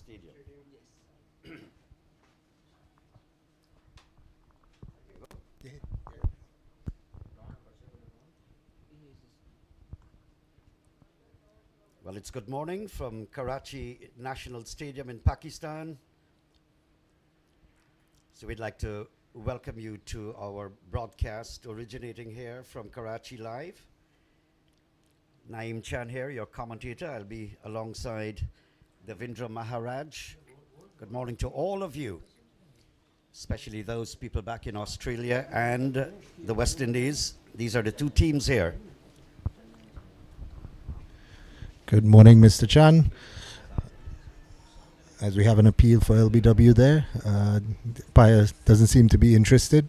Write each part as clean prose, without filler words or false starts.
Stadium. Well, it's good morning from Karachi National Stadium in Pakistan. So we'd like to welcome you to our broadcast originating here from Karachi Live. Naeem Chan here, your commentator. I'll be alongside Devendra Maharaj. Good morning to all of you, especially those people back in Australia and the West Indies. These are the two teams here. Good morning, Mr. Chan. As we have an appeal for LBW there, the umpire doesn't seem to be interested.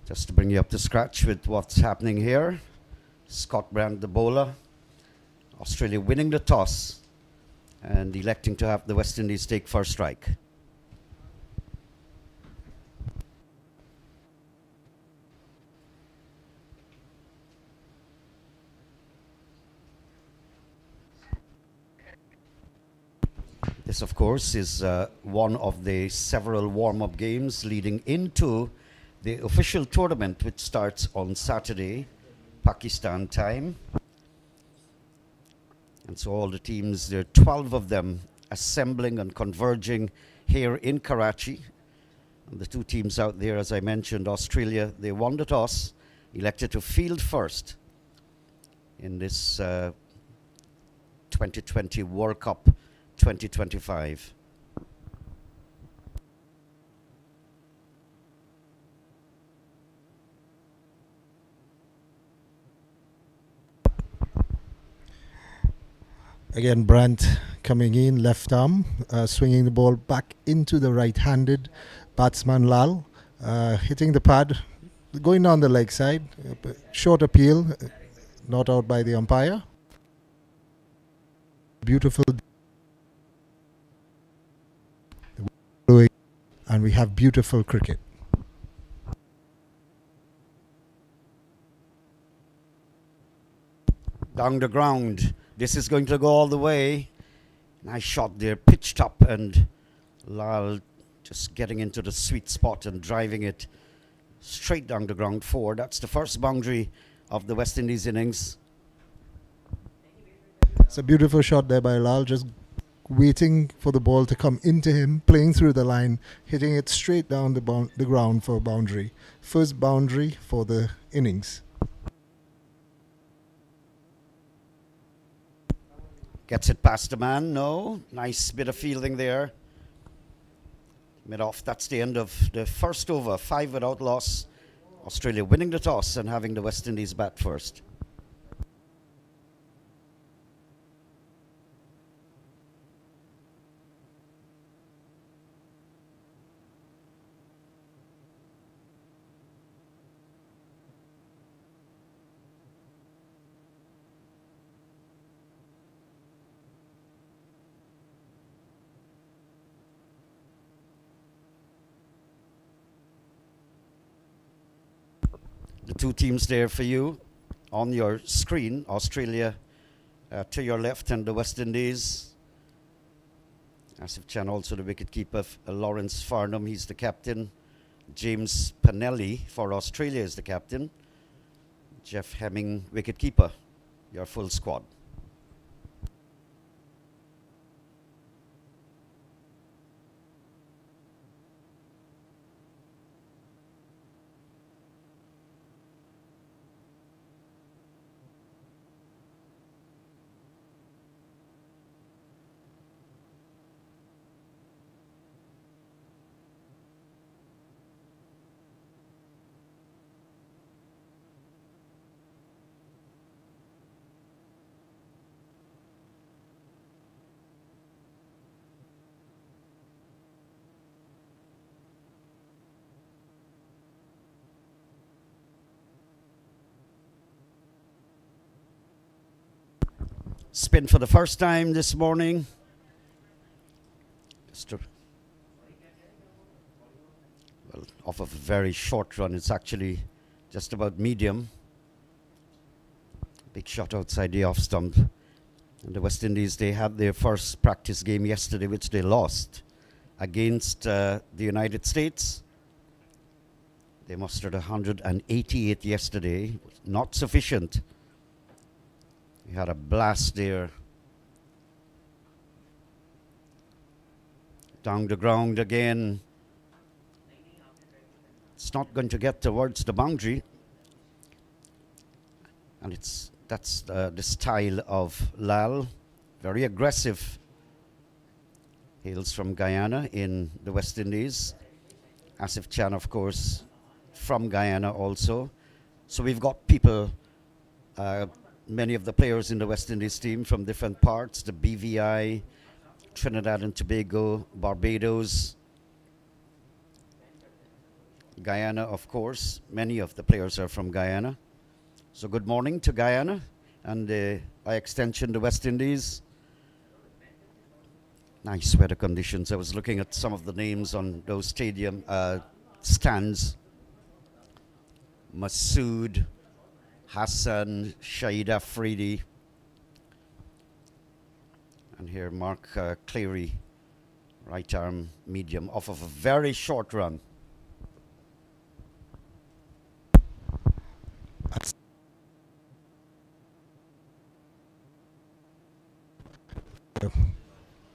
Just to bring you up to scratch with what's happening here. Scott Brand, the bowler. Australia winning the toss and electing to have the West Indies take first strike. This, of course, is one of the several warm-up games leading into the official tournament, which starts on Saturday, Pakistan time. And so all the teams, there are 12 of them assembling and converging here in Karachi. And the two teams out there, as I mentioned, Australia, they won the toss, elected to field first in this 2020 World Cup 2025. Again, Brandt coming in, left arm, swinging the ball back into the right-handed batsman Lal, hitting the pad, going down the leg side, short appeal, not out by the umpire. Beautiful. And we have beautiful cricket. Down the ground. This is going to go all the way. Nice shot there, pitched up, and Lal just getting into the sweet spot and driving it straight down the ground four. That's the first boundary of the West Indies innings. It's a beautiful shot there by Lal, just waiting for the ball to come into him, playing through the line, hitting it straight down the ground for a boundary. First boundary for the innings. Gets it past the man, no. Nice bit of fielding there. Mid off, that's the end of the first over. 5 without loss. Australia winning the toss and having the West Indies bat first. The two teams there for you on your screen. Australia to your left and the West Indies. Asif Chan also the wicketkeeper. Lawrence Farnham, he's the captain. James Panelli for Australia is the captain. Jeff Hemming, wicketkeeper. Your full squad. Spin for the first time this morning. Well, off of a very short run, it's actually just about medium. Big shot outside the off stump. And the West Indies, they had their first practice game yesterday, which they lost against the United States. They mustered 188 yesterday. Not sufficient. We had a blast there. Down the ground again. It's not going to get towards the boundary. And that's the style of Lal. Very aggressive. Hails from Guyana in the West Indies. Asif Chan, of course, from Guyana also. So we've got people, many of the players in the West Indies team from different parts, the BVI, Trinidad and Tobago, Barbados, Guyana, of course. Many of the players are from Guyana. So good morning to Guyana and by extension the West Indies. Nice weather conditions. I was looking at some of the names on those stadium stands. Masood, Hassan, Shahid Afridi. And here Mark Cleary, right arm medium, off of a very short run.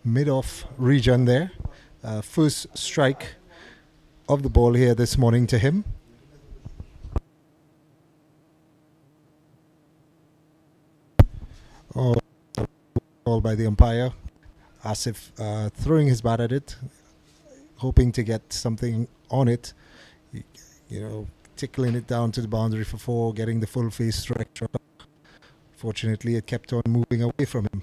Mid-off region there. First strike of the ball here this morning to him. Oh, ball by the umpire. Asif throwing his bat at it, hoping to get something on it. You know, tickling it down to the boundary for 4, getting the full face strike. Fortunately, it kept on moving away from him.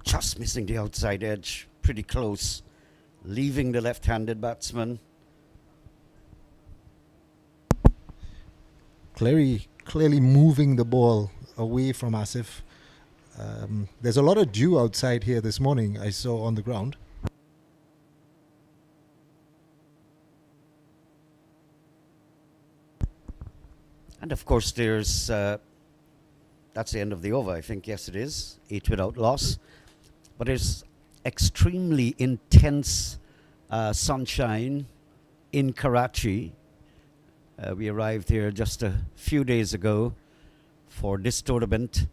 Just missing the outside edge, pretty close, leaving the left-handed batsman. Clearly moving the ball away from Asif. There's a lot of dew outside here this morning, I saw on the ground. And of course there's, that's the end of the over, I think. Yes, it is. 8 without loss. But there's extremely intense sunshine in Karachi. We arrived here just a few days ago for this tournament.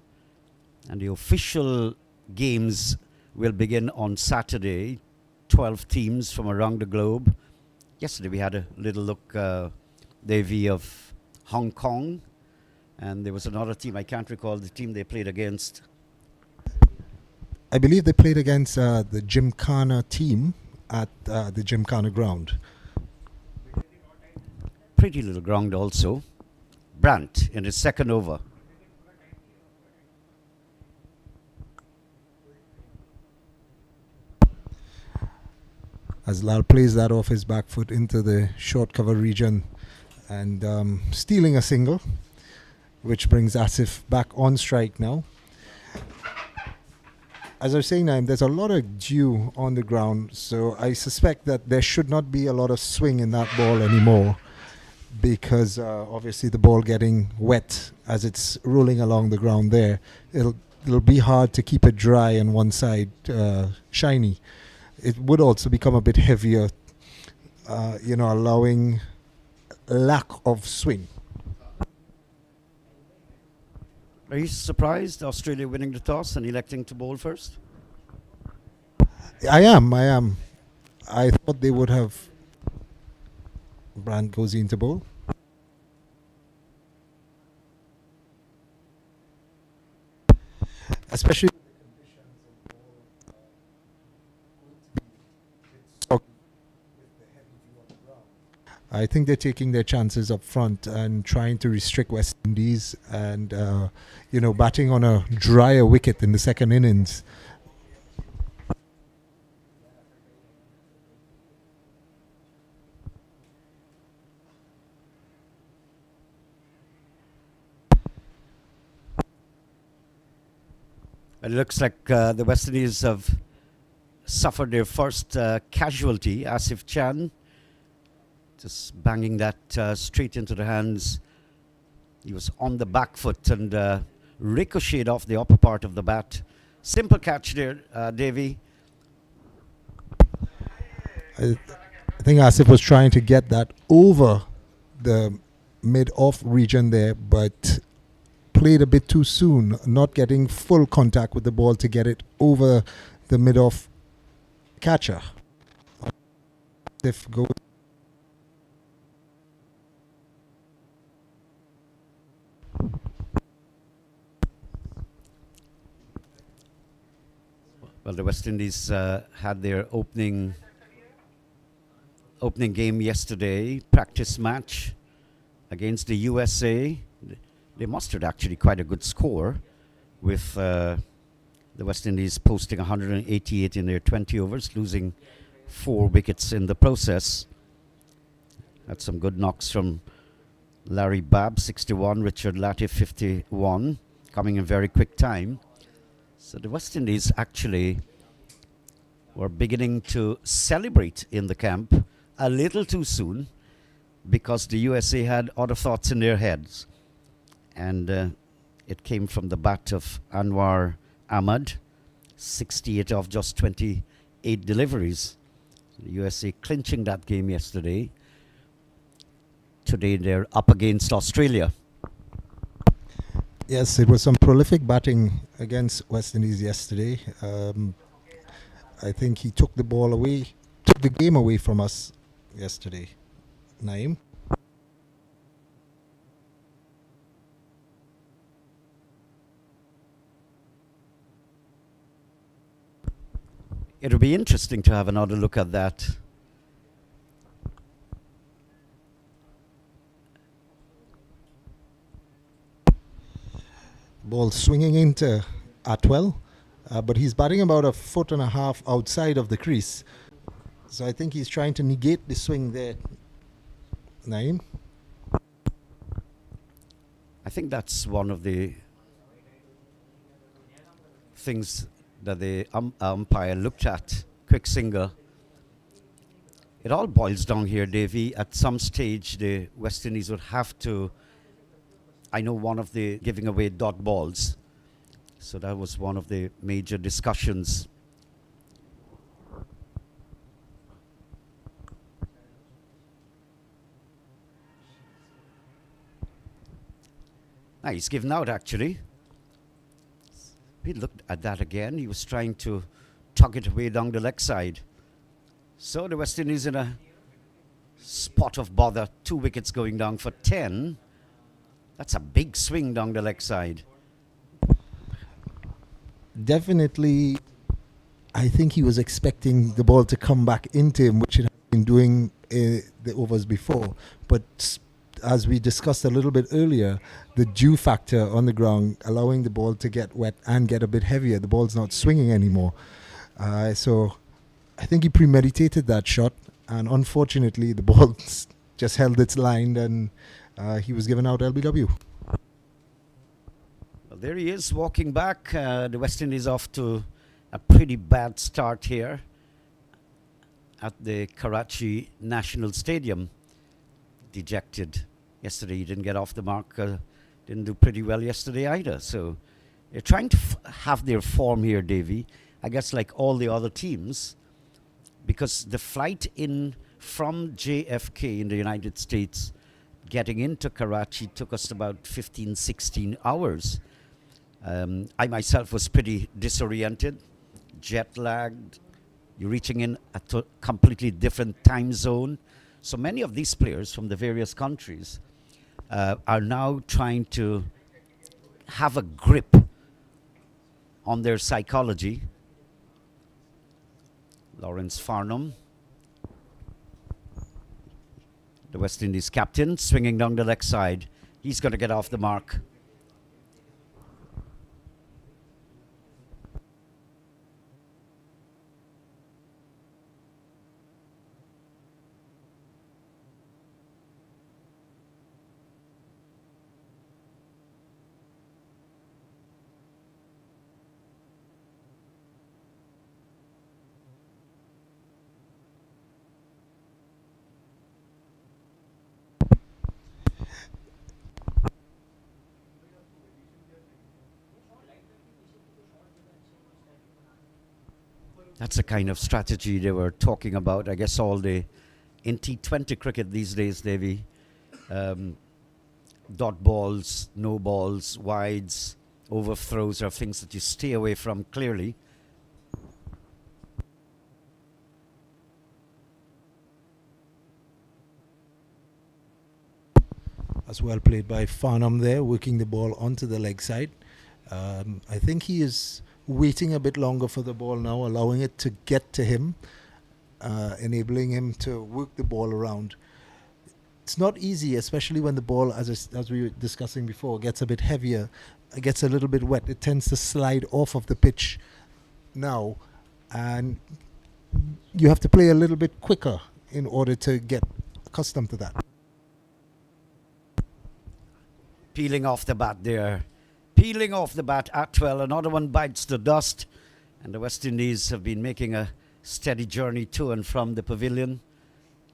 And the official games will begin on Saturday. 12 teams from around the globe. Yesterday we had a little look, Davy, of Hong Kong. And there was another team, I can't recall the team they played against. I believe they played against the Gymkhana team at the Gymkhana ground. Pretty little ground also. Brandt in his second over. As Lal plays that off his back foot into the short cover region and stealing a single, which brings Asif back on strike now. As I was saying, Naim, there's a lot of dew on the ground, so I suspect that there should not be a lot of swing in that ball anymore, because obviously the ball getting wet as it's rolling along the ground there, it'll be hard to keep it dry on one side, shiny. It would also become a bit heavier, allowing lack of swing. Are you surprised Australia winning the toss and electing to bowl first? I am. I thought they would have. Brandt goes into bowl. Especially I think they're taking their chances up front and trying to restrict West Indies and, batting on a drier wicket in the second innings. It looks like the West Indies have suffered their first casualty. Asif Chan just banging that straight into the hands. He was on the back foot and ricocheted off the upper part of the bat. Simple catch there, Davy. I think Asif was trying to get that over the mid-off region there, but played a bit too soon, not getting full contact with the ball to get it over the mid-off catcher. If go Well, the West Indies had their opening game yesterday, practice match against the USA. They mustered actually quite a good score, with the West Indies posting 188 in their 20 overs, losing 4 wickets in the process. Had some good knocks from Larry Babb, 61, Richard Latif, 51, coming in very quick time. So the West Indies actually were beginning to celebrate in the camp a little too soon, because the USA had other thoughts in their heads. And it came from the bat of Anwar Ahmad, 68 of just 28 deliveries. The USA clinching that game yesterday. Today they're up against Australia. Yes, it was some prolific batting against West Indies yesterday. I think he took the ball away, took the game away from us yesterday. Naeem? It'll be interesting to have another look at that. Ball swinging into Atwell, but he's batting about 1.5 feet outside of the crease. So I think he's trying to negate the swing there. Naeem? I think that's one of the things that the umpire looked at. Quick singer. It all boils down here, Davy. At some stage, the West Indies would have to. I know one of the giving away dot balls. So that was one of the major discussions. Now he's given out, actually. We looked at that again. He was trying to tug it away down the leg side. So the West Indies in a spot of bother. 2 wickets going down for 10. That's a big swing down the leg side. Definitely, I think he was expecting the ball to come back into him, which it had been doing the overs before. But as we discussed a little bit earlier, the dew factor on the ground, allowing the ball to get wet and get a bit heavier. The ball's not swinging anymore. So I think he premeditated that shot, and unfortunately the ball just held its line, and he was given out LBW. Well, there he is walking back. The West Indies off to a pretty bad start here at the Karachi National Stadium. Dejected. Yesterday he didn't get off the mark. Didn't do pretty well yesterday either. So they're trying to have their form here, Davy. I guess like all the other teams, because the flight in from JFK in the United States, getting into Karachi took us about 15, 16 hours. I myself was pretty disoriented, jet lagged. You're reaching in at a completely different time zone. So many of these players from the various countries are now trying to have a grip on their psychology. Lawrence Farnham, the West Indies captain, swinging down the leg side. He's going to get off the mark. That's the kind of strategy they were talking about. I guess in T20 cricket these days, Davy, dot balls, no balls, wides, overthrows are things that you stay away from clearly. As well played by Farnham there, working the ball onto the leg side. I think he is waiting a bit longer for the ball now, allowing it to get to him, enabling him to work the ball around. It's not easy, especially when the ball, as we were discussing before, gets a bit heavier, gets a little bit wet. It tends to slide off of the pitch now, and you have to play a little bit quicker in order to get accustomed to that. Peeling off the bat there. Peeling off the bat, Atwell. Another one bites the dust. And the West Indies have been making a steady journey to and from the pavilion.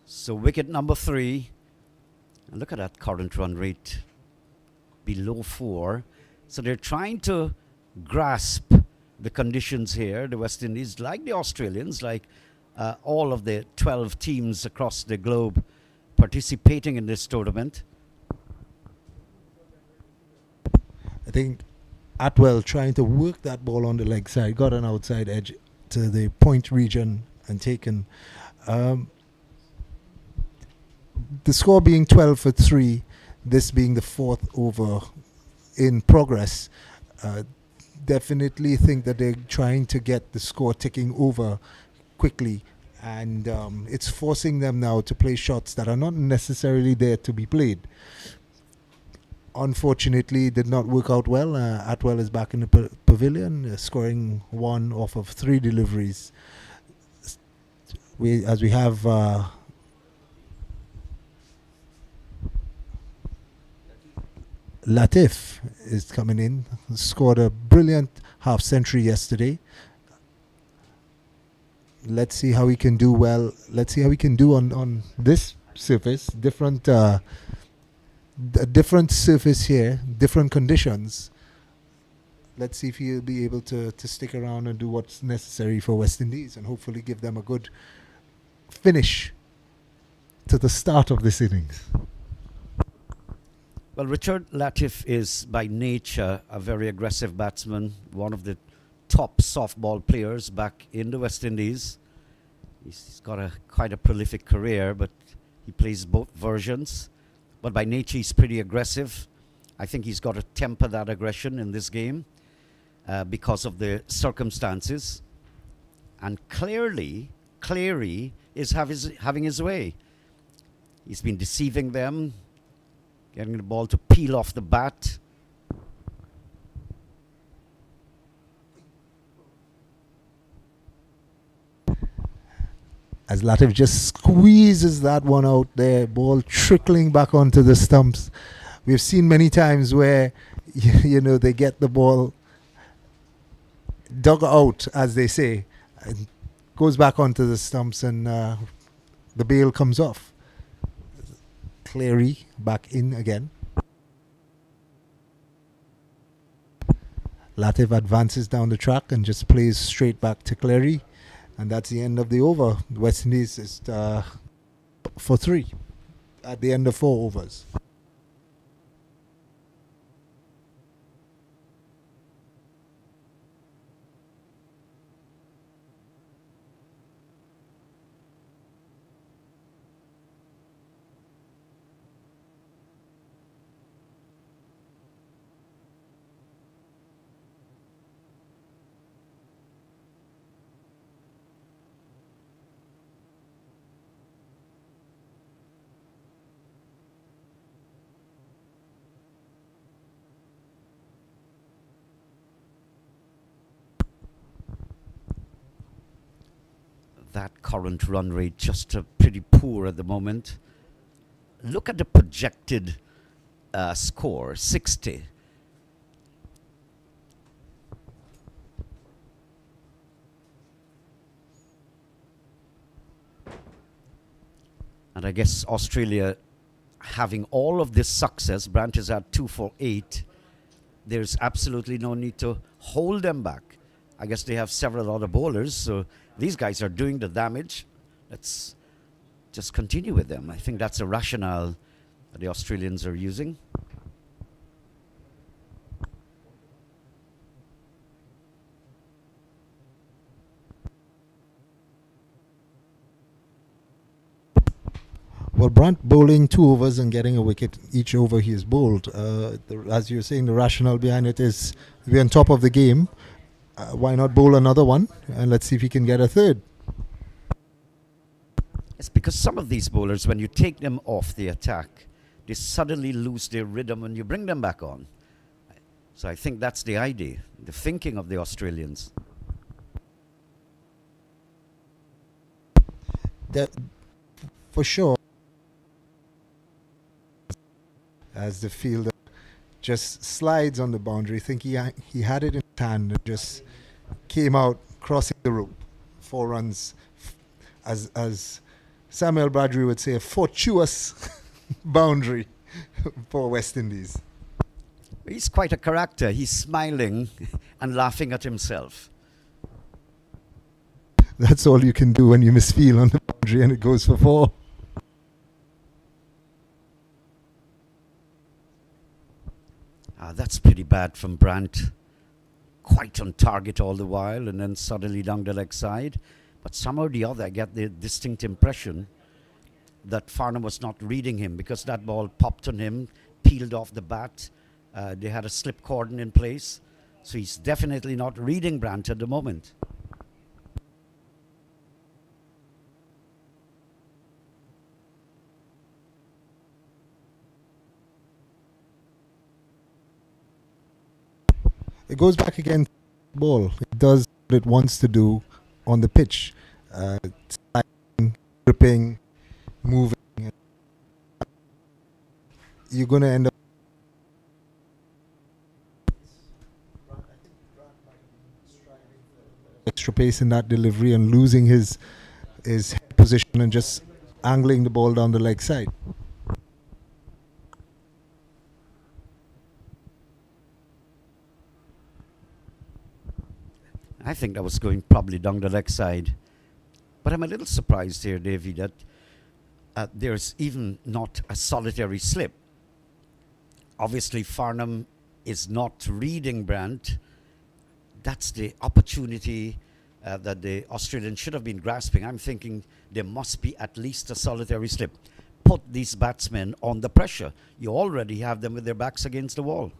So wicket number 3. And look at that current run rate. Below 4. So they're trying to grasp the conditions here. The West Indies, like the Australians, like all of the 12 teams across the globe participating in this tournament. I think Atwell trying to work that ball on the leg side, got an outside edge to the point region and taken. The score being 12 for 3, this being the 4th over in progress, definitely think that they're trying to get the score ticking over quickly, and it's forcing them now to play shots that are not necessarily there to be played. Unfortunately, did not work out well. Atwell is back in the pavilion, scoring 1 off of 3 deliveries. We have Latif is coming in, scored a brilliant half century yesterday. Let's see how he can do well. Let's see how he can do on this surface. Different surface here, different conditions. Let's see if he'll be able to stick around and do what's necessary for West Indies and hopefully give them a good finish to the start of this innings. Well, Richard Latif is by nature a very aggressive batsman, one of the top softball players back in the West Indies. He's got quite a prolific career, but he plays both versions. But by nature, he's pretty aggressive. I think he's got to temper that aggression in this game because of the circumstances. And Cleary is having his way. He's been deceiving them, getting the ball to peel off the bat. As Latif just squeezes that one out there, ball trickling back onto the stumps. We've seen many times where, they get the ball dug out, as they say, and goes back onto the stumps and the bail comes off. Cleary back in again. Latif advances down the track and just plays straight back to Cleary. And that's the end of the over. West Indies is for 3 at the end of 4 overs. That current run rate just pretty poor at the moment. Look at the projected score, 60. And I guess Australia having all of this success, Brant is at 2 for 8. There's absolutely no need to hold them back. I guess they have several other bowlers, so these guys are doing the damage. Let's just continue with them. I think that's a rationale that the Australians are using. Well, Brandt bowling 2 overs and getting a wicket each over he is bowled. As you're saying, the rationale behind it is we're on top of the game. Why not bowl another one? And let's see if he can get a third. It's because some of these bowlers, when you take them off the attack, they suddenly lose their rhythm when you bring them back on. So I think that's the idea, the thinking of the Australians. That, for sure, as the fielder just slides on the boundary. I think he had it in his hand and just came out crossing the rope. 4 runs, as Samuel Badri would say, a fortuitous boundary for West Indies. He's quite a character. He's smiling and laughing at himself. That's all you can do when you misfeel on the boundary and it goes for 4. That's pretty bad from Brandt. Quite on target all the while and then suddenly down the leg side. But somehow or the other, I get the distinct impression that Farnham was not reading him because that ball popped on him, peeled off the bat. They had a slip cordon in place. So he's definitely not reading Brandt at the moment. It goes back again to the ball. It does what it wants to do on the pitch. Sliding, gripping, moving. You're going to end up extra pace in that delivery and losing his head position and just angling the ball down the leg side. I think that was going probably down the leg side. But I'm a little surprised here, Davey, that there's even not a solitary slip. Obviously, Farnham is not reading Brandt. That's the opportunity that the Australians should have been grasping. I'm thinking there must be at least a solitary slip. Put these batsmen on the pressure. You already have them with their backs against the wall.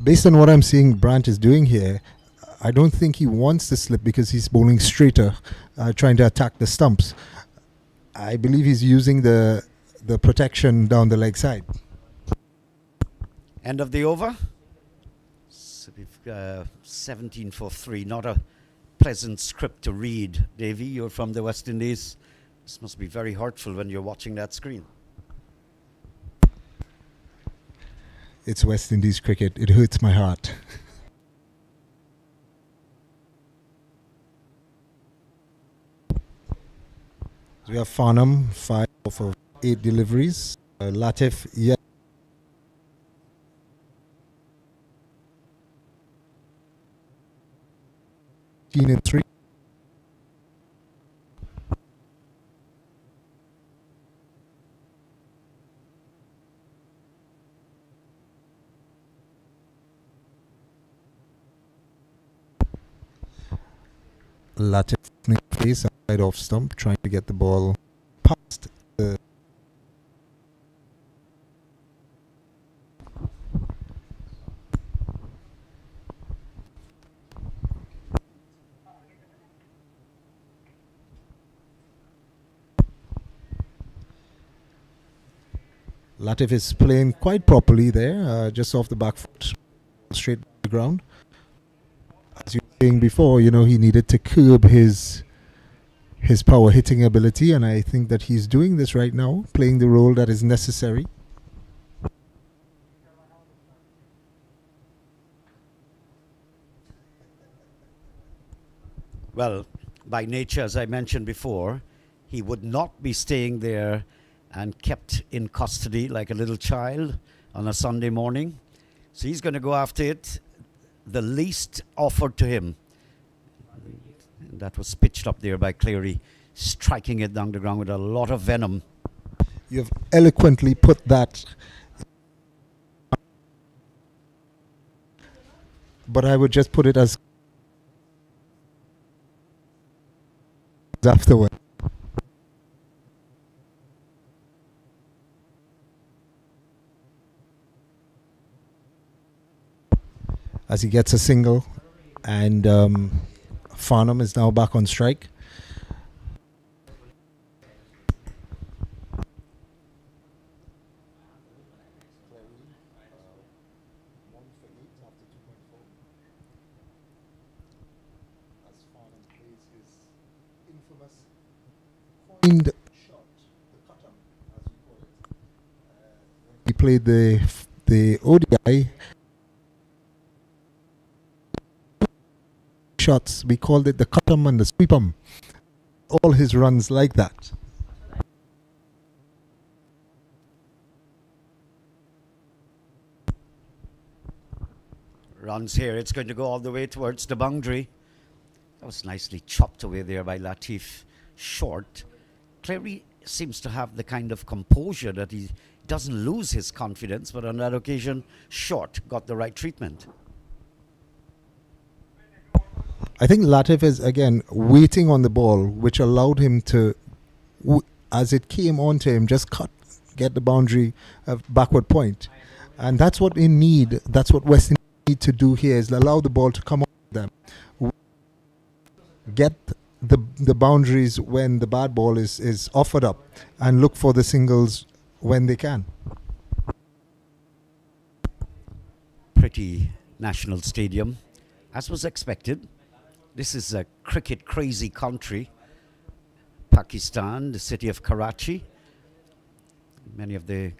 Based on what I'm seeing Brandt is doing here, I don't think he wants to slip because he's bowling straighter, trying to attack the stumps. I believe he's using the protection down the leg side. End of the over. So we've 17 for 3. Not a pleasant script to read. Davey, you're from the West Indies. This must be very hurtful when you're watching that screen. It's West Indies cricket. It hurts my heart. We have Farnham, 5 for 8 deliveries. Latif, yeah. And 3. Latif face side off stump, trying to get the ball past the Latif is playing quite properly there, just off the back foot, straight to the ground. As you were saying before, you know, he needed to curb his power hitting ability, and I think that he's doing this right now, playing the role that is necessary. Well, by nature, as I mentioned before, he would not be staying there and kept in custody like a little child on a Sunday morning. So he's going to go after it, the least offered to him. That was pitched up there by Cleary, striking it down the ground with a lot of venom. You've eloquently put that. But I would just put it as afterward. As he gets a single, and Farnham is now back on strike. He played the ODI shots. We called it the cut 'em and the sweep 'em. All his runs like that. Runs here. It's going to go all the way towards the boundary. That was nicely chopped away there by Latif. Short. Cleary seems to have the kind of composure that he doesn't lose his confidence, but on that occasion, Short got the right treatment. I think Latif is, again, waiting on the ball, which allowed him to, as it came onto him, just get the boundary backward point. And that's what we need. That's what West Indies need to do here, is allow the ball to come on them. Get the boundaries when the bad ball is offered up, and look for the singles when they can. Pretty National Stadium, as was expected. This is a cricket crazy country. Pakistan, the city of Karachi. Many of the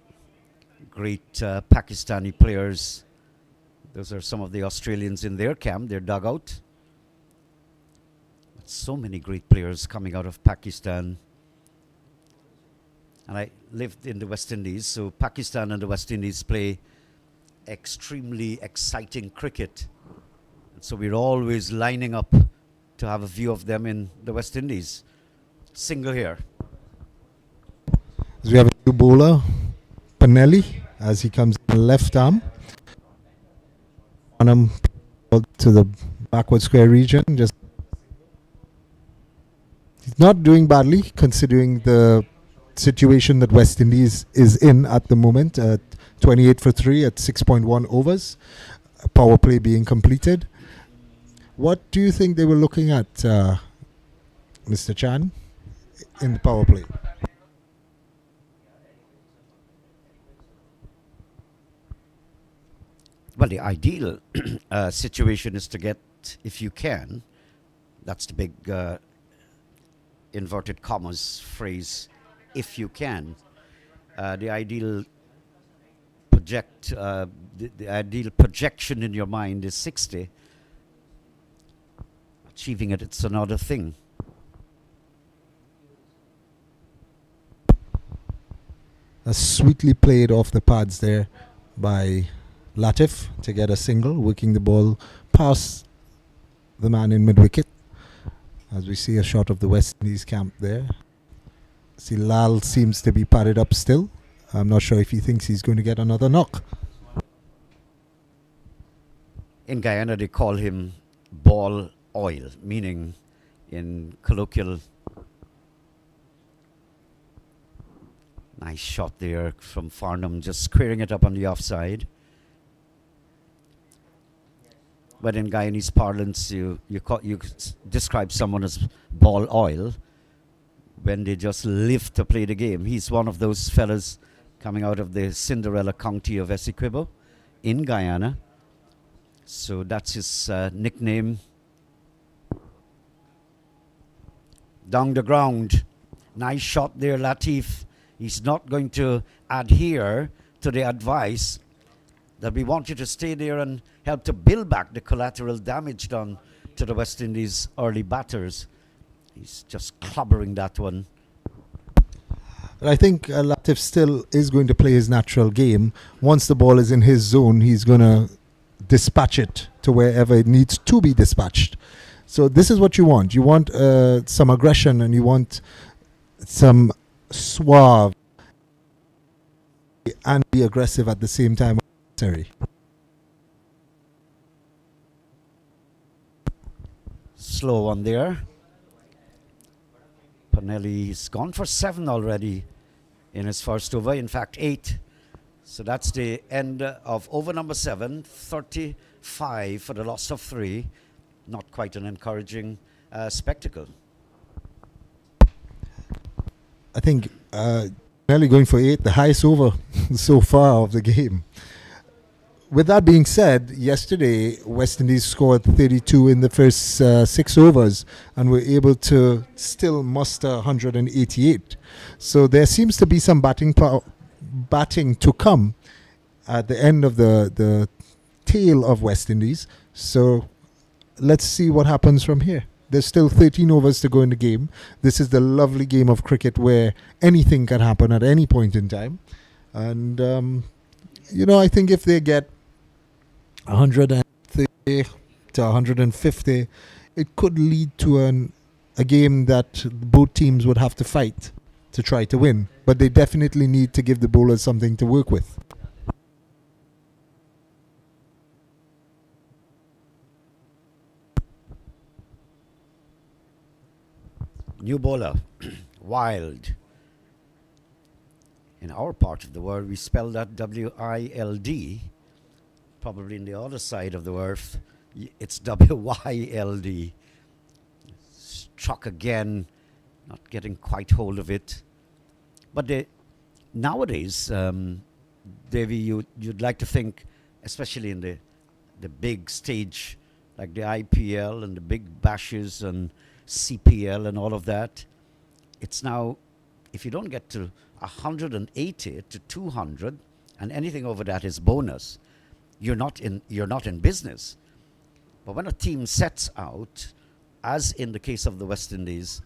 great Pakistani players, those are some of the Australians in their camp, their dugout. So many great players coming out of Pakistan. And I lived in the West Indies, so Pakistan and the West Indies play extremely exciting cricket. And so we're always lining up to have a view of them in the West Indies. Single here. So we have a new bowler, Panelli, as he comes in left arm. On him to the backward square region. Just he's not doing badly considering the situation that West Indies is in at the moment. 28 for 3 at 6.1 overs. Power play being completed. What do you think they were looking at, Mr. Chan, in the power play? Well, the ideal situation is to get, if you can, that's the big inverted commas phrase, if you can. The ideal the ideal projection in your mind is 60. Achieving it, it's another thing. Sweetly played off the pads there by Latif to get a single, working the ball past the man in mid-wicket. As we see a shot of the West Indies camp there. See, Lal seems to be padded up still. I'm not sure if he thinks he's going to get another knock. In Guyana, they call him ball oil, meaning in colloquial. Nice shot there from Farnham, just squaring it up on the offside. But in Guyanese parlance, you describe someone as ball oil when they just live to play the game. He's one of those fellas coming out of the Cinderella County of Essequibo in Guyana. So that's his nickname. Down the ground. Nice shot there, Latif. He's not going to adhere to the advice that we want you to stay there and help to build back the collateral damage done to the West Indies early batters. He's just clobbering that one. But I think Latif still is going to play his natural game. Once the ball is in his zone, he's going to dispatch it to wherever it needs to be dispatched. So this is what you want. You want some aggression, and you want some suave and be aggressive at the same time. Slow one there. Panelli's gone for 7 already in his first over. In fact, 8. So that's the end of over number 7. 35 for the loss of 3. Not quite an encouraging spectacle. I think Nelly going for 8, the highest over so far of the game. With that being said, yesterday West Indies scored 32 in the first 6 overs and were able to still muster 188. So there seems to be some batting to come at the end of the tail of West Indies. So let's see what happens from here. There's still 13 overs to go in the game. This is the lovely game of cricket where anything can happen at any point in time. And, I think if they get 130 to 150, it could lead to a game that both teams would have to fight to try to win. But they definitely need to give the bowlers something to work with. New bowler, Wild. In our part of the world, we spell that W-I-L-D. Probably in the other side of the earth, it's W-Y-L-D. Struck again, not getting quite hold of it. But nowadays, Davy, you'd like to think, especially in the big stage, like the IPL and the big bashes and CPL and all of that, it's now, if you don't get to 180 to 200, and anything over that is bonus, you're not in business. But when a team sets out, as in the case of the West Indies,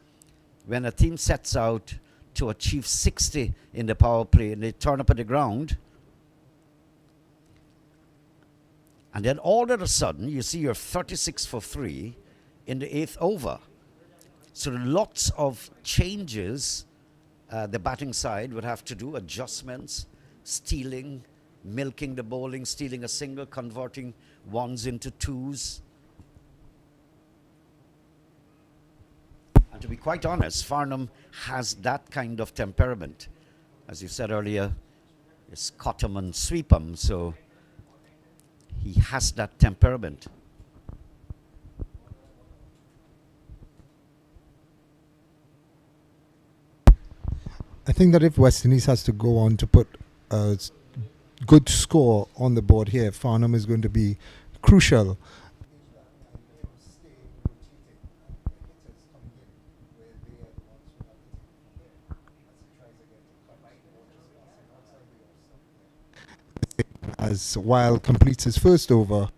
when a team sets out to achieve 60 in the power play and they turn up at the ground, and then all of a sudden you see you're 36 for 3 in the 8th over. So lots of changes the batting side would have to do, adjustments, stealing, milking the bowling, stealing a single, converting ones into twos. And to be quite honest, Farnham has that kind of temperament. As you said earlier, it's cut 'em and sweep 'em, so he has that temperament. I think that if West Indies has to go on to put a good score on the board here, Farnham is going to be crucial. As Wild completes his first over.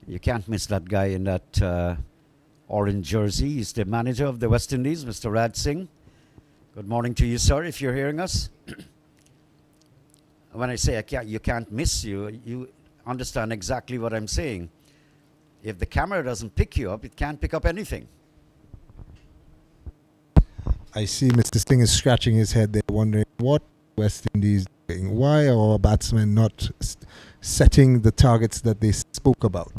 You can't miss that guy in that orange jersey. He's the manager of the West Indies, Mr. Raj Singh. Good morning to you, sir, if you're hearing us. When I say you can't miss you understand exactly what I'm saying. If the camera doesn't pick you up, it can't pick up anything. I see Mr. Singh is scratching his head there, wondering what West Indies doing. Why are our batsmen not setting the targets that they spoke about?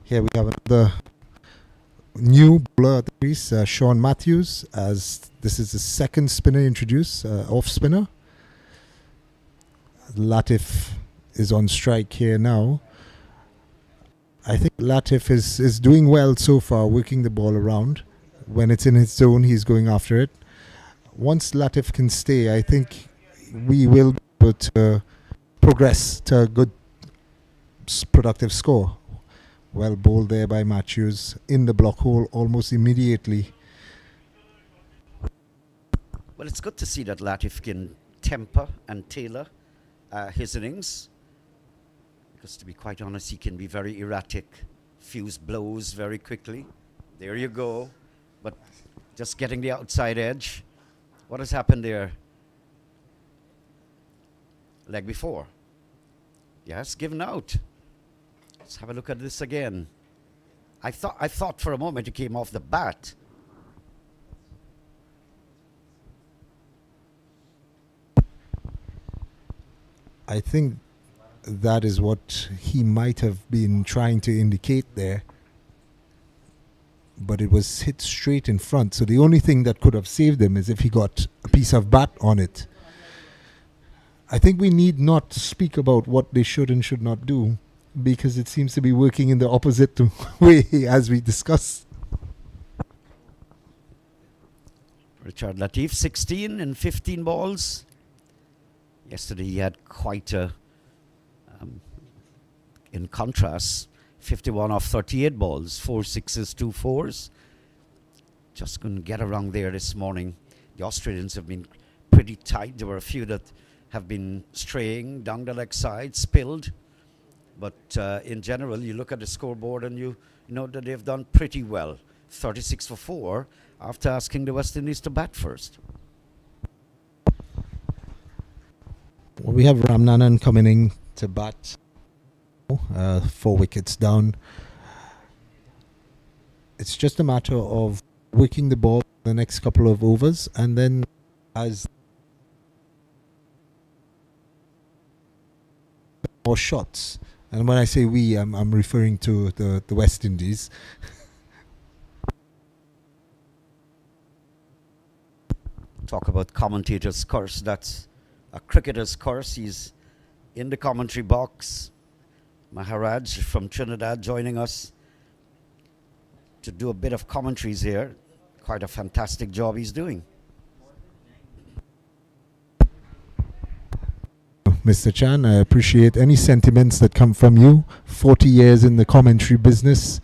Here we have another new bowler at the crease, Sean Matthews, as this is the second spinner introduced, off spinner. Latif is on strike here now. I think Latif is doing well so far, working the ball around. When it's in his zone, he's going after it. Once Latif can stay, I think we will be able to progress to a good, productive score. Well bowled there by Matthews in the block hole almost immediately. Well, it's good to see that Latif can temper and tailor his innings. Because to be quite honest, he can be very erratic, fuse blows very quickly. There you go. But just getting the outside edge. What has happened there? Leg before. Yes, given out. Let's have a look at this again. I thought for a moment he came off the bat. I think that is what he might have been trying to indicate there. But it was hit straight in front. So the only thing that could have saved him is if he got a piece of bat on it. I think we need not speak about what they should and should not do, because it seems to be working in the opposite way as we discussed. Richard Latif, 16 in 15 balls. Yesterday he had quite a, in contrast, 51 off 38 balls, 4 sixes, 2 fours. Just couldn't get around there this morning. The Australians have been pretty tight. There were a few that have been straying down the leg side, spilled. But in general, you look at the scoreboard and you know that they've done pretty well. 36 for 4 after asking the West Indies to bat first. Well, we have Ramnanan coming in to bat. 4 wickets down. It's just a matter of working the ball the next couple of overs, and then as more shots. And when I say we, I'm referring to the West Indies. Talk about commentator's curse. That's a cricketer's curse. He's in the commentary box. Maharaj from Trinidad joining us to do a bit of commentaries here. Quite a fantastic job he's doing. Mr. Chan, I appreciate any sentiments that come from you. 40 years in the commentary business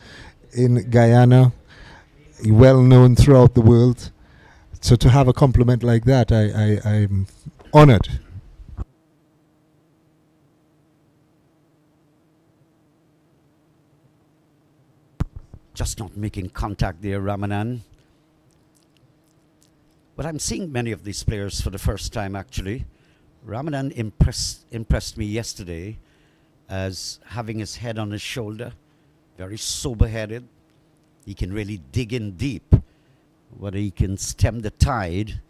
in Guyana, well known throughout the world. So to have a compliment like that, I'm honored. Just not making contact there, Ramanan. But I'm seeing many of these players for the first time, actually. Ramanan impressed me yesterday as having his head on his shoulder, very sober-headed. He can really dig in deep. Whether he can stem the tide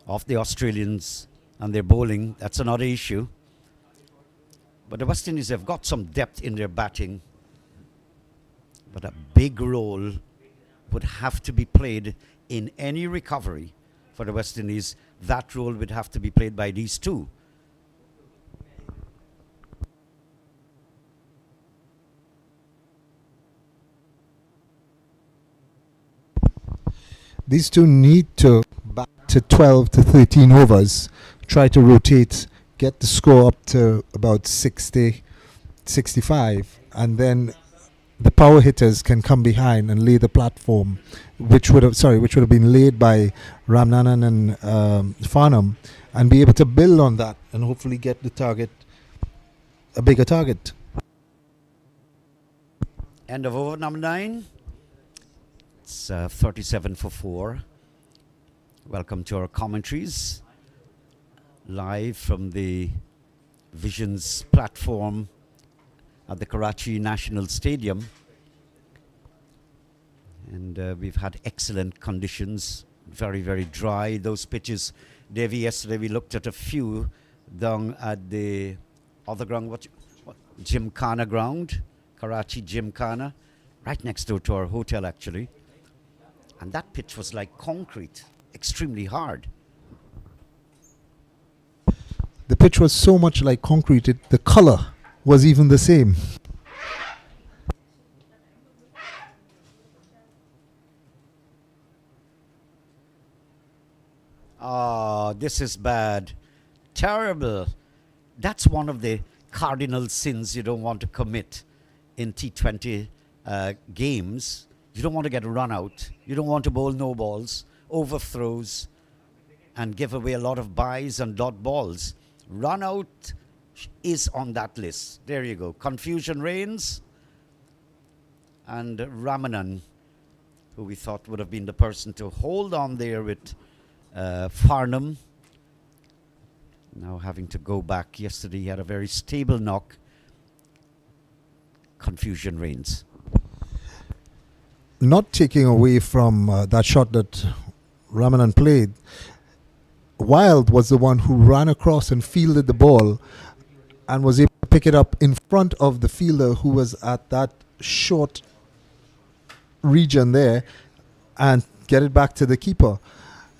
of the Australians and their bowling, that's another issue. But the West Indies have got some depth in their batting. But a big role would have to be played in any recovery for the West Indies. That role would have to be played by these two. These two need to bat to 12 to 13 overs, try to rotate, get the score up to about 60, 65, and then the power hitters can come behind and lay the platform, which would have been laid by Ramnanan and Farnham, and be able to build on that and hopefully get the target, a bigger target. End of over number 9. It's 37 for 4. Welcome to our commentaries, live from the Visions platform at the Karachi National Stadium. And we've had excellent conditions, very, very dry. Those pitches, Davy, yesterday we looked at a few down at the other ground, what Gymkhana ground, Karachi Gymkhana, right next door to our hotel actually. And that pitch was like concrete, extremely hard. The pitch was so much like concrete, the color was even the same. This is bad. Terrible. That's one of the cardinal sins you don't want to commit in T20 games. You don't want to get run out. You don't want to bowl no balls, overthrows, and give away a lot of byes and dot balls. Run out is on that list. There you go. Confusion reigns. And Ramanan, who we thought would have been the person to hold on there with Farnham, now having to go back. Yesterday he had a very stable knock. Confusion reigns. Not taking away from that shot that Ramanan played, Wild was the one who ran across and fielded the ball and was able to pick it up in front of the fielder who was at that short region there and get it back to the keeper.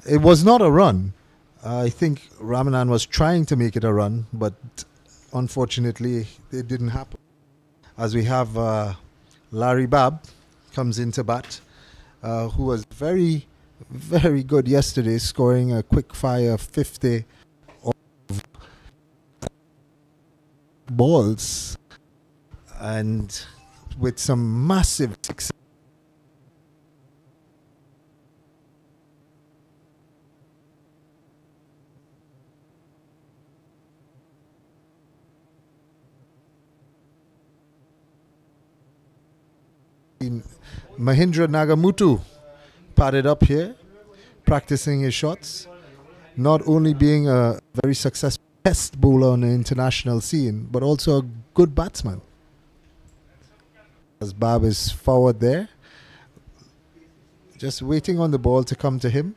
It was not a run. I think Ramanan was trying to make it a run, but unfortunately it didn't happen. As we have Larry Babb comes into bat, who was very, very good yesterday, scoring a quick fire 50 of balls and with some massive success. Mahindra Nagamutu padded up here, practicing his shots, not only being a very successful test bowler on the international scene, but also a good batsman. As Babb is forward there, just waiting on the ball to come to him.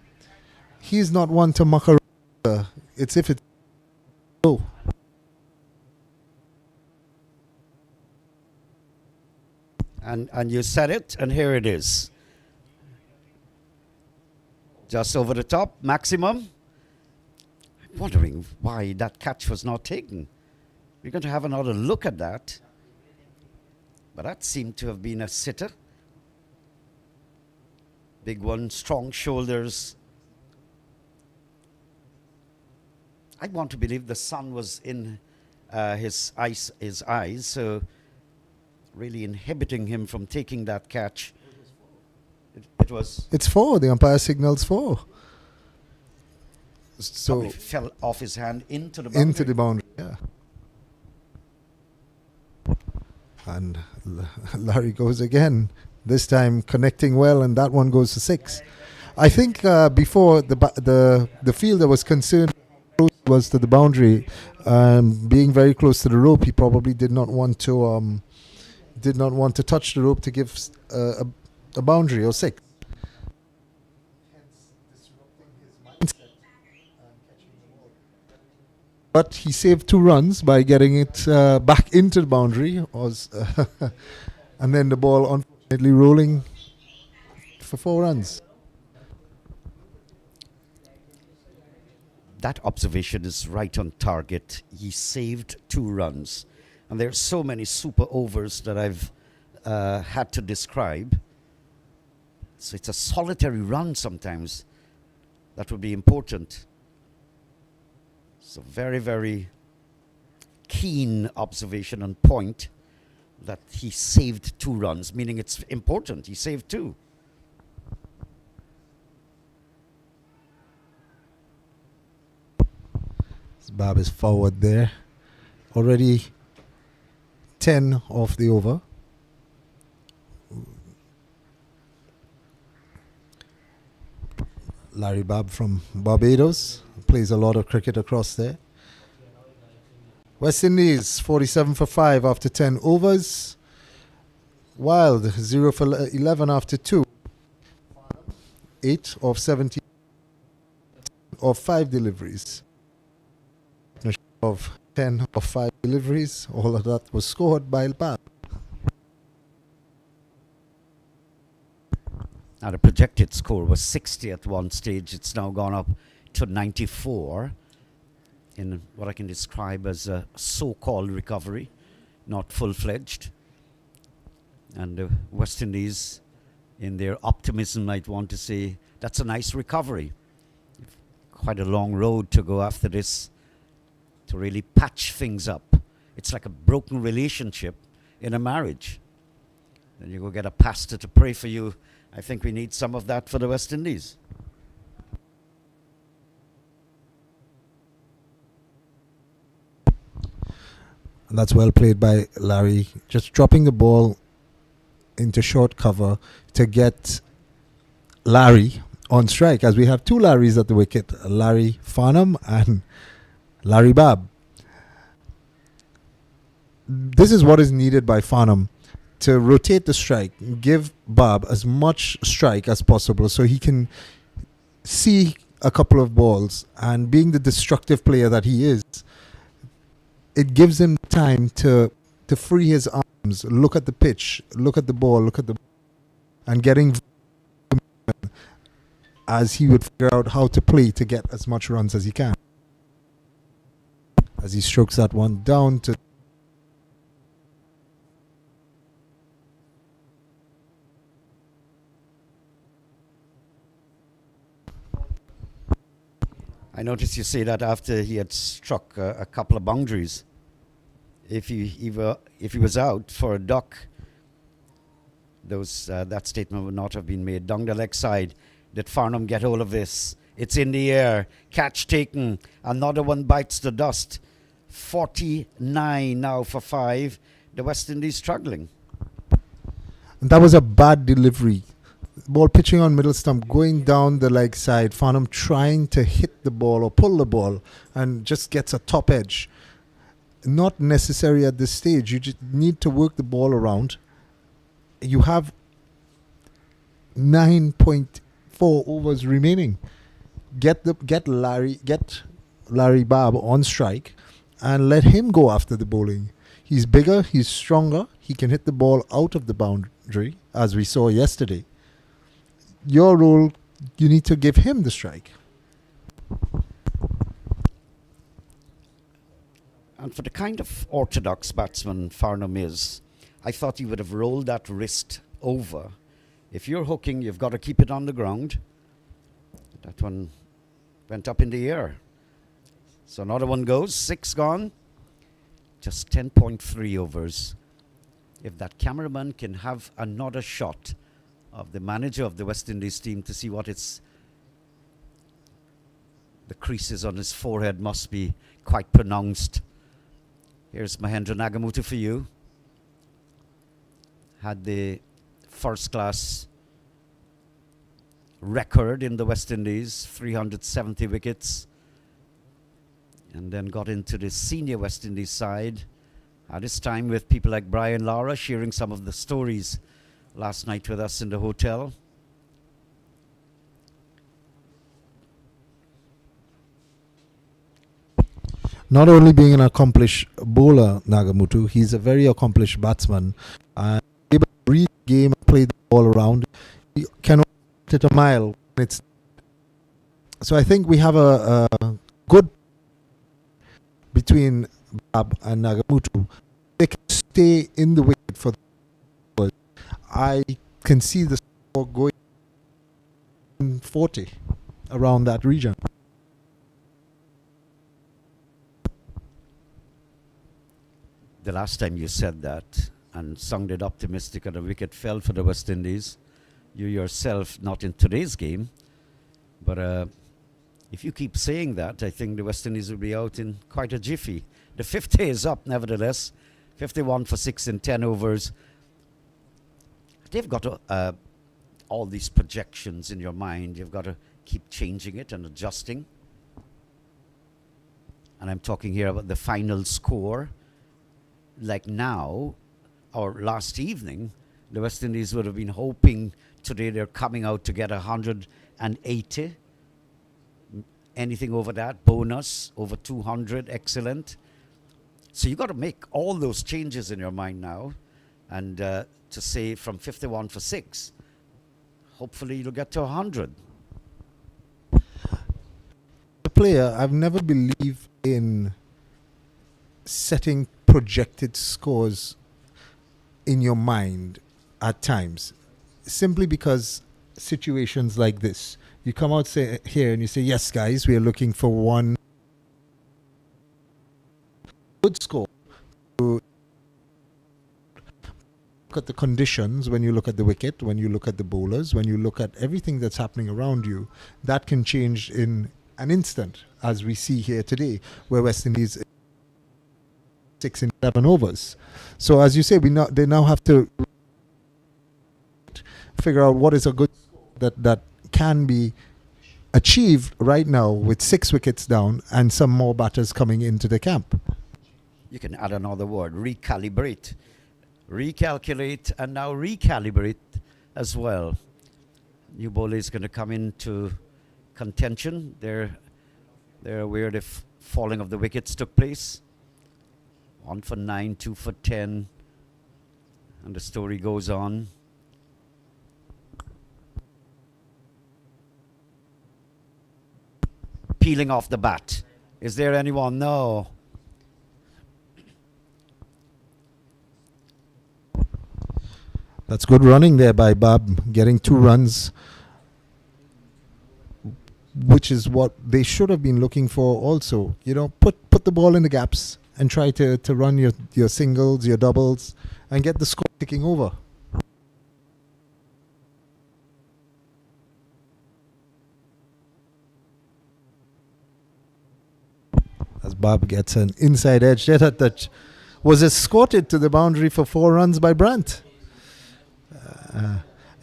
He's not one to muck around. It's if it's low. And you said it, and here it is. Just over the top, maximum. I'm wondering why that catch was not taken. We're going to have another look at that. But that seemed to have been a sitter. Big one, strong shoulders. I want to believe the sun was in his eyes, so really inhibiting him from taking that catch. It was. It's 4. The umpire signals 4. So it fell off his hand into the boundary. Into the boundary, yeah. And Larry goes again. This time connecting well, and that one goes to 6. I think before the fielder was concerned close was to the boundary, being very close to the rope. He probably did not want to touch the rope to give a boundary or 6. But he saved 2 runs by getting it back into the boundary, and then the ball unfortunately rolling for 4 runs. That observation is right on target. He saved 2 runs. And there are so many super overs that I've had to describe. So it's a solitary run sometimes that would be important. So very, very keen observation and point that he saved 2 runs, meaning it's important. He saved 2. Babb is forward there. Already 10 off the over. Larry Babb from Barbados plays a lot of cricket across there. West Indies 47 for 5 after 10 overs. Wild 0 for 11 after 2. 8 of 17 of 5 deliveries. Of 10 of 5 deliveries. All of that was scored by Babb. Now the projected score was 60 at one stage. It's now gone up to 94. in what I can describe as a so-called recovery, not full-fledged. And the West Indies, in their optimism, might want to say, that's a nice recovery. Quite a long road to go after this to really patch things up. It's like a broken relationship in a marriage. Then you go get a pastor to pray for you. I think we need some of that for the West Indies. And that's well played by Larry. Just dropping the ball into short cover to get Larry on strike, as we have two Larrys at the wicket, Larry Farnham and Larry Babb. This is what is needed by Farnham, to rotate the strike, give Babb as much strike as possible so he can see a couple of balls, and being the destructive player that he is, it gives him time to free his arms, look at the pitch, look at the ball, and getting as he would figure out how to play to get as much runs as he can. As he strokes that one down to I noticed you say that after he had struck a couple of boundaries. If he was out for a duck, that statement would not have been made. Down the leg side, did Farnham get hold of this? It's in the air. Catch taken. Another one bites the dust. 49 now for 5. The West Indies struggling. And that was a bad delivery. Ball pitching on middle stump, going down the leg side. Farnham trying to hit the ball or pull the ball and just gets a top edge. Not necessary at this stage. You just need to work the ball around. You have 9.4 overs remaining. Get Larry Babb on strike and let him go after the bowling. He's bigger, he's stronger, he can hit the ball out of the boundary, as we saw yesterday. Your role, you need to give him the strike. And for the kind of orthodox batsman Farnham is, I thought he would have rolled that wrist over. If you're hooking, you've got to keep it on the ground. That one went up in the air. So another one goes, 6 gone. Just 10.3 overs. If that cameraman can have another shot of the manager of the West Indies team to see what the creases on his forehead must be quite pronounced. Here's Mahendra Nagamutu for you. Had the first class record in the West Indies, 370 wickets. And then got into the senior West Indies side. At this time with people like Brian Lara sharing some of the stories last night with us in the hotel. Not only being an accomplished bowler, Nagamutu, he's a very accomplished batsman. And able to read the game and play the ball around. He can hit a mile. So I think we have a good between Babb and Nagamutu. They can stay in the wicket for the ball. I can see the score going 40 around that region. The last time you said that and sounded optimistic and a wicket fell for the West Indies, you yourself, not in today's game, but if you keep saying that, I think the West Indies will be out in quite a jiffy. The 50 is up, nevertheless. 51 for 6 in 10 overs. They've got to, all these projections in your mind, you've got to keep changing it and adjusting. And I'm talking here about the final score. Like now, or last evening, the West Indies would have been hoping today they're coming out to get 180. Anything over that, bonus, over 200, excellent. So you've got to make all those changes in your mind now. And to say from 51 for 6, hopefully you'll get to 100. The player, I've never believed in setting projected scores in your mind at times, simply because situations like this, you come out here and you say, yes guys, we are looking for one good score. To look at the conditions, when you look at the wicket, when you look at the bowlers, when you look at everything that's happening around you, that can change in an instant, as we see here today, where West Indies 6 in 7 overs. So as you say, they now have to figure out what is a good that can be achieved right now with 6 wickets down and some more batters coming into the camp. You can add another word: recalibrate, recalculate, and now recalibrate as well. New bowler is going to come into contention. They're aware the falling of the wickets took place. 1 for 9, 2 for 10, and the story goes on. Peeling off the bat. Is there anyone? No. That's good running there by Bob, getting 2 runs, which is what they should have been looking for also. You know, put the ball in the gaps and try to run your singles, your doubles, and get the score ticking over. As Bob gets an inside edge there that was escorted to the boundary for 4 runs by Brandt.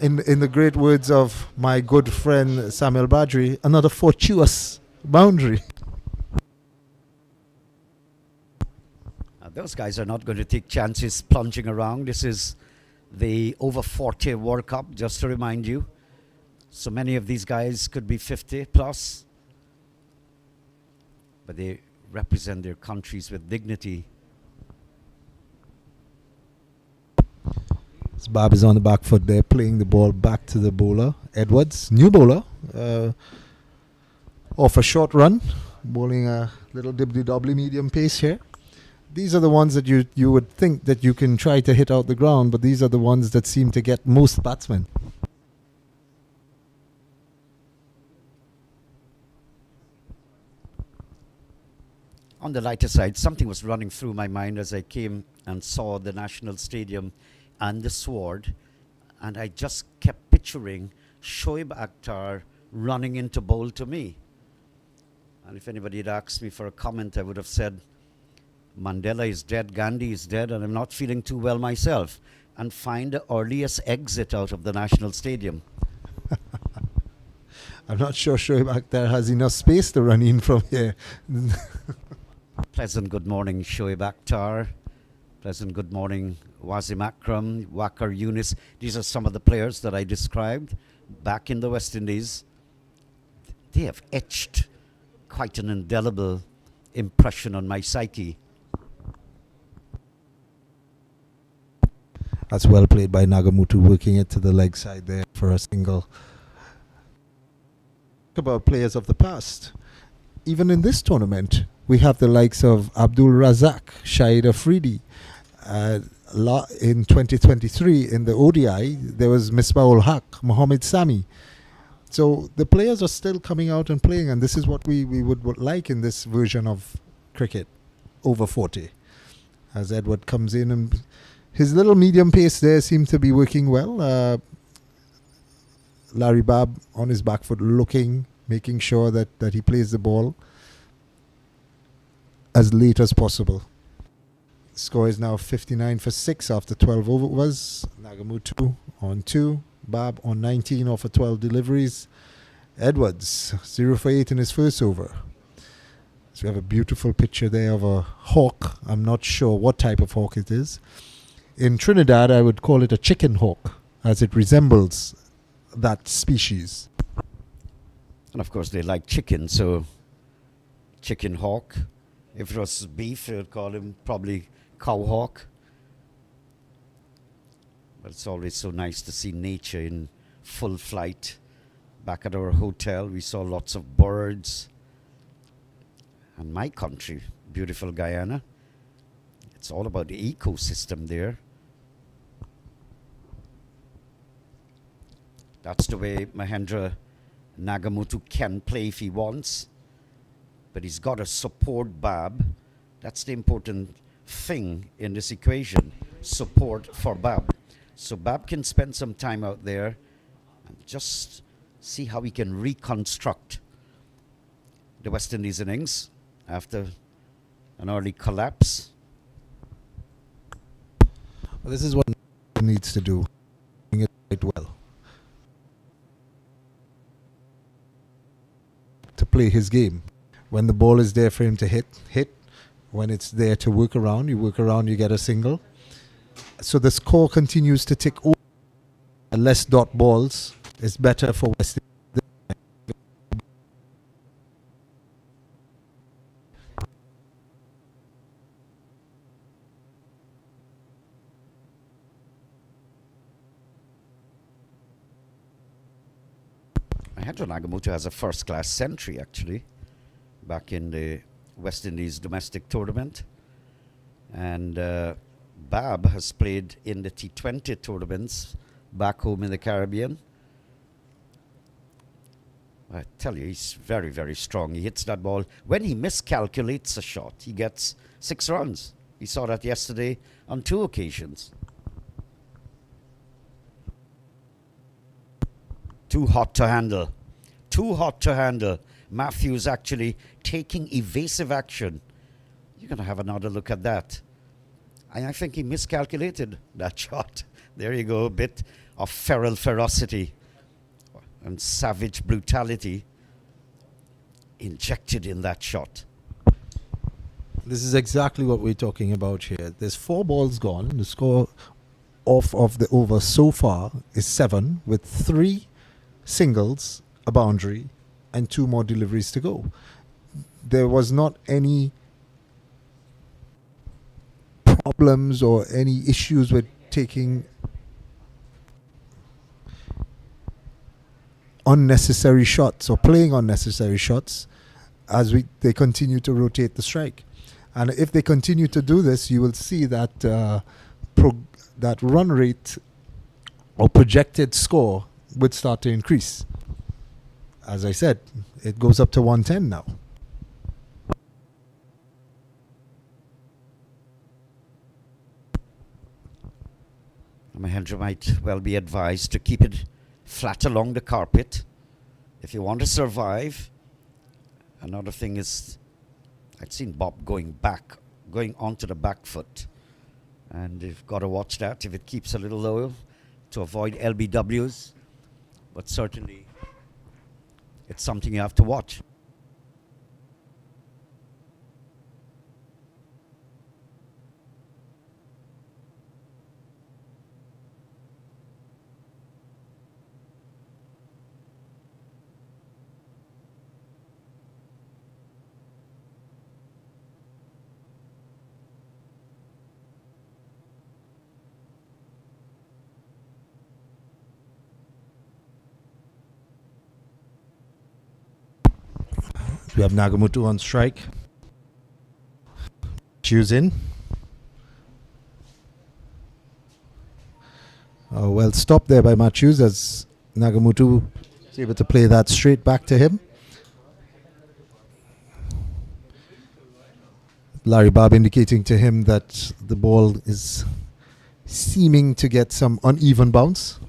In the great words of my good friend Samuel Badri, another fortuitous boundary. Those guys are not going to take chances plunging around. This is the Over-40 World Cup, just to remind you. So many of these guys could be 50 plus, but they represent their countries with dignity. So Bob is on the back foot there, playing the ball back to the bowler. Edwards, new bowler, off a short run, bowling a little dibbly-dobbly medium pace here. These are the ones that you would think that you can try to hit out the ground, but these are the ones that seem to get most batsmen. On the lighter side, something was running through my mind as I came and saw the National Stadium and the Sword, and I just kept picturing Shoaib Akhtar running into bowl to me. And if anybody had asked me for a comment, I would have said, Mandela is dead, Gandhi is dead, and I'm not feeling too well myself. And find the earliest exit out of the National Stadium. I'm not sure Shoaib Akhtar has enough space to run in from here. Pleasant good morning, Shoaib Akhtar. Pleasant good morning, Wasim Akram, Wakar Yunus. These are some of the players that I described back in the West Indies. They have etched quite an indelible impression on my psyche. That's well played by Nagamutu, working it to the leg side there for a single. Talk about players of the past. Even in this tournament, we have the likes of Abdul Razak, Shahid Afridi. In 2023, in the ODI, there was Misbah-ul Haq, Mohamed Sami. So the players are still coming out and playing, and this is what we would like in this version of cricket, over 40. As Edward comes in, and his little medium pace there seems to be working well. Larry Babb on his back foot, looking, making sure that he plays the ball as late as possible. Score is now 59 for 6 after 12 overs. Nagamutu on 2. Babb on 19 off of 12 deliveries. Edwards 0 for 8 in his first over. So we have a beautiful picture there of a hawk. I'm not sure what type of hawk it is. In Trinidad, I would call it a chicken hawk, as it resembles that species. And of course, they like chicken, so chicken hawk. If it was beef, they would call him probably cow hawk. But it's always so nice to see nature in full flight. Back at our hotel, we saw lots of birds, And my country, beautiful Guyana, it's all about the ecosystem there. That's the way Mahendra Nagamutu can play if he wants. But he's got to support Bab. That's the important thing in this equation. Support for Bab. So Bab can spend some time out there and just see how he can reconstruct the West Indies innings after an early collapse. Well, this is what he needs to do. Doing it quite well. To play his game. When the ball is there for him to hit. When it's there to work around, you get a single. So the score continues to tick over. Less dot balls is better for West Indies. Mahendra Nagamutu has a first-class century, actually, back in the West Indies domestic tournament. And Bab has played in the T20 tournaments back home in the Caribbean. I tell you, he's very, very strong. He hits that ball. When he miscalculates a shot, he gets 6 runs. We saw that yesterday on 2 occasions. Too hot to handle. Too hot to handle. Matthews actually taking evasive action. You're going to have another look at that. I think he miscalculated that shot. There you go, a bit of feral ferocity and savage brutality injected in that shot. This is exactly what we're talking about here. There's 4 balls gone. The score off of the over so far is 7, with 3 singles, a boundary, and 2 more deliveries to go. There was not any problems or any issues with taking unnecessary shots or playing unnecessary shots as they continue to rotate the strike. And if they continue to do this, you will see that that run rate or projected score would start to increase. As I said, it goes up to 110 now. Mahendra might well be advised to keep it flat along the carpet if you want to survive. Another thing is, I've seen Bob going onto the back foot, and you've got to watch that if it keeps a little low to avoid LBWs. But certainly, it's something you have to watch. We have Nagamutu on strike. Choose in. Well stopped there by Matthews as Nagamutu is able to play that straight back to him. Larry Babb indicating to him that the ball is seeming to get some uneven bounce.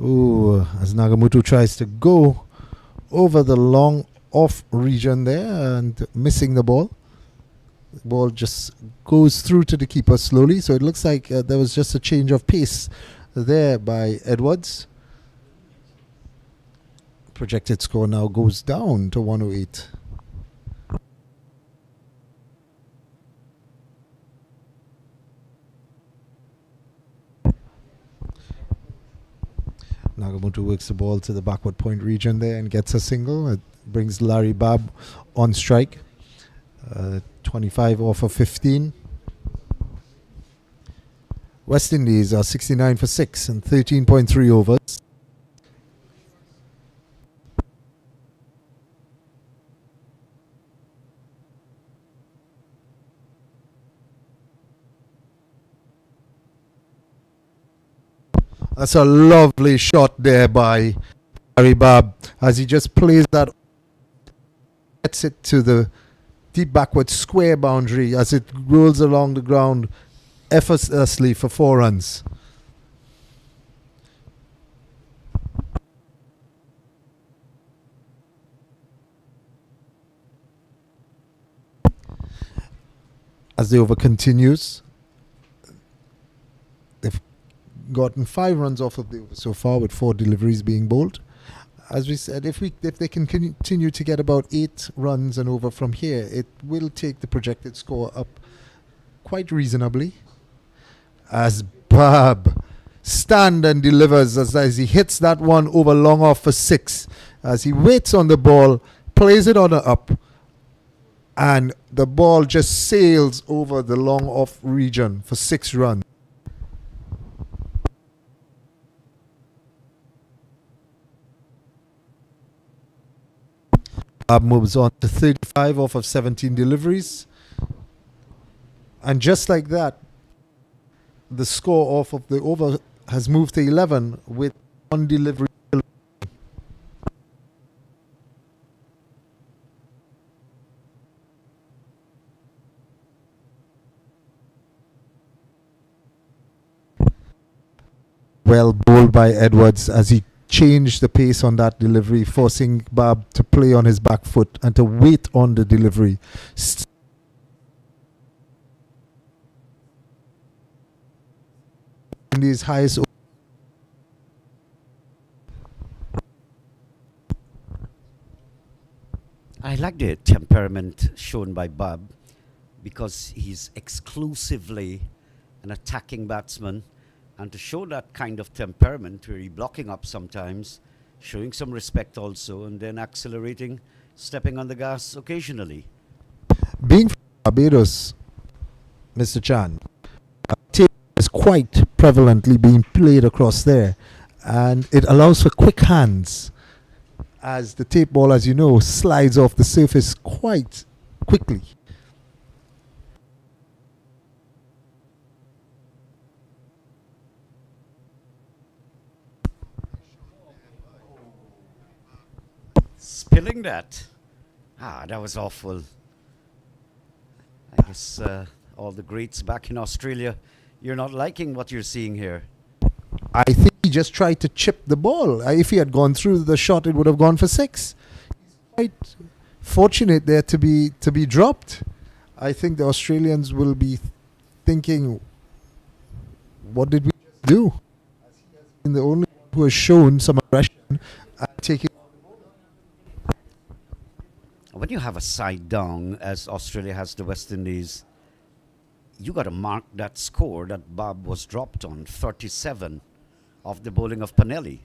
Ooh, as Nagamutu tries to go over the long off region there and missing the ball. The ball just goes through to the keeper slowly. So it looks like there was just a change of pace there by Edwards. Projected score now goes down to 108. Nagamutu works the ball to the backward point region there and gets a single. It brings Larry Babb on strike. 25 off of 15. West Indies are 69 for 6 and 13.3 overs. That's a lovely shot there by Harry Babb as he just plays that, gets it to the deep backward square boundary as it rolls along the ground effortlessly for 4 runs. As the over continues, they've gotten 5 runs off of the over so far, with 4 deliveries being bowled. As we said, if they can continue to get about 8 runs and over from here, it will take the projected score up quite reasonably. As Babb stand and delivers as he hits that one over long off for 6, as he waits on the ball, plays it on a up, and the ball just sails over the long off region for 6 runs. Babb moves on to 35 off of 17 deliveries, and just like that, the score off of the over has moved to 11 with 1 delivery. Well bowled by Edwards as he changed the pace on that delivery, forcing Babb to play on his back foot and to wait on the delivery. India's highest. I like the temperament shown by Babb because he's exclusively an attacking batsman, and to show that kind of temperament where he's blocking up sometimes, showing some respect also, and then accelerating, stepping on the gas occasionally. Being from Barbados, Mr. Chan, tape is quite prevalently being played across there, and it allows for quick hands as the tape ball, as you know, slides off the surface quite quickly. Spilling that. That was awful. I guess all the greats back in Australia, you're not liking what you're seeing here. I think he just tried to chip the ball. If he had gone through the shot, it would have gone for 6. He's quite fortunate there to be dropped. I think the Australians will be thinking, what did we do? As he has been the only one who has shown some aggression and taking. When you have a side down, as Australia has the West Indies, you got to mark that score that Babb was dropped on, 37, of the bowling of Panelli,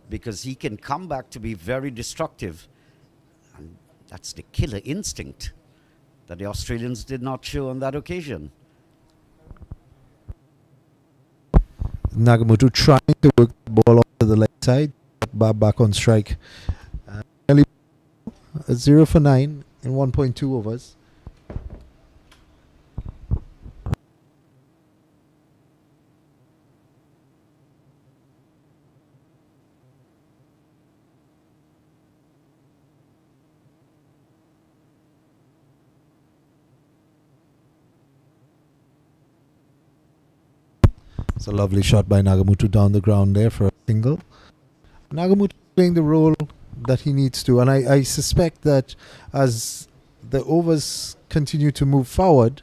because he can come back to be very destructive. And that's the killer instinct that the Australians did not show on that occasion. Nagamutu trying to work the ball off to the left side, Babb back on strike. 0 for 9 in 1.2 overs. It's a lovely shot by Nagamutu down the ground there for a single. Nagamutu playing the role that he needs to, and I suspect that as the overs continue to move forward,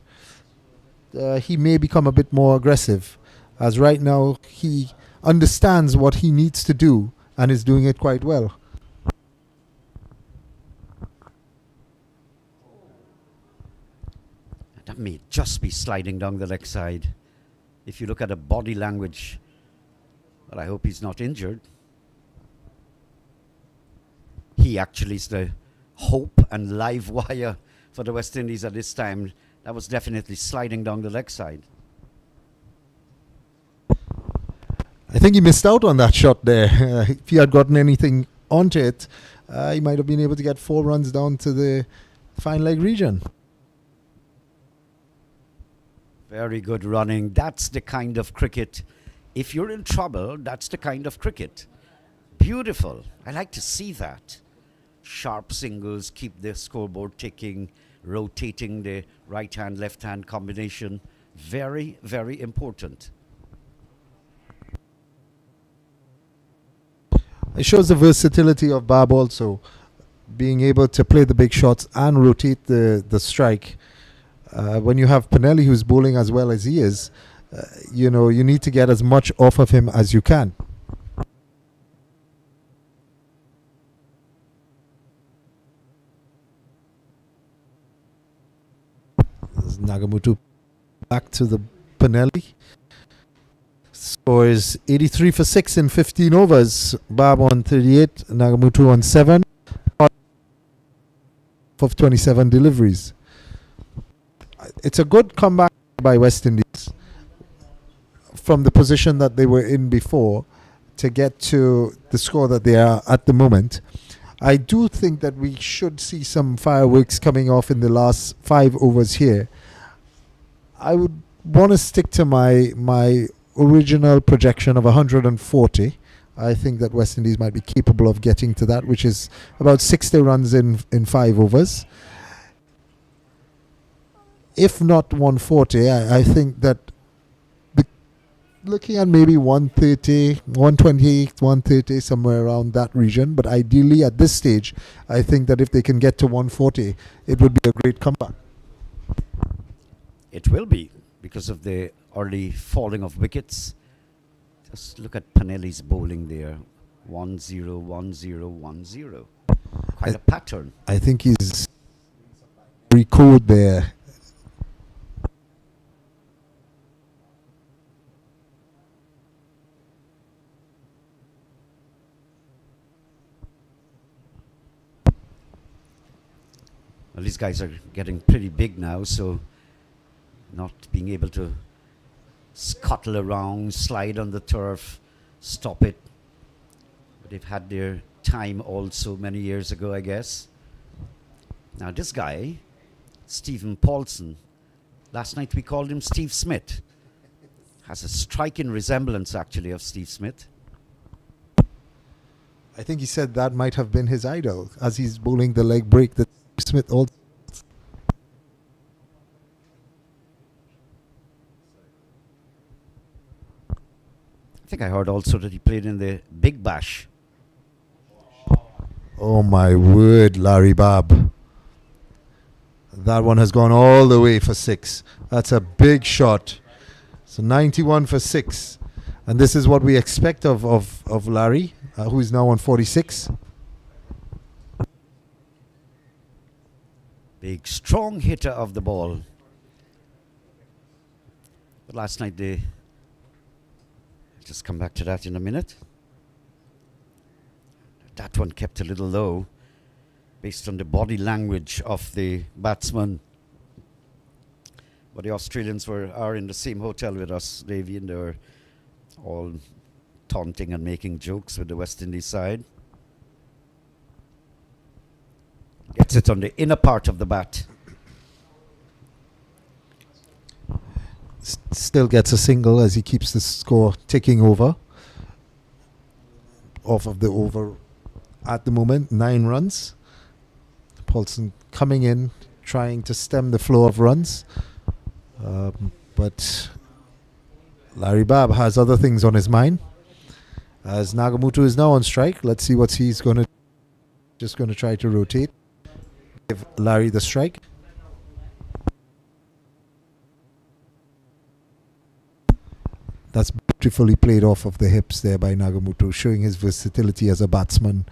he may become a bit more aggressive, as right now he understands what he needs to do and is doing it quite well. That may just be sliding down the leg side. If you look at the body language, but I hope he's not injured. He actually is the hope and live wire for the West Indies at this time. That was definitely sliding down the leg side. I think he missed out on that shot there. If he had gotten anything onto it, he might have been able to get 4 runs down to the fine leg region. Very good running. That's the kind of cricket. If you're in trouble, that's the kind of cricket. Beautiful. I like to see that. Sharp singles, keep the scoreboard ticking, rotating the right hand, left hand combination. Very, very important. It shows the versatility of Bob also, being able to play the big shots and rotate the strike. When you have Pinelli who's bowling as well as he is, you need to get as much off of him as you can. There's Nagamutu back to the Pinelli. Score is 83 for 6 in 15 overs. Bob on 38, Nagamutu on 7 of 27 deliveries. It's a good comeback by West Indies from the position that they were in before to get to the score that they are at the moment. I do think that we should see some fireworks coming off in the last 5 overs here. I would want to stick to my original projection of 140. I think that West Indies might be capable of getting to that, which is about 60 runs in 5 overs. If not 140, I think that looking at maybe 130, 120, 130, somewhere around that region. But ideally at this stage, I think that if they can get to 140, it would be a great comeback. It will be, because of the early falling of wickets. Just look at Pinelli's bowling there. 1-0, 1-0, 1-0. Quite a pattern. I think he's recode there. Well, these guys are getting pretty big now, so not being able to scuttle around, slide on the turf, stop it. But they've had their time also many years ago, I guess. Now this guy, Stephen Paulson, last night we called him Steve Smith. Has a striking resemblance actually of Steve Smith. I think he said that might have been his idol as he's bowling the leg break that Smith also. I think I heard also that he played in the Big Bash. Oh my word, Larry Bob. That one has gone all the way for 6. That's a big shot. So 91 for 6. And this is what we expect of Larry, who is now on 46. Big, strong hitter of the ball. But last night they... Just come back to that in a minute. That one kept a little low based on the body language of the batsman. But the Australians are in the same hotel with us, Davey, and they were all taunting and making jokes with the West Indies side. Gets it on the inner part of the bat. Still gets a single as he keeps the score ticking over. Off of the over at the moment, 9 runs. Paulson coming in, trying to stem the flow of runs. But Larry Babb has other things on his mind. As Nagamutu is now on strike, let's see what he's going to... Just going to try to rotate. Give Larry the strike. That's beautifully played off of the hips there by Nagamutu, showing his versatility as a batsman,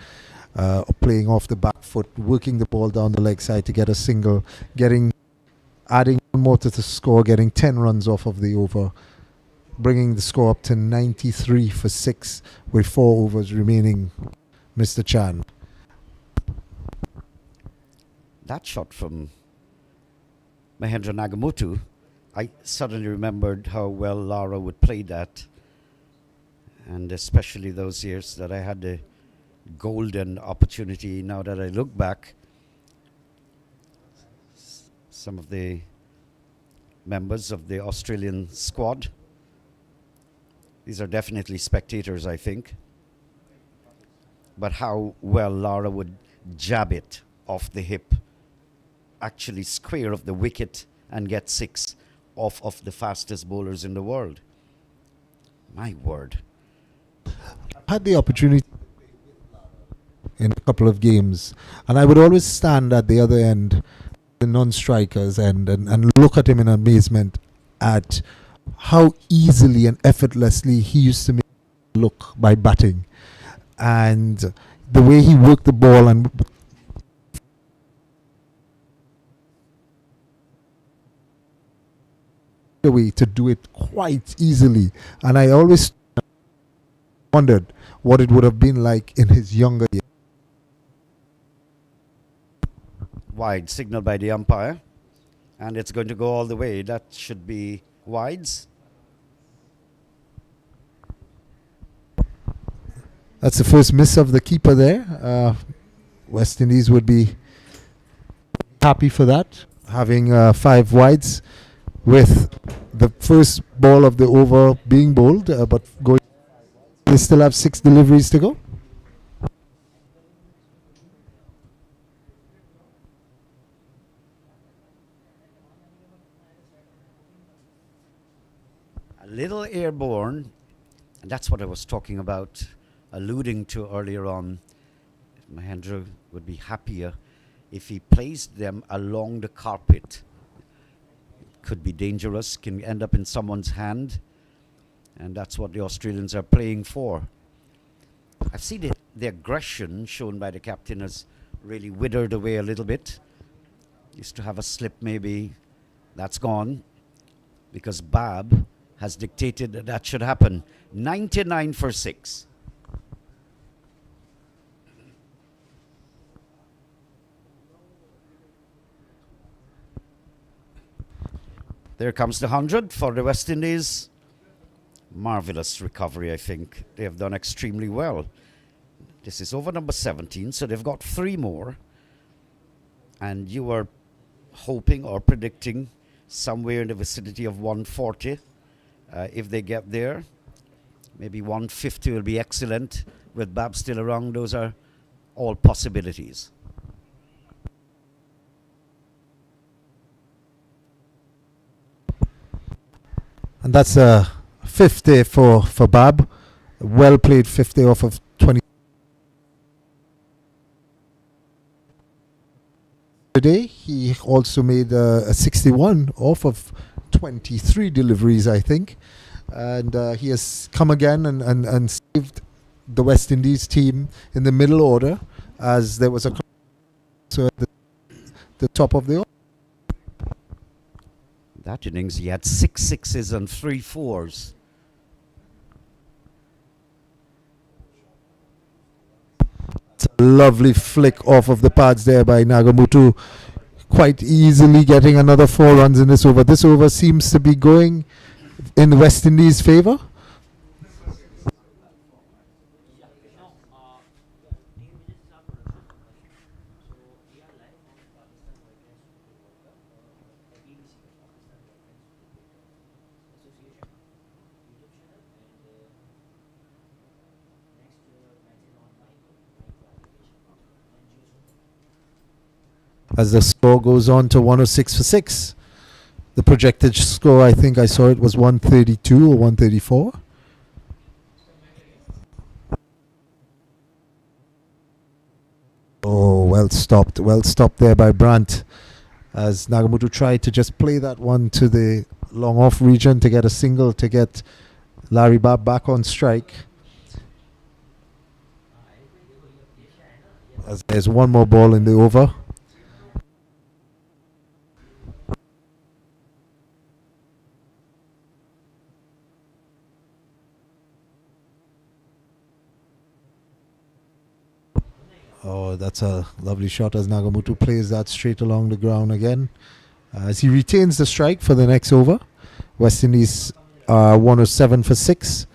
playing off the back foot, working the ball down the leg side to get a single, adding one more to the score, getting 10 runs off of the over, bringing the score up to 93 for 6 with 4 overs remaining, Mr. Chan. That shot from Mahendra Nagamutu, I suddenly remembered how well Lara would play that, and especially those years that I had the golden opportunity. Now that I look back, some of the members of the Australian squad, these are definitely spectators, I think. But how well Lara would jab it off the hip, actually square of the wicket and get 6 off of the fastest bowlers in the world. My word. Had the opportunity in a couple of games, and I would always stand at the other end, the non-strikers end, and look at him in amazement at how easily and effortlessly he used to make it look by batting, and the way he worked the ball and the way to do it quite easily. And I always wondered what it would have been like in his younger years. Wide signal by the umpire, and it's going to go all the way. That should be wides. That's the first miss of the keeper there. West Indies would be happy for that, having 5 wides with the first ball of the over being bowled, but going. They still have 6 deliveries to go. A little airborne, and that's what I was talking about, alluding to earlier on. Mahendra would be happier if he placed them along the carpet. It could be dangerous, can end up in someone's hand, and that's what the Australians are playing for. I've seen the aggression shown by the captain has really withered away a little bit. Used to have a slip maybe. That's gone because Bab has dictated that that should happen. 99 for 6. There comes the 100 for the West Indies. Marvellous recovery, I think. They have done extremely well. This is over number 17, so they've got 3 more. And you were hoping or predicting somewhere in the vicinity of 140. If they get there, maybe 150 will be excellent. With Bab still around, those are all possibilities. And that's a 50 for Bab. Well played 50 off of 20. Today, he also made a 61 off of 23 deliveries, I think. And he has come again and saved the West Indies team in the middle order as there was a so at the top of the order. That innings, he had 6 sixes and 3 fours. It's a lovely flick off of the pads there by Nagamutu. Quite easily getting another 4 runs in this over. This over seems to be going in the West Indies' favour. As the score goes on to 106 for 6. The projected score, I think I saw it was 132 or 134. Oh, well stopped. Well stopped there by Brandt. As Nagamutu tried to just play that one to the long off region to get a single to get Larry Bab back on strike. As there's one more ball in the over. Oh, that's a lovely shot as Nagamutu plays that straight along the ground again. As he retains the strike for the next over, West Indies are 107 for 6.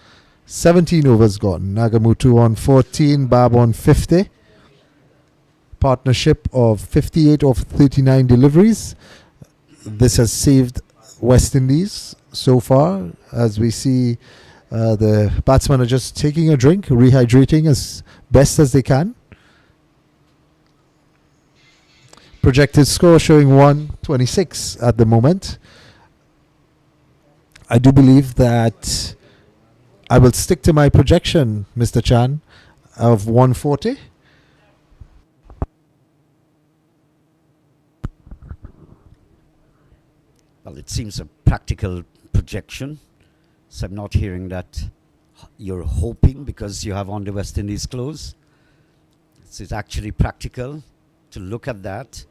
17 overs gone. Nagamutu on 14, Bab on 50. Partnership of 58 of 39 deliveries. This has saved West Indies so far, as we see the batsmen are just taking a drink, rehydrating as best as they can. Projected score showing 126 at the moment. I do believe that I will stick to my projection, Mr. Chan, of 140. Well, it seems a practical projection. So I'm not hearing that you're hoping because you have on the West Indies clothes. It's actually practical to look at that.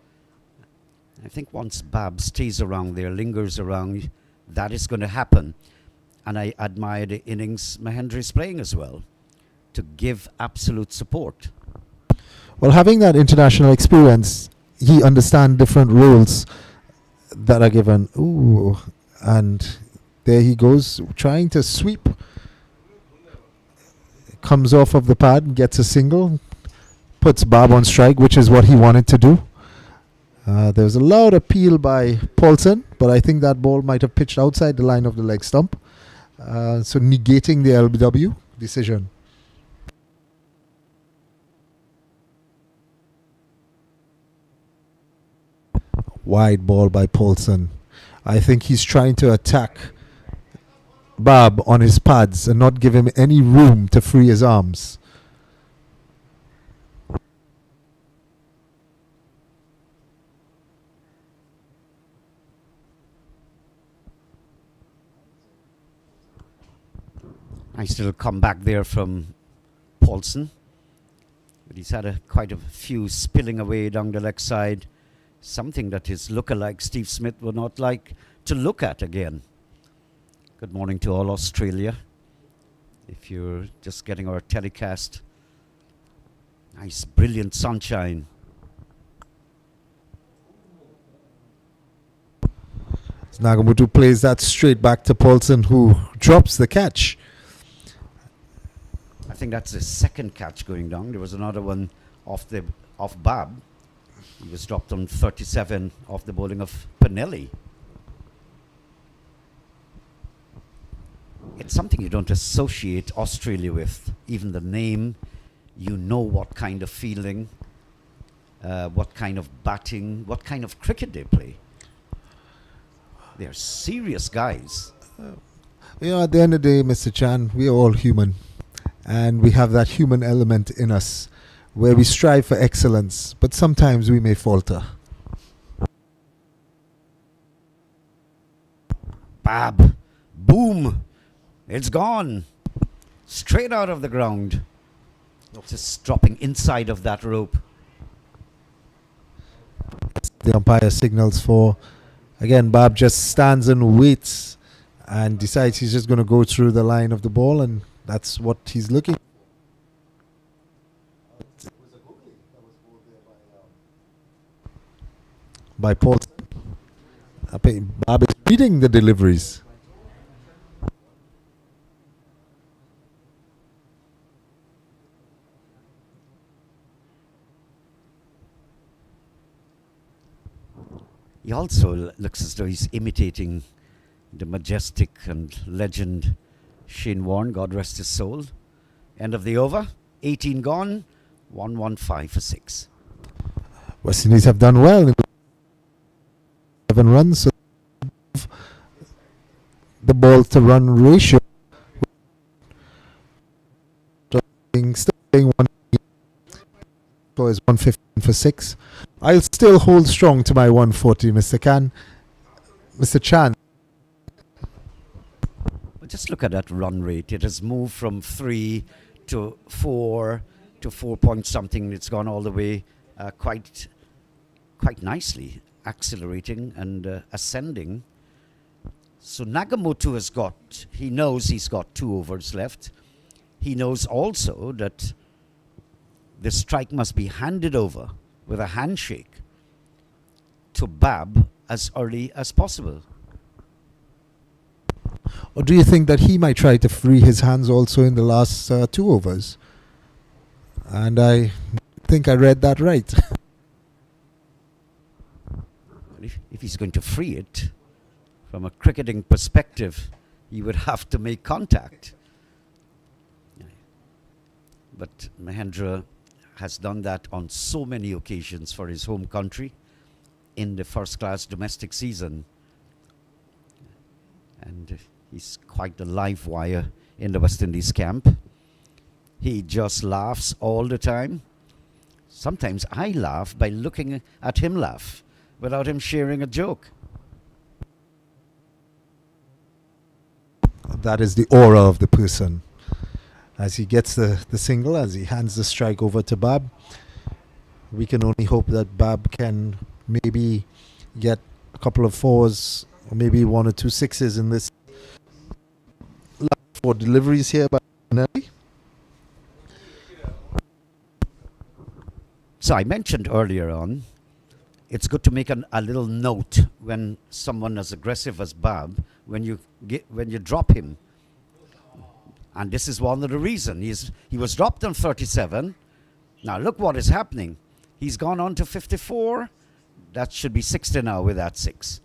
I think once Bab stays around there, lingers around, that is going to happen. And I admire the innings Mahendra is playing as well, to give absolute support. Well, having that international experience, he understands different roles that are given. Ooh, and there he goes, trying to sweep. Comes off of the pad, gets a single, puts Bab on strike, which is what he wanted to do. There was a loud appeal by Paulson, but I think that ball might have pitched outside the line of the leg stump. So negating the LBW decision. Wide ball by Paulson. I think he's trying to attack Bab on his pads and not give him any room to free his arms. Nice little comeback there from Paulson. But he's had quite a few spilling away down the leg side. Something that his lookalike Steve Smith would not like to look at again. Good morning to all Australia. If you're just getting our telecast. Nice, brilliant sunshine. Nagamutu plays that straight back to Paulson, who drops the catch. I think that's the second catch going down. There was another one off Bab. He was dropped on 37 off the bowling of Pinelli. It's something you don't associate Australia with. Even the name, you know what kind of feeling, what kind of batting, what kind of cricket they play. They're serious guys. At the end of the day, Mr. Chan, we are all human. And we have that human element in us where we strive for excellence, but sometimes we may falter. Bab. Boom. It's gone. Straight out of the ground. Just dropping inside of that rope. The umpire signals for, again, Bab just stands and waits and decides he's just going to go through the line of the ball, and that's what he's looking. By Paul. Bab is reading the deliveries. He also looks as though he's imitating the majestic and legend Shane Warne, God rest his soul. End of the over, 18 gone, 115 for 6. West Indies have done well. 7 runs. So the ball to run ratio. Still playing 1. So is 115 for 6. I'll still hold strong to my 140, Mr. Chan. Just look at that run rate. It has moved from 3 to 4 to 4 point something. It's gone all the way quite nicely, accelerating and ascending. So Nagamutu he knows he's got 2 overs left. He knows also that the strike must be handed over with a handshake to Bab as early as possible. Or do you think that he might try to free his hands also in the last 2 overs? And I think I read that right. If he's going to free it, from a cricketing perspective, he would have to make contact. But Mahendra has done that on so many occasions for his home country in the first-class domestic season. And he's quite a live wire in the West Indies camp. He just laughs all the time. Sometimes I laugh by looking at him laugh without him sharing a joke. That is the aura of the person. As he gets the single, as he hands the strike over to Bab, we can only hope that Bab can maybe get a couple of 4s or maybe 1 or 2 6s in this last 4 deliveries here by Nelly. So I mentioned earlier on, it's good to make a little note when someone as aggressive as Bab, when you drop him. And this is one of the reasons. He was dropped on 37. Now look what is happening. He's gone on to 54. That should be 60 now with that 6.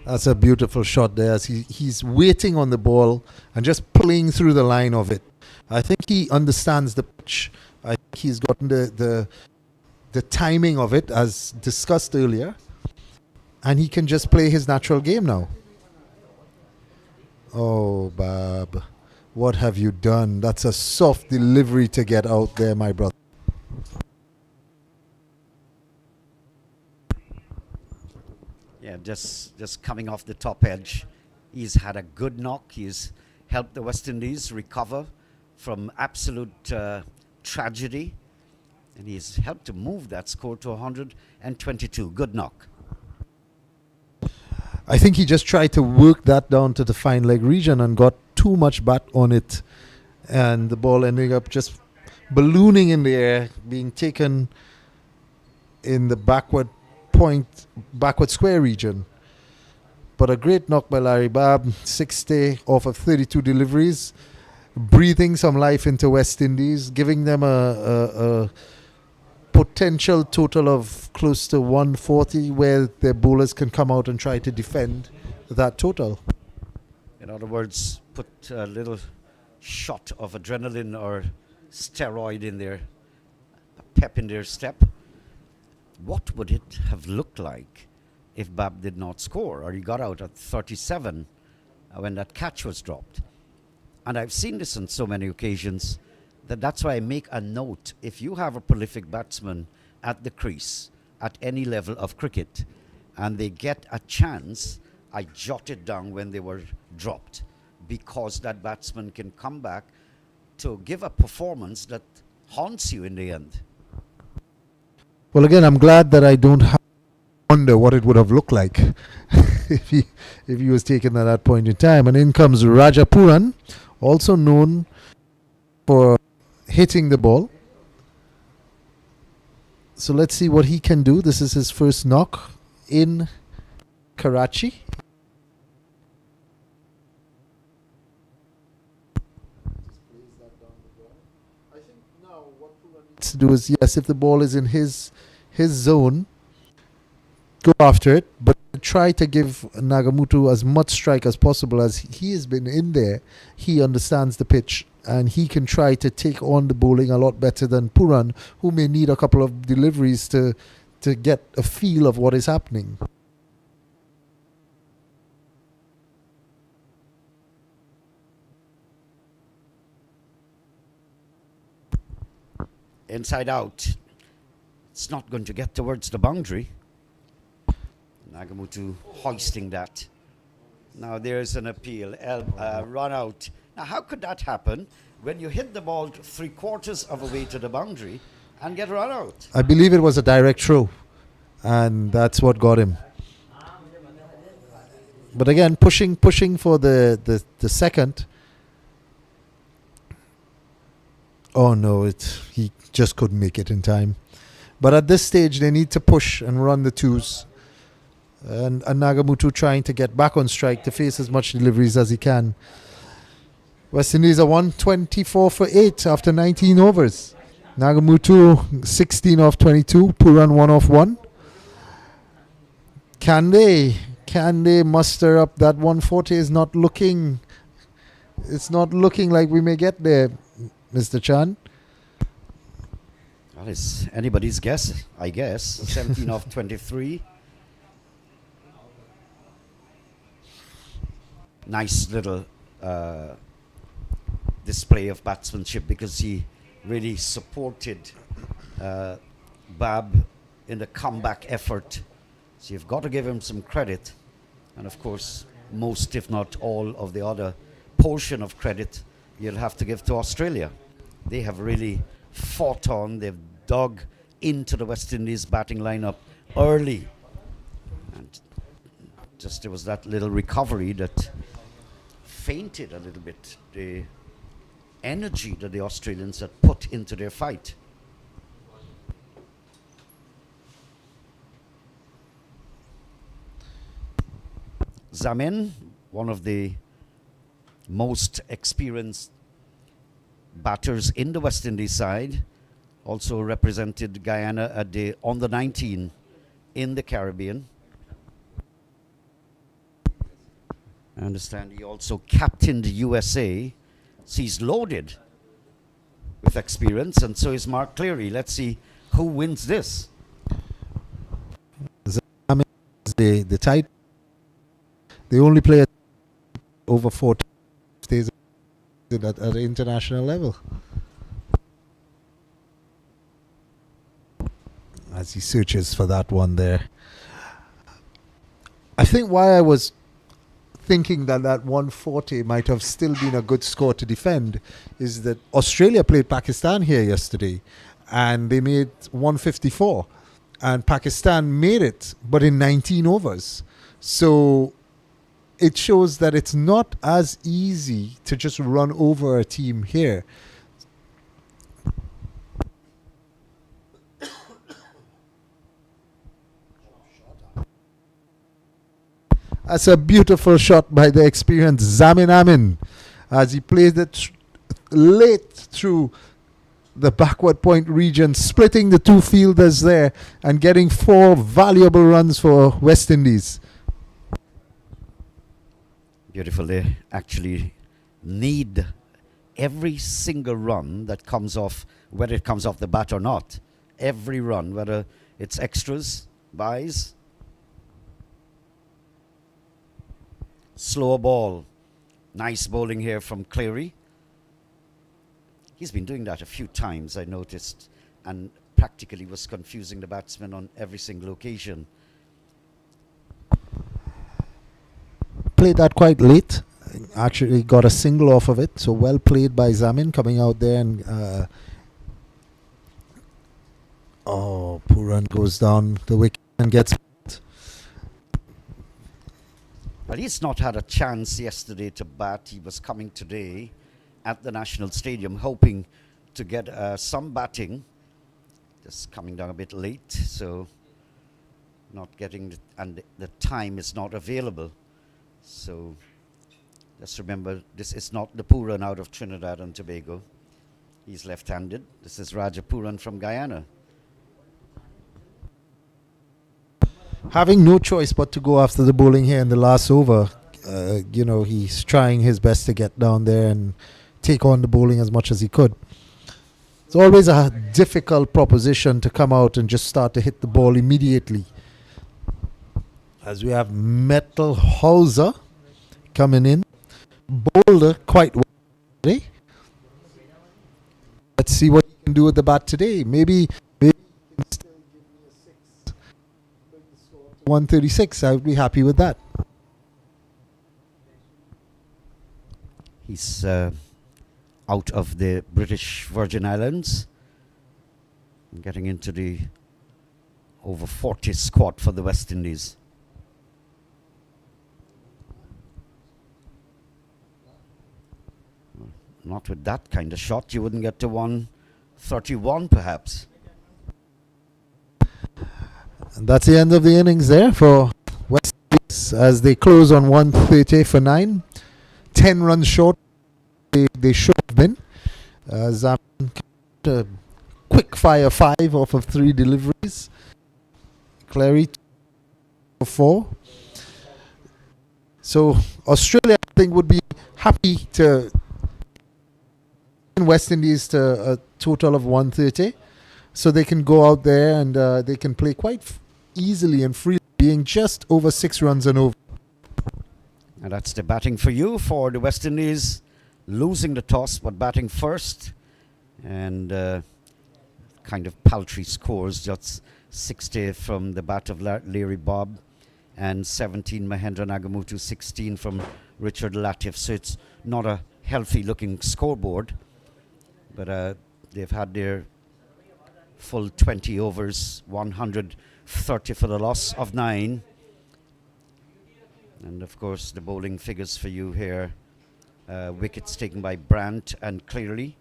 That's a beautiful shot there as he's waiting on the ball and just playing through the line of it. I think he understands the pitch. I think he's gotten the timing of it as discussed earlier. And he can just play his natural game now. Oh, Bab, what have you done? That's a soft delivery to get out there, my brother. Yeah, just coming off the top edge. He's had a good knock. He's helped the West Indies recover from absolute tragedy. And he's helped to move that score to 122. Good knock. I think he just tried to work that down to the fine leg region and got too much bat on it. And the ball ending up just ballooning in the air, being taken in the backward square region. But a great knock by Larry Bab, 60 off of 32 deliveries, breathing some life into West Indies, giving them a potential total of close to 140 where their bowlers can come out and try to defend that total. In other words, put a little shot of adrenaline or steroid in their pep in their step. What would it have looked like if Bab did not score or he got out at 37 when that catch was dropped? And I've seen this on so many occasions. That's why I make a note. If you have a prolific batsman at the crease, at any level of cricket, and they get a chance, I jot it down when they were dropped, because that batsman can come back to give a performance that haunts you in the end. Well, again, I'm glad that I don't have to wonder what it would have looked like if he was taken at that point in time. And in comes Rajapuran, also known for hitting the ball. So let's see what he can do. This is his first knock in Karachi. I think now what Pooran needs to do is, yes, if the ball is in his zone, go after it, but try to give Nagamutu as much strike as possible. As he has been in there, he understands the pitch and he can try to take on the bowling a lot better than Pooran, who may need a couple of deliveries to get a feel of what is happening. Inside out. It's not going to get towards the boundary. Nagamutu hoisting that. Now there's an appeal, run out. Now how could that happen when you hit the ball 3/4 of a way to the boundary and get run out? I believe it was a direct throw, and that's what got him. But again, pushing for the second. Oh no, he just couldn't make it in time. But at this stage, they need to push and run the twos And Nagamutu trying to get back on strike to face as much deliveries as he can. West Indies are 124 for 8 after 19 overs. Nagamutu 16 off 22, Puran 1 off 1. Can they muster up that 140? Is not looking. It's not looking like we may get there, Mr. Chan. Well, it's anybody's guess, I guess. 17 off 23. Nice little display of batsmanship, because he really supported Bab in the comeback effort. So you've got to give him some credit. And of course, most, if not all, of the other portion of credit you'll have to give to Australia. They have really fought on. They've dug into the West Indies batting lineup early. And just there was that little recovery that fainted a little bit the energy that the Australians had put into their fight. Zamin, one of the most experienced batters in the West Indies side, also represented Guyana at the under 19 in the Caribbean. I understand he also captained the USA. So he's loaded with experience, and so is Mark Cleary. Let's see who wins this. Zamin is the tight. The only player over 40 stays at the international level. As he searches for that one there. I think why I was thinking that 140 might have still been a good score to defend is that Australia played Pakistan here yesterday and they made 154, and Pakistan made it, but in 19 overs. So it shows that it's not as easy to just run over a team here. That's a beautiful shot by the experienced Zamin Amin as he plays it late through the backward point region, splitting the two fielders there and getting 4 valuable runs for West Indies. Beautiful. They actually need every single run that comes off, whether it comes off the bat or not. Every run, whether it's extras, buys. Slower ball. Nice bowling here from Cleary. He's been doing that a few times, I noticed, and practically was confusing the batsman on every single occasion. Played that quite late. Actually got a single off of it, so well played by Zamin coming out there and Puran goes down the wicket and gets. Well, he's not had a chance yesterday to bat. He was coming today at the National Stadium hoping to get some batting. Just coming down a bit late, so not getting and the time is not available. So just remember, this is not the Puran out of Trinidad and Tobago. He's left-handed. This is Raja Puran from Guyana. Having no choice but to go after the bowling here in the last over. He's trying his best to get down there and take on the bowling as much as he could. It's always a difficult proposition to come out and just start to hit the ball immediately. As we have Metal Hauser coming in. Bowler quite well today. Let's see what he can do with the bat today. Maybe he can still give me a 6. 136. I would be happy with that. He's out of the British Virgin Islands, getting into the over-40s squad for the West Indies. Not with that kind of shot. You wouldn't get to 131 perhaps. And that's the end of the innings there for Indies as they close on 130 for 9. 10 runs short. They should have been. Zaman a quick fire 5 off of 3 deliveries. Clary 4. So Australia, I think, would be happy to West Indies to a total of 130, so they can go out there and they can play quite easily and freely, being just over 6 runs and over. And that's the batting for you for the West Indies, losing the toss but batting first, and kind of paltry scores, just 60 from the bat of Larry Bob and 17 Mahendra Nagamutu, 16 from Richard Latif. So it's not a healthy looking scoreboard, but they've had their full 20 overs, 130 for the loss of 9. And of course the bowling figures for you here. Wickets taken by Brandt and Cleary.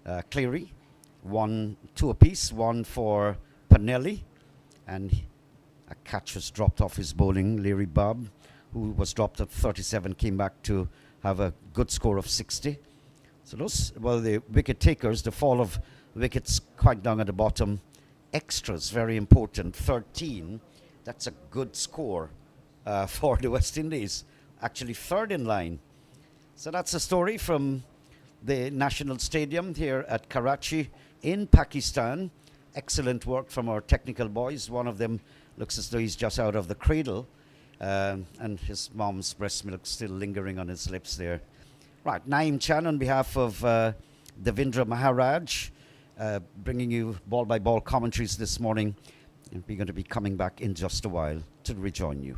2 apiece, 1 for Panelli, and a catch was dropped off his bowling. Larry Bob, who was dropped at 37, came back to have a good score of 60. So those, well, the wicket takers, the fall of wickets quite down at the bottom. Extras, very important, 13. That's a good score for the West Indies. Actually third in line. So that's a story from the National Stadium here at Karachi in Pakistan. Excellent work from our technical boys. One of them looks as though he's just out of the cradle, and his mom's breast milk still lingering on his lips there. Right, Naeem Chan on behalf of Devendra Maharaj, bringing you ball-by-ball commentaries this morning. And we're going to be coming back in just a while to rejoin you.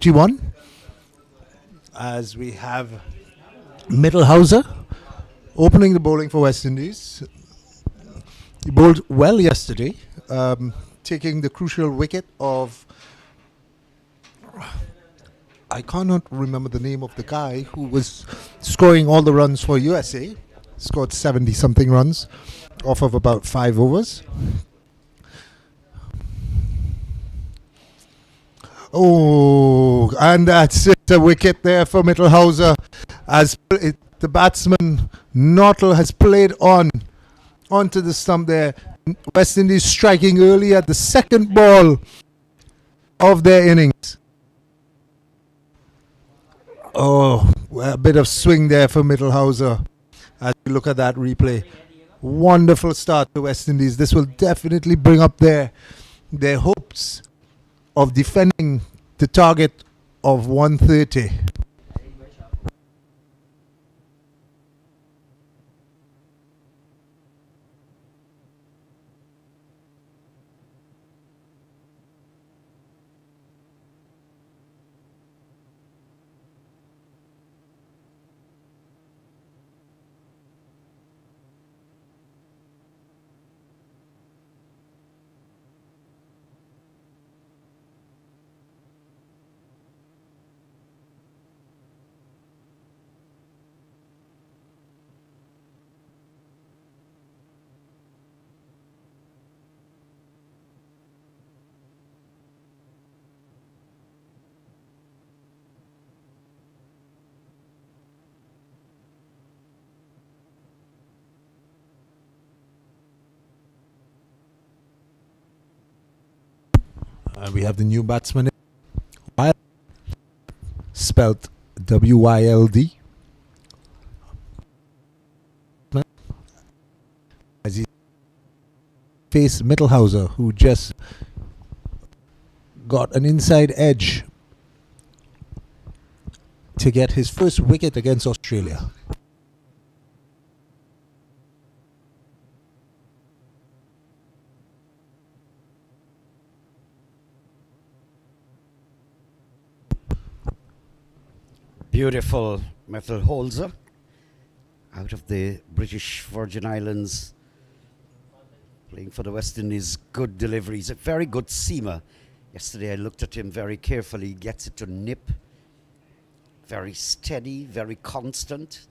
T1, as we have Mittelhauser opening the bowling for West Indies. He bowled well yesterday, taking the crucial wicket of, I cannot remember the name of the guy who was scoring all the runs for USA. Scored 70-something runs off of about 5 overs. Oh, and that's it, a wicket there for Mittelhauser, as the batsman Knottle has played onto the stump there. West Indies striking early at the second ball of their innings. Oh, a bit of swing there for Mittelhauser as we look at that replay. Wonderful start to West Indies. This will definitely bring up their hopes of defending the target of 130. We have the new batsman, Wild, spelt W-Y-L-D. As he faced Mittelhauser, who just got an inside edge to get his first wicket against Australia. Beautiful Mittelhauser out of the British Virgin Islands, playing for the West Indies. Good deliveries, a very good seamer. Yesterday I looked at him very carefully. He gets it to nip. Very steady, very constant.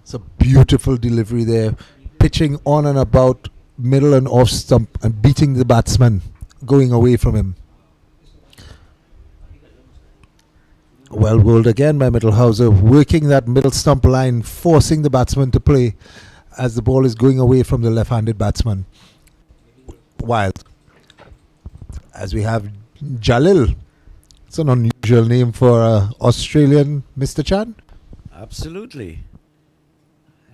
It's a beautiful delivery there, pitching on and about middle and off stump and beating the batsman, going away from him. Well bowled again by Mittelhauser, working that middle stump line, forcing the batsman to play as the ball is going away from the left-handed batsman. Wild. As we have Jalil. It's an unusual name for Australian, Mr. Chan. Absolutely.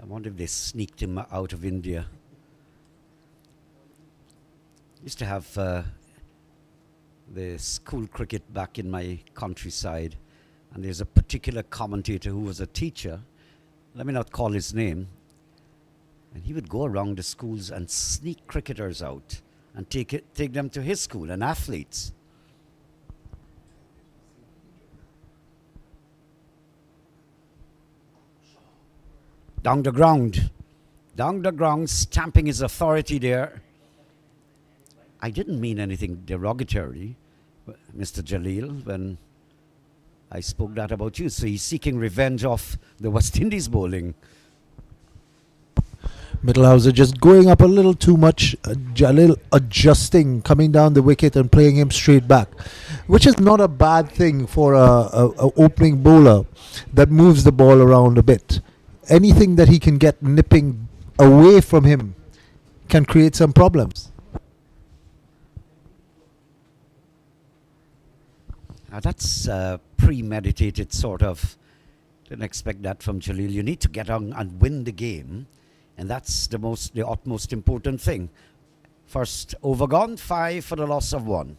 I wonder if they sneaked him out of India. Used to have the school cricket back in my countryside, and there's a particular commentator who was a teacher. Let me not call his name. And he would go around the schools and sneak cricketers out and take them to his school, and athletes. Down the ground, stamping his authority there. I didn't mean anything derogatory, Mr. Jalil, when I spoke that about you. So he's seeking revenge off the West Indies bowling. Mittelhauser just going up a little too much. Jalil adjusting, coming down the wicket and playing him straight back, which is not a bad thing for a opening bowler that moves the ball around a bit. Anything that he can get nipping away from him can create some problems. Now that's premeditated sort of. Didn't expect that from Jalil. You need to get on and win the game, and that's the utmost important thing. First over gone, 5 for the loss of 1.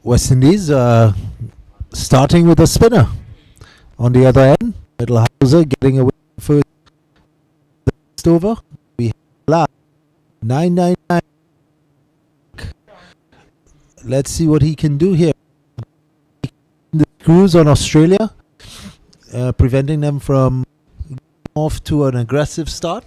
West Indies starting with a spinner. On the other end, Middlehauser getting away first over. We have last 999. Let's see what he can do here. The screws on Australia, preventing them from off to an aggressive start.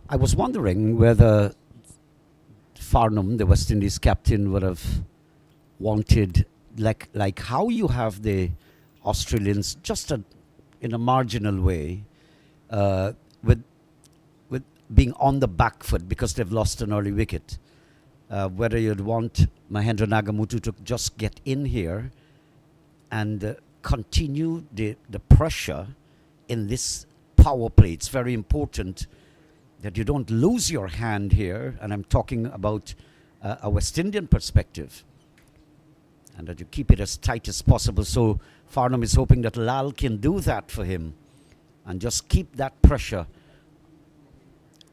I was wondering whether Farnham, the West Indies captain, would have wanted, like how you have the Australians just in a marginal way, with being on the back foot because they've lost an early wicket. Whether you'd want Mahendra Nagamutu to just get in here and continue the pressure in this power play. It's very important that you don't lose your hand here, and I'm talking about a West Indian perspective, and that you keep it as tight as possible. So Farnham is hoping that Lal can do that for him and just keep that pressure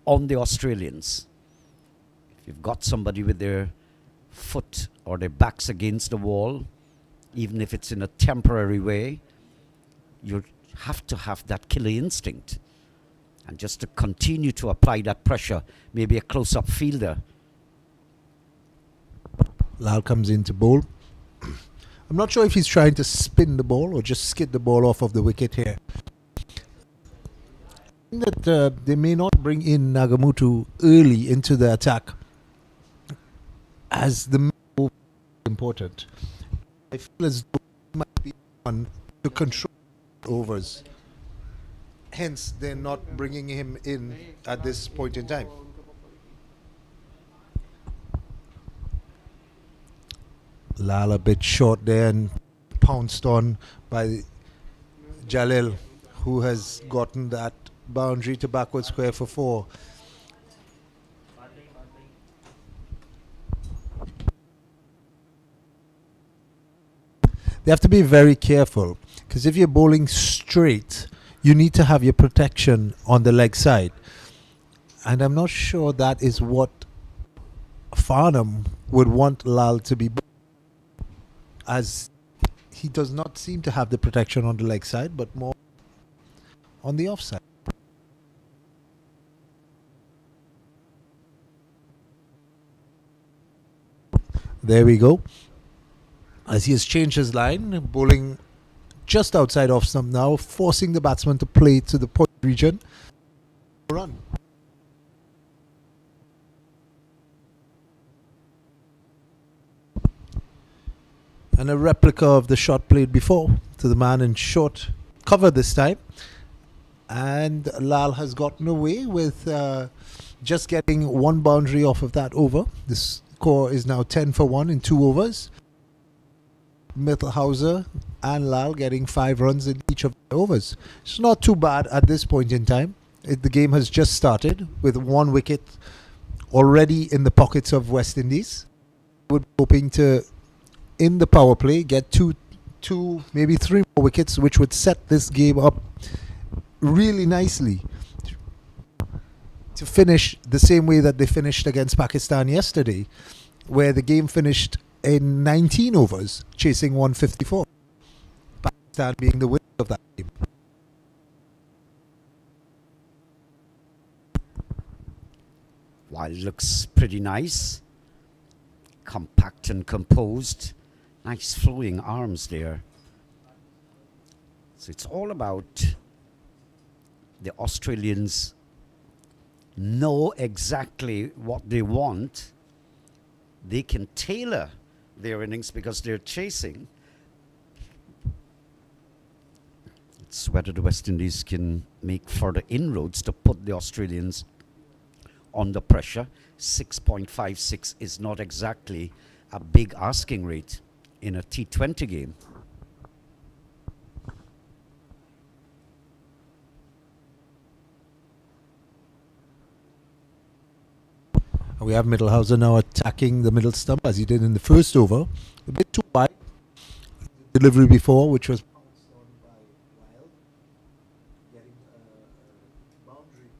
on the Australians. If you've got somebody with their foot or their backs against the wall, even if it's in a temporary way, you have to have that killer instinct. And just to continue to apply that pressure, maybe a close-up fielder. Lal comes in to bowl. I'm not sure if he's trying to spin the ball or just skid the ball off of the wicket here. I think that they may not bring in Nagamutu early into the attack, as the move is important. I feel as though he might be one to control overs. Hence, they're not bringing him in at this point in time. Lal a bit short there and pounced on by Jalil, who has gotten that boundary to backward square for 4. They have to be very careful, because if you're bowling straight, you need to have your protection on the leg side. And I'm not sure that is what Farnham would want Lal to be, as he does not seem to have the protection on the leg side, but more on the offside. There we go. As he has changed his line, bowling just outside off stump now, forcing the batsman to play to the point region. Run. And a replica of the shot played before to the man in short cover this time. And Lal has gotten away with just getting one boundary off of that over. The score is now 10 for 1 in 2 overs. Middlehauser and Lal getting 5 runs in each of the overs. It's not too bad at this point in time. The game has just started with 1 wicket already in the pockets of West Indies. We're hoping to, in the power play, get two, maybe 3 more wickets, which would set this game up really nicely to finish the same way that they finished against Pakistan yesterday, where the game finished in 19 overs, chasing 154. Pakistan being the winner of that game. While it looks pretty nice, compact and composed, nice flowing arms there. So it's all about the Australians know exactly what they want. They can tailor their innings because they're chasing. It's whether the West Indies can make further inroads to put the Australians under pressure. 6.56 is not exactly a big asking rate in a T20 game. We have Mittelhauser now attacking the middle stump as he did in the first over. A bit too wide. Delivery before, which was pounced on by Wild, getting a boundary.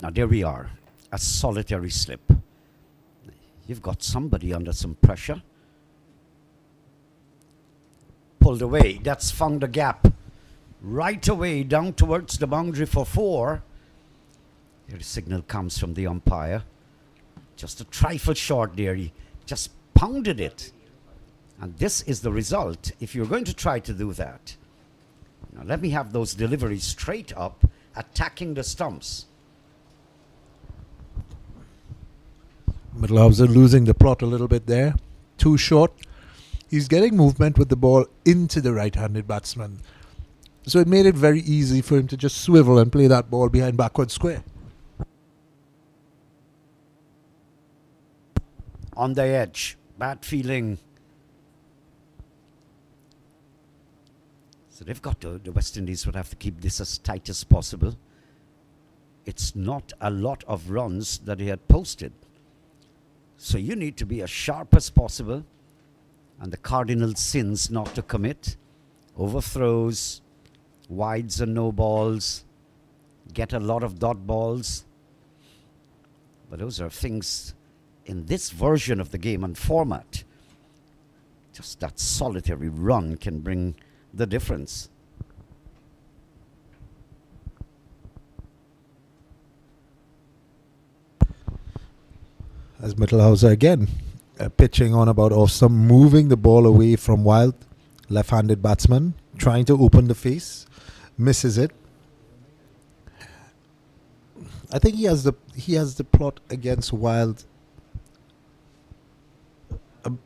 Now there we are, a solitary slip. You've got somebody under some pressure. Pulled away, that's found a gap. Right away down towards the boundary for 4. Here the signal comes from the umpire. Just a trifle short there, he just pounded it. And this is the result if you're going to try to do that. Now let me have those deliveries straight up, attacking the stumps. Mittelhauser losing the plot a little bit there. Too short. He's getting movement with the ball into the right-handed batsman. So it made it very easy for him to just swivel and play that ball behind backward square. On the edge, bad feeling. So they've got to, the West Indies would have to keep this as tight as possible. It's not a lot of runs that he had posted. So you need to be as sharp as possible. And the cardinal sins not to commit. Overthrows, wides and no balls, get a lot of dot balls. But those are things in this version of the game and format. Just that solitary run can bring the difference. As Mittelhauser again pitching on about Awesome, moving the ball away from Wild, left-handed batsman, trying to open the face, misses it. I think he has the plot against Wild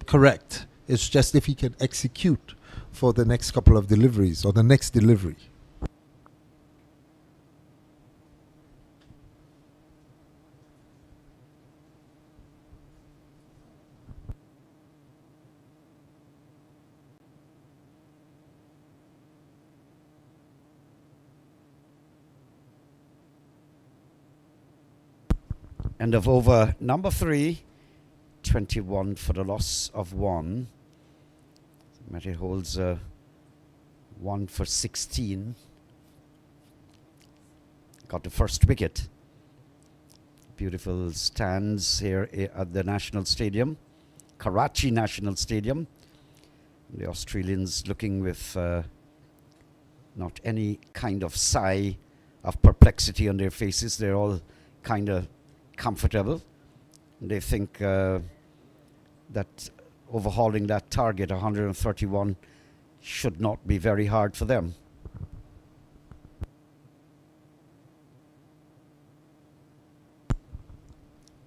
correct. It's just if he can execute for the next couple of deliveries or the next delivery. End of over number 3, 21 for the loss of 1. Matty holds 1 for 16. Got the first wicket. Beautiful stands here at the National Stadium, Karachi National Stadium. The Australians looking with not any kind of sigh of perplexity on their faces. They're all kind of comfortable. They think that overhauling that target 131 should not be very hard for them.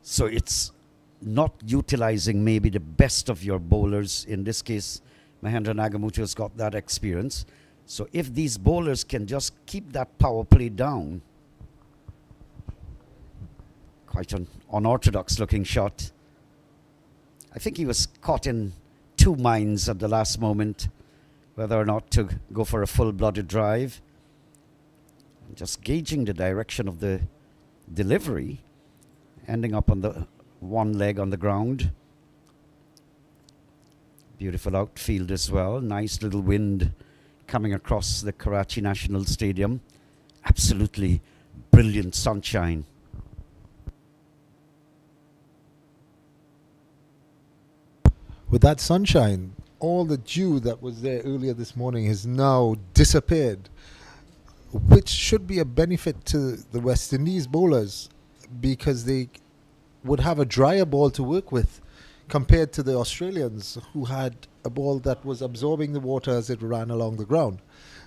So it's not utilizing maybe the best of your bowlers. In this case, Mahendra Nagamute has got that experience. So if these bowlers can just keep that power play down, quite an unorthodox looking shot. I think he was caught in two minds at the last moment, whether or not to go for a full-blooded drive. Just gauging the direction of the delivery, ending up on the one leg on the ground. Beautiful outfield as well. Nice little wind coming across the Karachi National Stadium. Absolutely brilliant sunshine. With that sunshine, all the dew that was there earlier this morning has now disappeared, which should be a benefit to the West Indies bowlers because they would have a drier ball to work with compared to the Australians who had a ball that was absorbing the water as it ran along the ground.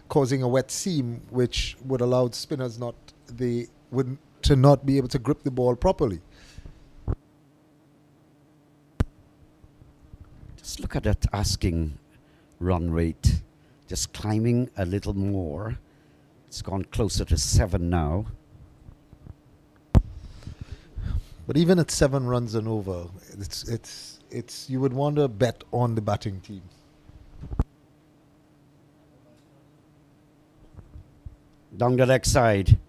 causing a wet seam, which would allow spinners to not be able to grip the ball properly. Just look at that asking run rate. Just climbing a little more. It's gone closer to 7 now. But even at 7 runs and over, it's you would want to bet on the batting team. Down the leg side.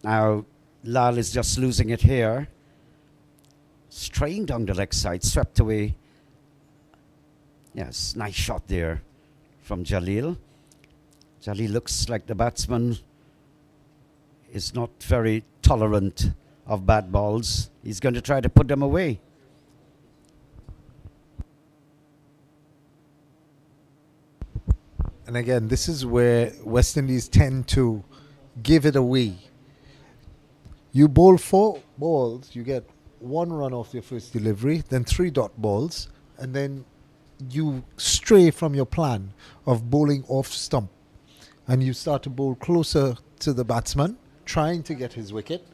Now Lal is just losing it here. Straying down the leg side, swept away. Yes, nice shot there from Jalil. Jalil looks like the batsman is not very tolerant of bad balls. He's going to try to put them away. And again, this is where West Indies tend to give it away. You bowl 4 balls, you get 1 run off your first delivery, then 3 dot balls, and then you stray from your plan of bowling off stump. And you start to bowl closer to the batsman, trying to get his wicket,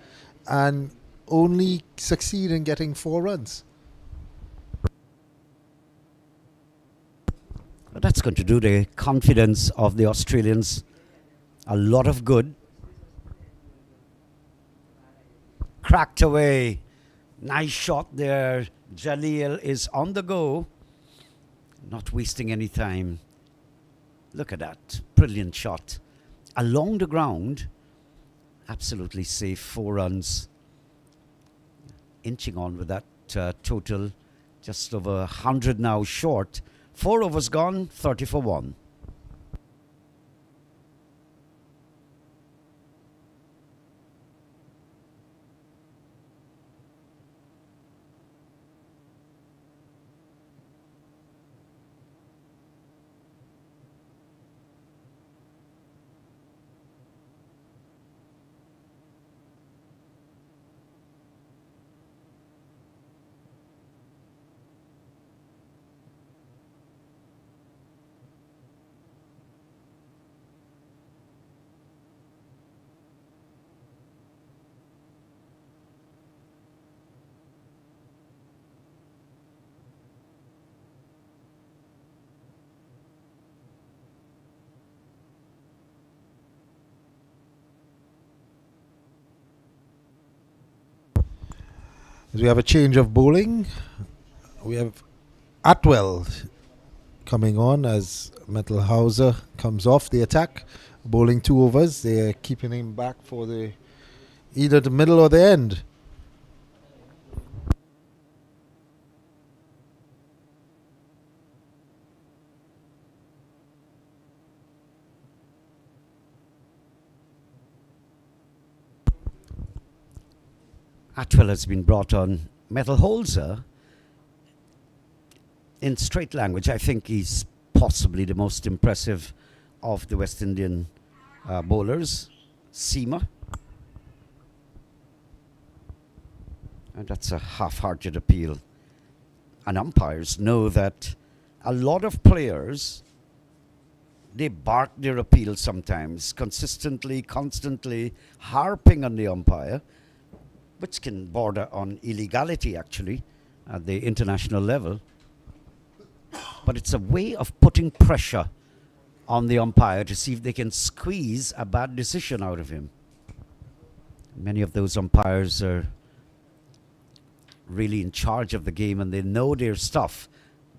and only succeed in getting 4 runs. But that's going to do the confidence of the Australians a lot of good. Cracked away. Nice shot there. Jalil is on the go. Not wasting any time. Look at that. Brilliant shot. Along the ground. Absolutely safe. 4 runs. Inching on with that total. Just over 100 now short. 4 overs gone. 30 for 1. As we have a change of bowling, we have Atwell coming on as Mettelhauser comes off the attack, bowling 2 overs. They're keeping him back for either the middle or the end. Atwell has been brought on. Mettelholzer, in straight language, I think he's possibly the most impressive of the West Indian bowlers. Seamer. And that's a half-hearted appeal. And umpires know that a lot of players, they bark their appeal sometimes, consistently, constantly, harping on the umpire, which can border on illegality, actually, at the international level. But it's a way of putting pressure on the umpire to see if they can squeeze a bad decision out of him. Many of those umpires are really in charge of the game and they know their stuff.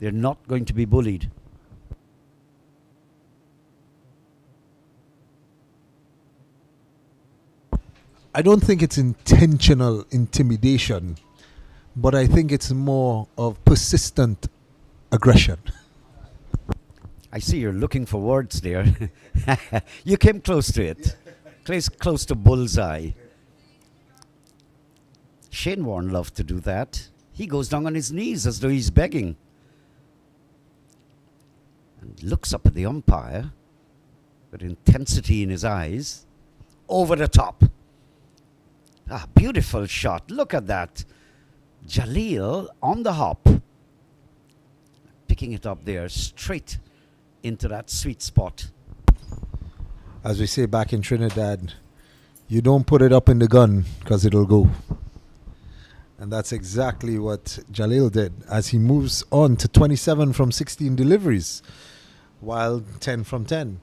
They're not going to be bullied. I don't think it's intentional intimidation, but I think it's more of persistent aggression. I see you're looking for words there. You came close to it. Close to bullseye. Shane Warne loved to do that. He goes down on his knees as though he's begging. And looks up at the umpire with intensity in his eyes. Over the top. Ah, beautiful shot. Look at that. Jalil on the hop. Picking it up there straight into that sweet spot. As we say back in Trinidad, you don't put it up in the gun because it'll go. And that's exactly what Jalil did as he moves on to 27 from 16 deliveries, while 10 from 10.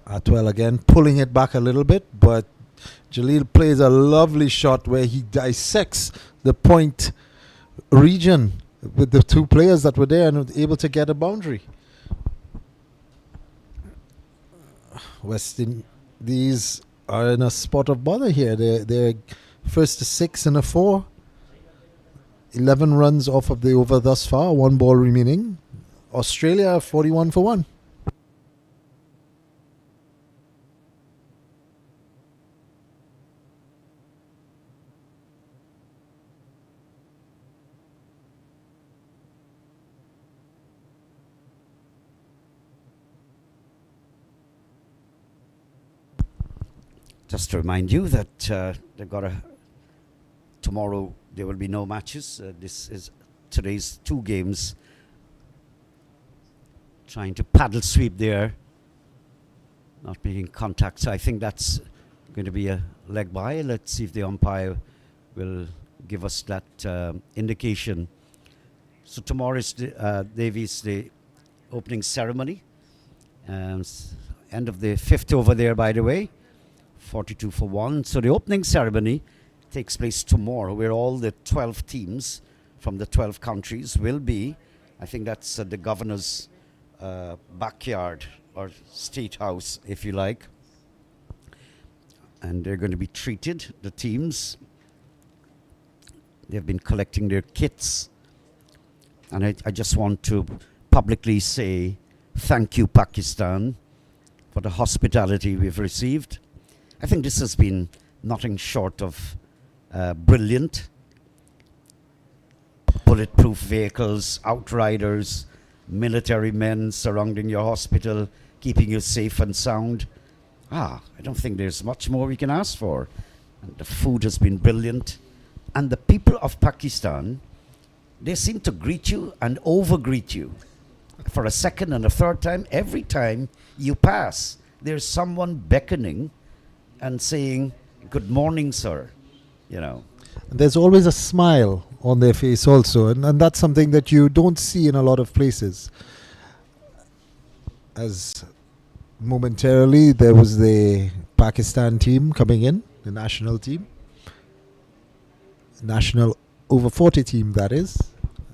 Atwell again pulling it back a little bit, but Jalil plays a lovely shot where he dissects the point region with the two players that were there and was able to get a boundary. West Indies are in a spot of bother here. They're first to 6 and a 4. 11 runs off of the over thus far, 1 ball remaining. Australia 41 for 1. Just to remind you that they've got tomorrow there will be no matches. This is today's 2 games. Trying to paddle sweep there, not making contact. So I think that's going to be a leg bye. Let's see if the umpire will give us that indication. So tomorrow is Davies, the opening ceremony. End of the 5th over there, by the way. 42 for 1. So the opening ceremony takes place tomorrow, where all the 12 teams from the 12 countries will be. I think that's the governor's backyard or state house, if you like. And they're going to be treated, the teams. They've been collecting their kits. And I just want to publicly say thank you, Pakistan, for the hospitality we've received. I think this has been nothing short of brilliant. Bulletproof vehicles, outriders, military men surrounding your hospital, keeping you safe and sound. I don't think there's much more we can ask for. And the food has been brilliant. And the people of Pakistan, they seem to greet you and over-greet you. For a second and a third time, every time you pass, there's someone beckoning and saying, "Good morning, sir," you know. And there's always a smile on their face also, and that's something that you don't see in a lot of places. As momentarily there was the Pakistan team coming in, the national team, national over 40 team, that is.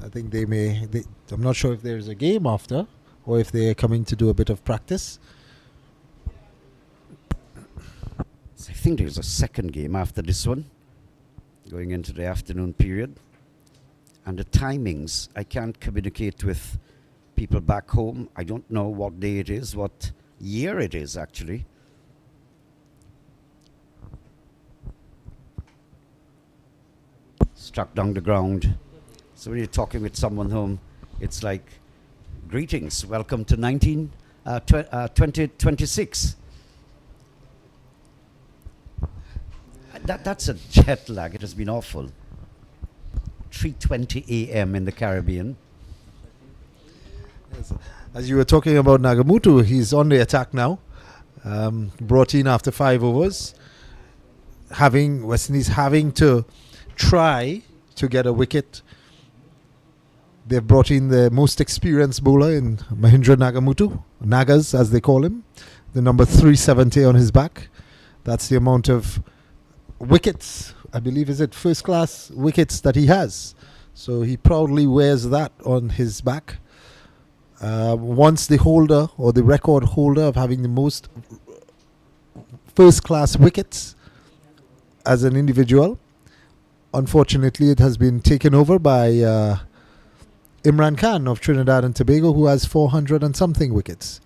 I think I'm not sure if there's a game after or if they're coming to do a bit of practice. I think there's a second game after this one, going into the afternoon period. And the timings, I can't communicate with people back home. I don't know what day it is, what year it is, actually. Struck down the ground. So when you're talking with someone home, it's like, greetings, welcome to 2026. That's a jet lag. It has been awful. 3:20 a.m. in the Caribbean. Yes. As you were talking about Nagamutu, he's on the attack now. Brought in after 5 overs. West Indies having to try to get a wicket. They've brought in the most experienced bowler in Mahindra Nagamutu, Nagas as they call him, the number 370 on his back. That's the amount of wickets, I believe, is it first class wickets that he has. So he proudly wears that on his back. Once the holder or the record holder of having the most first class wickets as an individual. Unfortunately, it has been taken over by Imran Khan of Trinidad and Tobago, who has 400 and something wickets.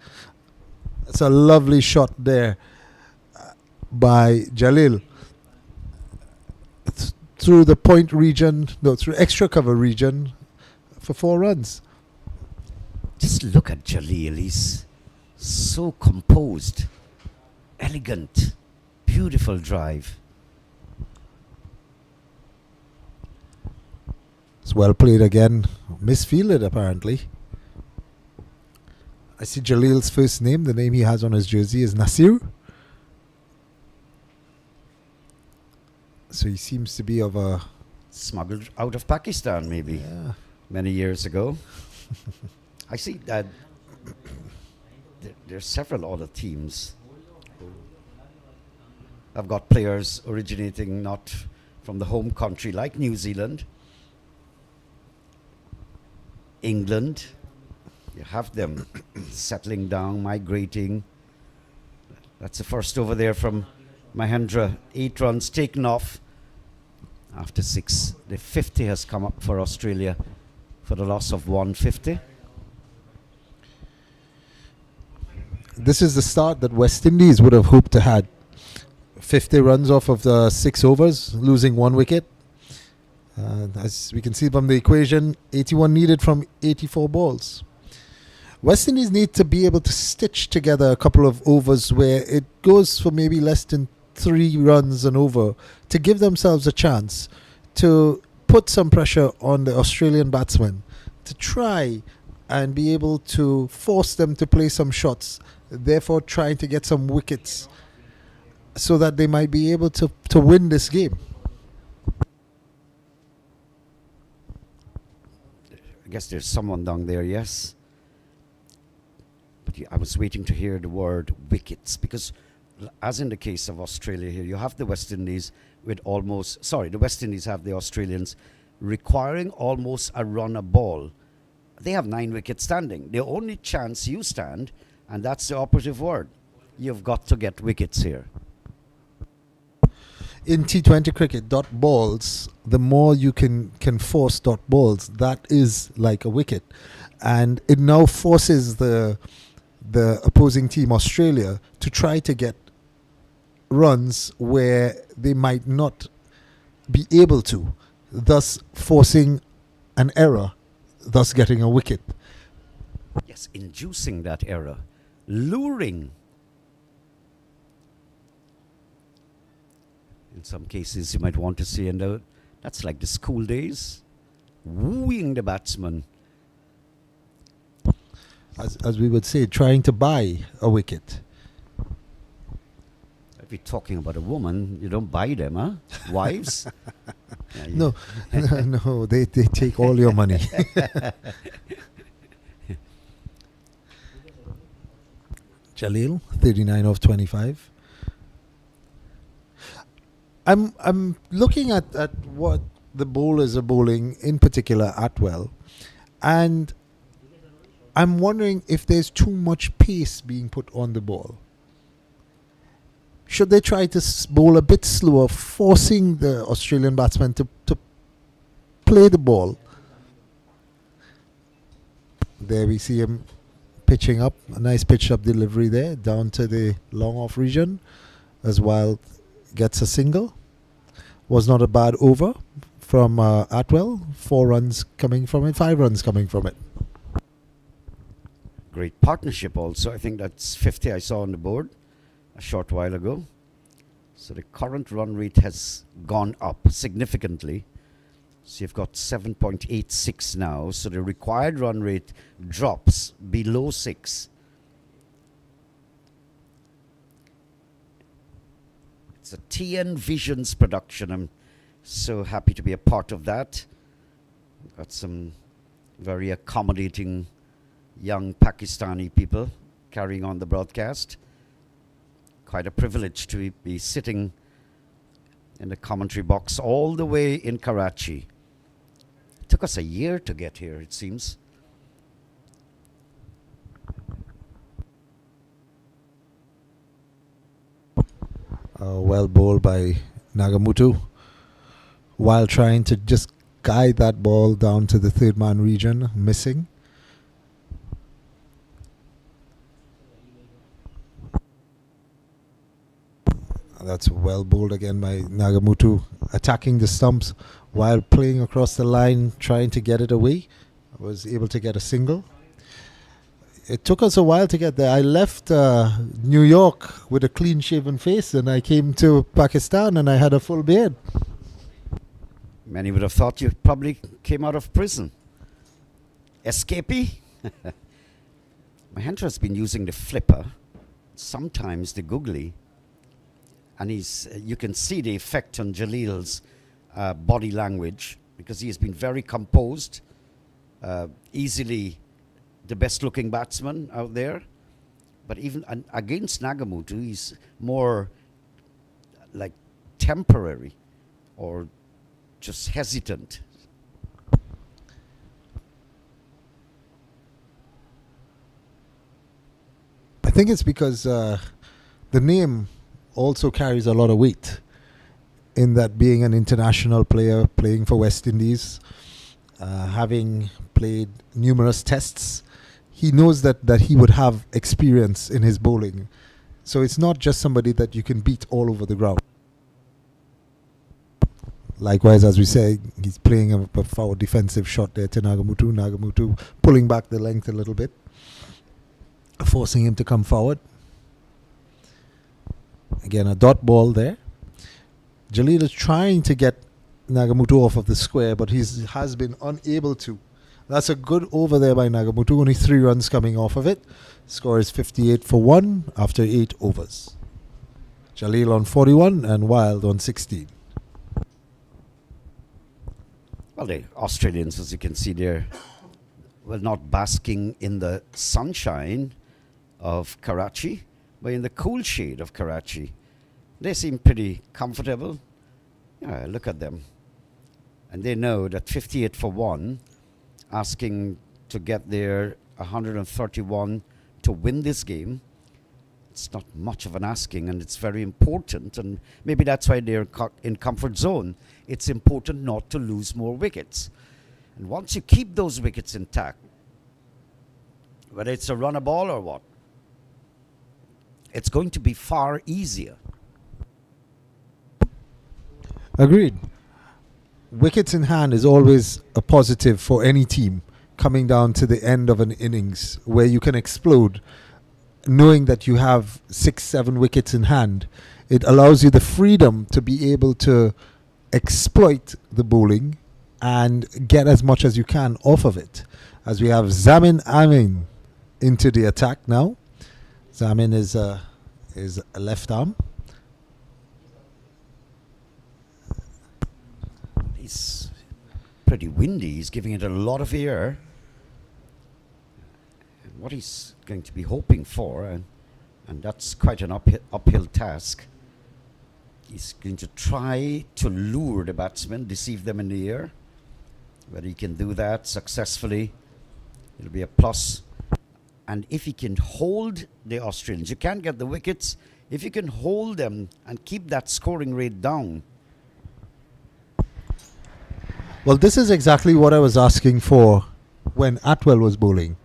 It's a lovely shot there by Jalil. Through the point region, through extra cover region for 4 runs. Just look at Jalil. He's so composed, elegant, beautiful drive. It's well played again. Misfielded apparently. I see Jalil's first name. The name he has on his jersey is Nasir. So he seems to be of a... Smuggled out of Pakistan, maybe, Yeah. many years ago. I see that there are several other teams who have got players originating not from the home country, like New Zealand, England. You have them settling down, migrating. That's the first over there from Mahendra. 8 runs taken off after 6. The 50 has come up for Australia for the loss of 150. This is the start that West Indies would have hoped to had. 50 runs off of the 6 overs, losing 1 wicket. As we can see from the equation, 81 needed from 84 balls. West Indies need to be able to stitch together a couple of overs where it goes for maybe less than 3 runs an over to give themselves a chance to put some pressure on the Australian batsmen to try and be able to force them to play some shots, therefore trying to get some wickets so that they might be able to win this game. I guess there's someone down there, yes. But I was waiting to hear the word wickets because, as in the case of Australia here, you have the West Indies with almost, the West Indies have the Australians requiring almost a run a ball. They have 9 wickets standing. The only chance you stand, and that's the operative word, you've got to get wickets here. In T20 cricket, dot balls, the more you can force dot balls, that is like a wicket. And it now forces the opposing team, Australia, to try to get runs where they might not be able to, thus forcing an error, thus getting a wicket. Yes, inducing that error, luring. In some cases, you might want to say, and that's like the school days, wooing the batsman. As we would say, trying to buy a wicket. If you're talking about a woman, you don't buy them, huh? Wives? Yeah, No, no, they take all your money. Jalil, 39 of 25. I'm looking at what the bowlers are bowling, in particular Atwell, and I'm wondering if there's too much pace being put on the ball. Should they try to bowl a bit slower, forcing the Australian batsmen to play the ball? There we see him pitching up, a nice pitch up delivery there, down to the long off region, as Wild gets a single. Was not a bad over from Atwell. 4 runs coming from it, 5 runs coming from it. Great partnership also. I think that's 50 I saw on the board a short while ago. So the current run rate has gone up significantly. So you've got 7.86 now. So the required run rate drops below 6. It's a TN Visions production. I'm so happy to be a part of that. We've got some very accommodating young Pakistani people carrying on the broadcast. Quite a privilege to be sitting in the commentary box all the way in Karachi. It took us a year to get here, it seems. Well bowled by Nagamutu, while trying to just guide that ball down to the 3rd man region, missing. That's well bowled again by Nagamutu, attacking the stumps while playing across the line, trying to get it away. Was able to get a single. It took us a while to get there. I left New York with a clean-shaven face, and I came to Pakistan and I had a full beard. Many would have thought you probably came out of prison. Escapee? Mahendra's been using the flipper, sometimes the googly, and you can see the effect on Jalil's body language, because he has been very composed, easily the best looking batsman out there. But even against Nagamutu, he's more like temporary or just hesitant. I think it's because the name also carries a lot of weight, in that being an international player playing for West Indies, having played numerous tests, he knows that he would have experience in his bowling. So it's not just somebody that you can beat all over the ground. Likewise, as we say, he's playing a forward defensive shot there to Nagamutu. Nagamutu pulling back the length a little bit, forcing him to come forward. Again, a dot ball there. Jalil is trying to get Nagamutu off of the square, but he has been unable to. That's a good over there by Nagamutu. Only 3 runs coming off of it. Score is 58 for 1 after 8 overs. Jalil on 41 and Wild on 16. Well, the Australians, as you can see there, were not basking in the sunshine of Karachi, but in the cool shade of Karachi. They seem pretty comfortable. Yeah, look at them. And they know that 58 for 1, asking to get their 131 to win this game, it's not much of an asking, and it's very important, and maybe that's why they're in comfort zone. It's important not to lose more wickets. And once you keep those wickets intact, whether it's a runner ball or what, it's going to be far easier. Agreed. Wickets in hand is always a positive for any team coming down to the end of an innings where you can explode. Knowing that you have 6-7 wickets in hand, it allows you the freedom to be able to exploit the bowling and get as much as you can off of it. As we have Zamin Amin into the attack now. Zamin is a left arm. He's pretty windy. He's giving it a lot of air. And what he's going to be hoping for, and that's quite an uphill task, he's going to try to lure the batsmen, deceive them in the air. Whether he can do that successfully, it'll be a plus. And if he can hold the Australians, you can't get the wickets. If you can hold them and keep that scoring rate down. Well, this is exactly what I was asking for when Atwell was bowling,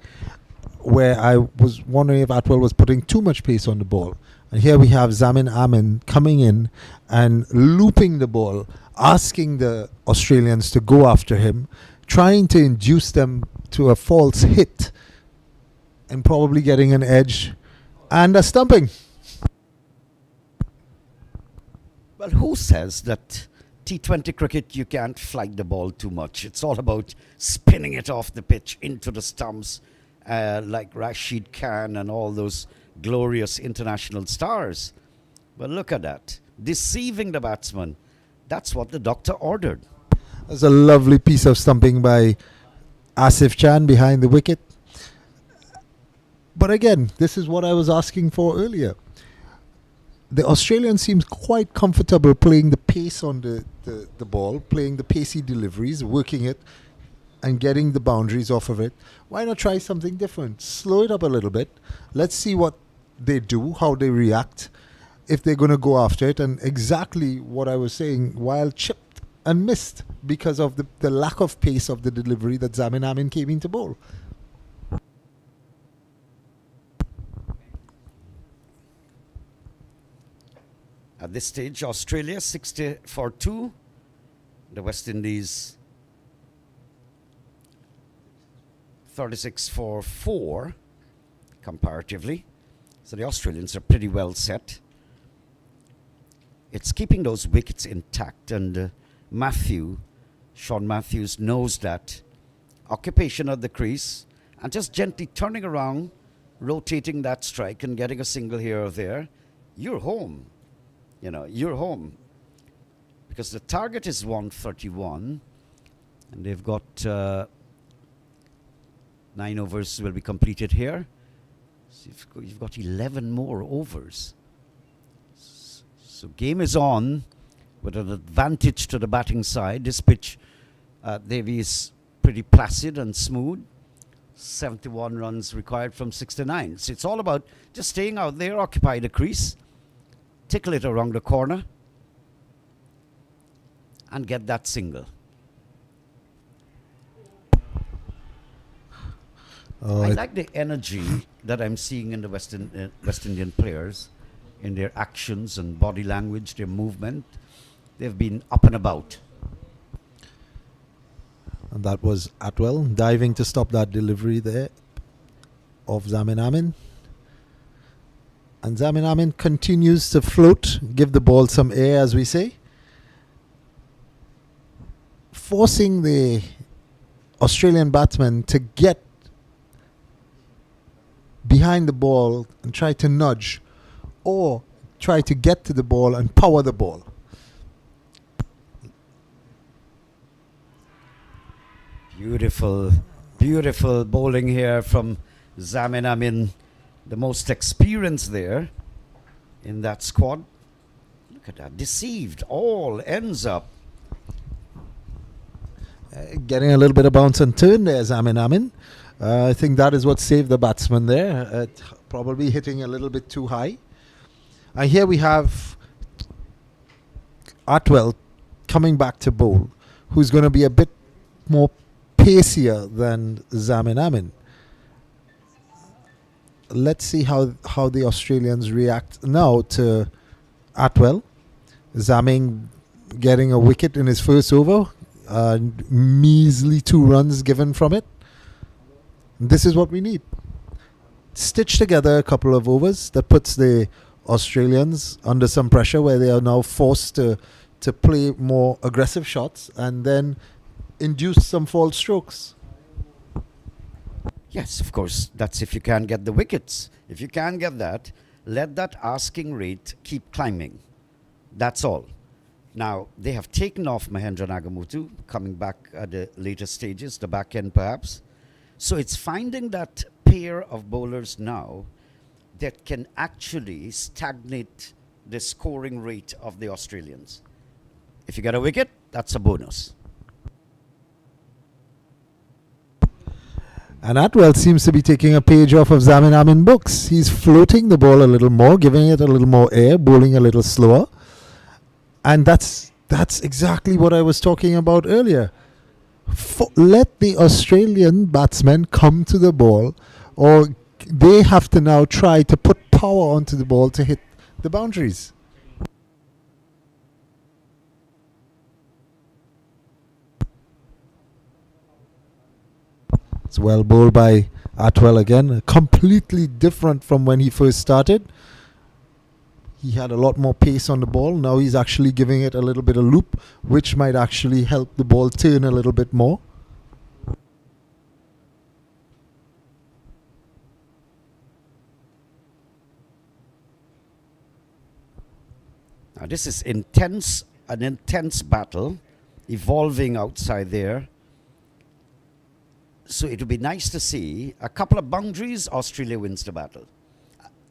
where I was wondering if Atwell was putting too much pace on the ball. And here we have Zamin Amin coming in and looping the ball, asking the Australians to go after him, trying to induce them to a false hit, and probably getting an edge and a stumping. Well, who says that T20 cricket, you can't flight the ball too much? It's all about spinning it off the pitch into the stumps, like Rashid Khan and all those glorious international stars. But look at that. Deceiving the batsman. That's what the doctor ordered. There's a lovely piece of stumping by Asif Chan behind the wicket. But again, this is what I was asking for earlier. The Australian seems quite comfortable playing the pace on the ball, playing the pacey deliveries, working it and getting the boundaries off of it. Why not try something different? Slow it up a little bit. Let's see what they do, how they react, if they're going to go after it. And exactly what I was saying, while chipped and missed because of the lack of pace of the delivery that Zamin Amin came in to bowl. At this stage, Australia 60 for 2. The West Indies 36 for 4 comparatively. So the Australians are pretty well set. It's keeping those wickets intact, and Sean Matthews knows that. Occupation at the crease and just gently turning around, rotating that strike and getting a single here or there, you're home. You know, you're home. Because the target is 131, and they've got 9 overs will be completed here. So you've got 11 more overs. So game is on with an advantage to the batting side. This pitch, Devi, is pretty placid and smooth. 71 runs required from 69. So it's all about just staying out there, occupy the crease, tickle it around the corner, and get that single. I like the energy that I'm seeing in the West Indian players, in their actions and body language, their movement. They've been up and about. And that was Atwell diving to stop that delivery there of Zamin Amin. And Zamin Amin continues to float, give the ball some air, as we say, forcing the Australian batsman to get behind the ball and try to nudge, or try to get to the ball and power the ball. Beautiful, beautiful bowling here from Zamin Amin, the most experienced there in that squad. Look at that, deceived, all ends up. Getting a little bit of bounce and turn there, Zamin Amin. I think that is what saved the batsman there. Probably hitting a little bit too high. And here we have Atwell coming back to bowl, who's going to be a bit more pacier than Zamin Amin. Let's see how the Australians react now to Atwell. Zamin getting a wicket in his first over. Measly 2 runs given from it. This is what we need. Stitch together a couple of overs that puts the Australians under some pressure, where they are now forced to play more aggressive shots and then induce some false strokes. Yes, of course, that's if you can't get the wickets. If you can't get that, let that asking rate keep climbing. That's all. Now, they have taken off Mahendra Nagamutu, coming back at the later stages, the back end perhaps. So it's finding that pair of bowlers now that can actually stagnate the scoring rate of the Australians. If you get a wicket, that's a bonus. And Atwell seems to be taking a page off of Zamin Amin books. He's floating the ball a little more, giving it a little more air, bowling a little slower. And that's exactly what I was talking about earlier. Let the Australian batsmen come to the ball, or they have to now try to put power onto the ball to hit the boundaries. It's well bowled by Atwell again. Completely different from when he first started. He had a lot more pace on the ball. Now he's actually giving it a little bit of loop, which might actually help the ball turn a little bit more. Now this is an intense battle, evolving outside there. So it would be nice to see a couple of boundaries, Australia wins the battle.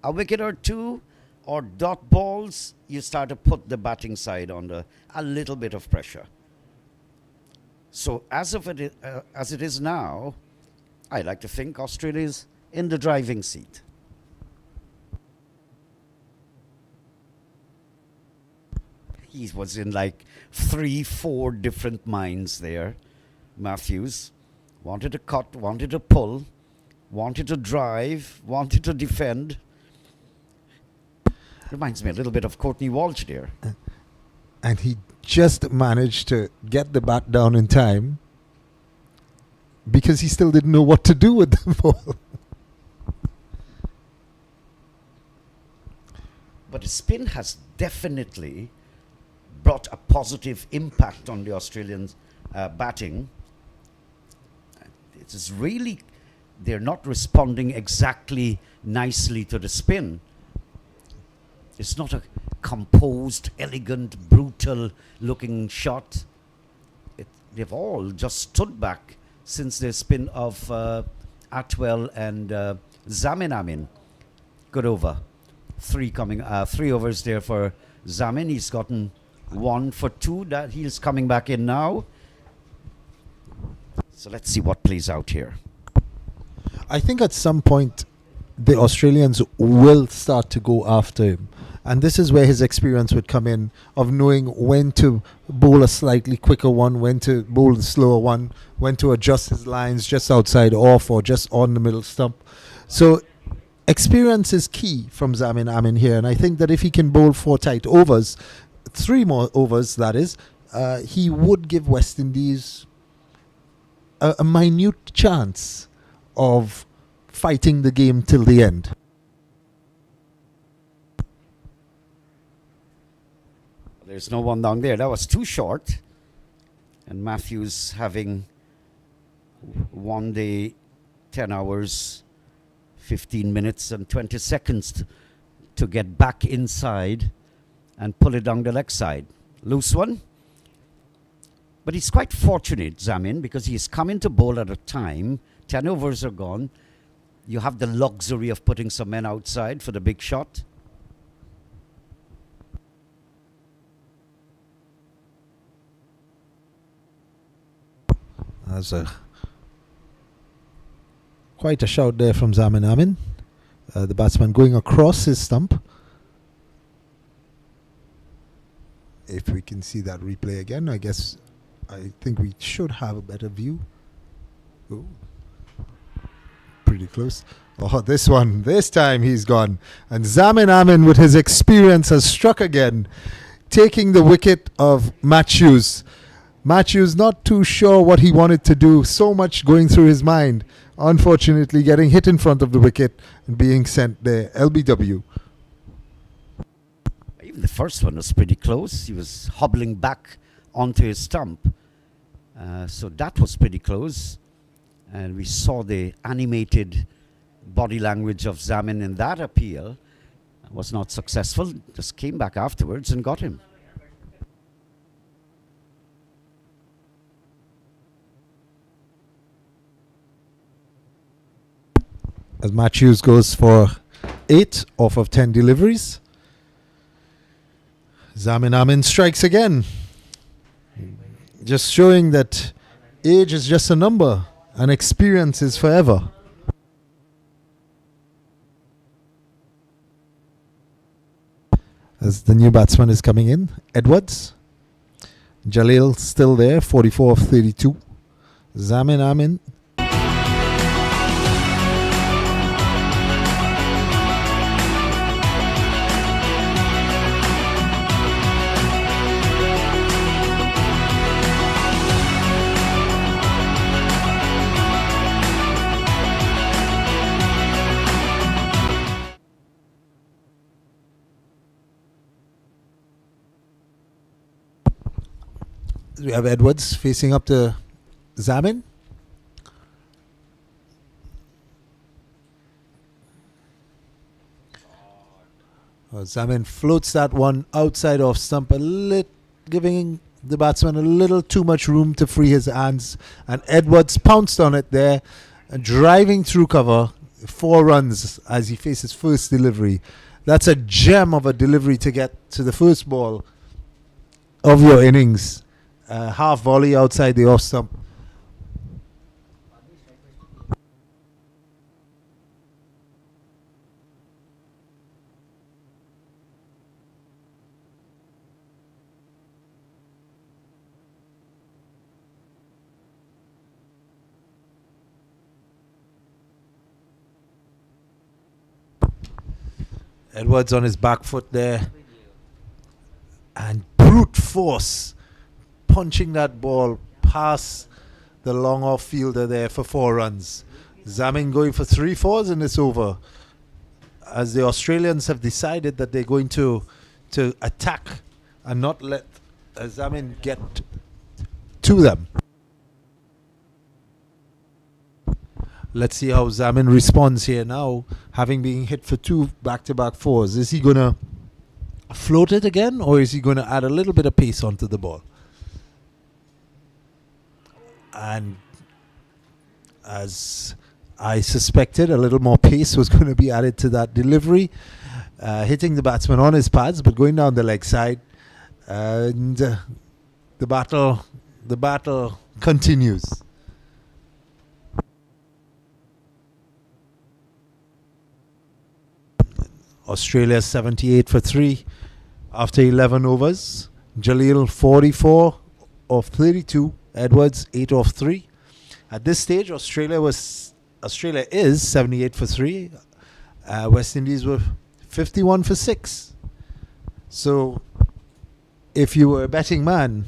A wicket or two, or dot balls, you start to put the batting side under a little bit of pressure. So as it is now, I like to think Australia is in the driving seat. He was in like 3-4 different minds there, Matthews. Wanted to cut, wanted to pull, wanted to drive, wanted to defend. Reminds me a little bit of Courtney Walsh there. And he just managed to get the bat down in time because he still didn't know what to do with the ball. But the spin has definitely brought a positive impact on the Australians' batting. It is really they're not responding exactly nicely to the spin. It's not a composed, elegant, brutal looking shot. They've all just stood back since the spin of Atwell and Zamin Amin. Good over. Three overs there for Zamin. He's gotten 1 for 2. That he's coming back in now. So let's see what plays out here. I think at some point the Australians will start to go after him. And this is where his experience would come in, of knowing when to bowl a slightly quicker one, when to bowl the slower one, when to adjust his lines just outside off or just on the middle stump. So experience is key from Zamin Amin here. And I think that if he can bowl 4 tight overs, 3 more overs that is, he would give West Indies a minute chance of fighting the game till the end. There's no one down there. That was too short. And Matthews having 1 day, 10 hours, 15 minutes and 20 seconds to get back inside and pull it down the leg side. Loose one. But he's quite fortunate, Zamin, because he's coming to bowl at a time. 10 overs are gone. You have the luxury of putting some men outside for the big shot. That's quite a shout there from Zamin Amin. The batsman going across his stump. If we can see that replay again, I think we should have a better view. Ooh. Pretty close. Oh, this time he's gone. And Zamin Amin, with his experience, has struck again, taking the wicket of Matthews. Matthews not too sure what he wanted to do, so much going through his mind. Unfortunately, getting hit in front of the wicket and being sent there. LBW. Even the first one was pretty close. He was hobbling back onto his stump. So that was pretty close. And we saw the animated body language of Zamin in that appeal. Was not successful. Just came back afterwards and got him. As Matthews goes for 8 off of 10 deliveries. Zamin Amin strikes again. Just showing that age is just a number and experience is forever. As the new batsman is coming in, Edwards. Jalil still there, 44 of 32. Zamin Amin. We have Edwards facing up to Zamin. Zamin floats that one outside off stump, giving the batsman a little too much room to free his hands. And Edwards pounced on it there, and driving through cover. 4 runs as he faces first delivery. That's a gem of a delivery to get to the first ball of your innings. Half volley outside the off stump. Edwards on his back foot there. And brute force punching that ball past the long off fielder there for 4 runs. Zamin going for 3 fours in this over, as the Australians have decided that they're going to attack and not let Zamin get to them. Let's see how Zamin responds here now, having been hit for 2 back-to-back fours. Is he going to float it again, or is he going to add a little bit of pace onto the ball? And as I suspected, a little more pace was going to be added to that delivery, hitting the batsman on his pads, but going down the leg side. And the battle continues. Australia 78 for 3 after 11 overs. Jalil 44 of 32. Edwards 8 of 3. At this stage, Australia is 78 for 3. West Indies were 51 for 6. So if you were a betting man,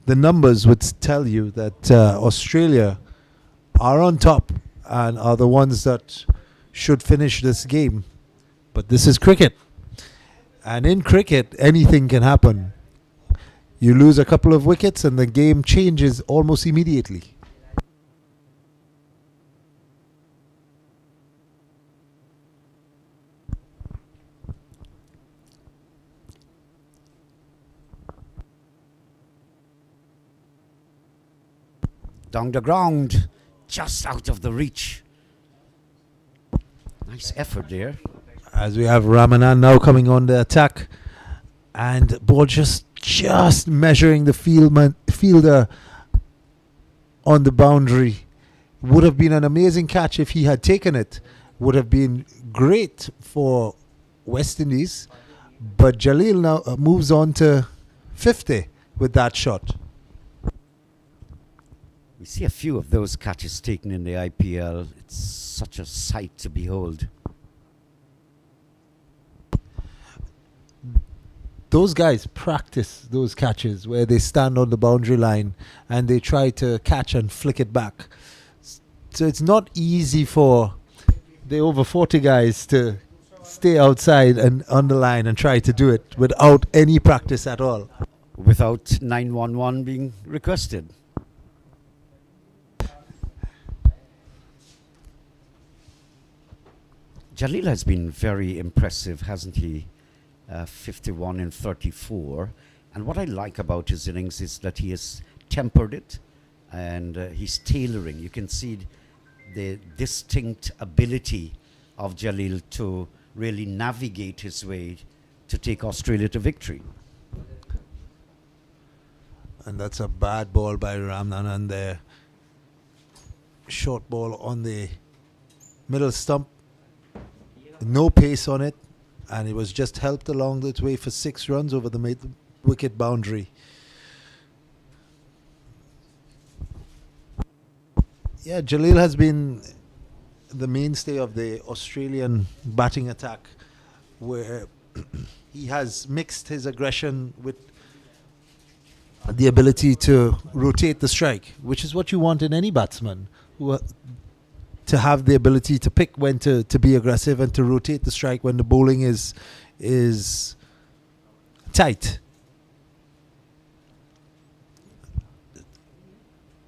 the numbers would tell you that Australia are on top and are the ones that should finish this game. But this is cricket. And in cricket, anything can happen. You lose a couple of wickets and the game changes almost immediately. Down the ground, just out of the reach. Nice effort there. As we have Ramanan now coming on the attack, and ball just measuring the fielder on the boundary. Would have been an amazing catch if he had taken it. Would have been great for West Indies, but Jalil now moves on to 50 with that shot. We see a few of those catches taken in the IPL. It's such a sight to behold. Those guys practice those catches where they stand on the boundary line and they try to catch and flick it back. So it's not easy for the over 40 guys to stay outside and on the line and try to do it without any practice at all. Without 911 being requested. Jalil has been very impressive, hasn't he? 51 in 34. And what I like about his innings is that he has tempered it and he's tailoring. You can see the distinct ability of Jalil to really navigate his way to take Australia to victory. And that's a bad ball by Ramnanan there. Short ball on the middle stump. No pace on it. And it was just helped along its way for 6 runs over the wicket boundary. Yeah, Jalil has been the mainstay of the Australian batting attack, where he has mixed his aggression with the ability to rotate the strike, which is what you want in any batsman, to have the ability to pick when to be aggressive and to rotate the strike when the bowling is tight.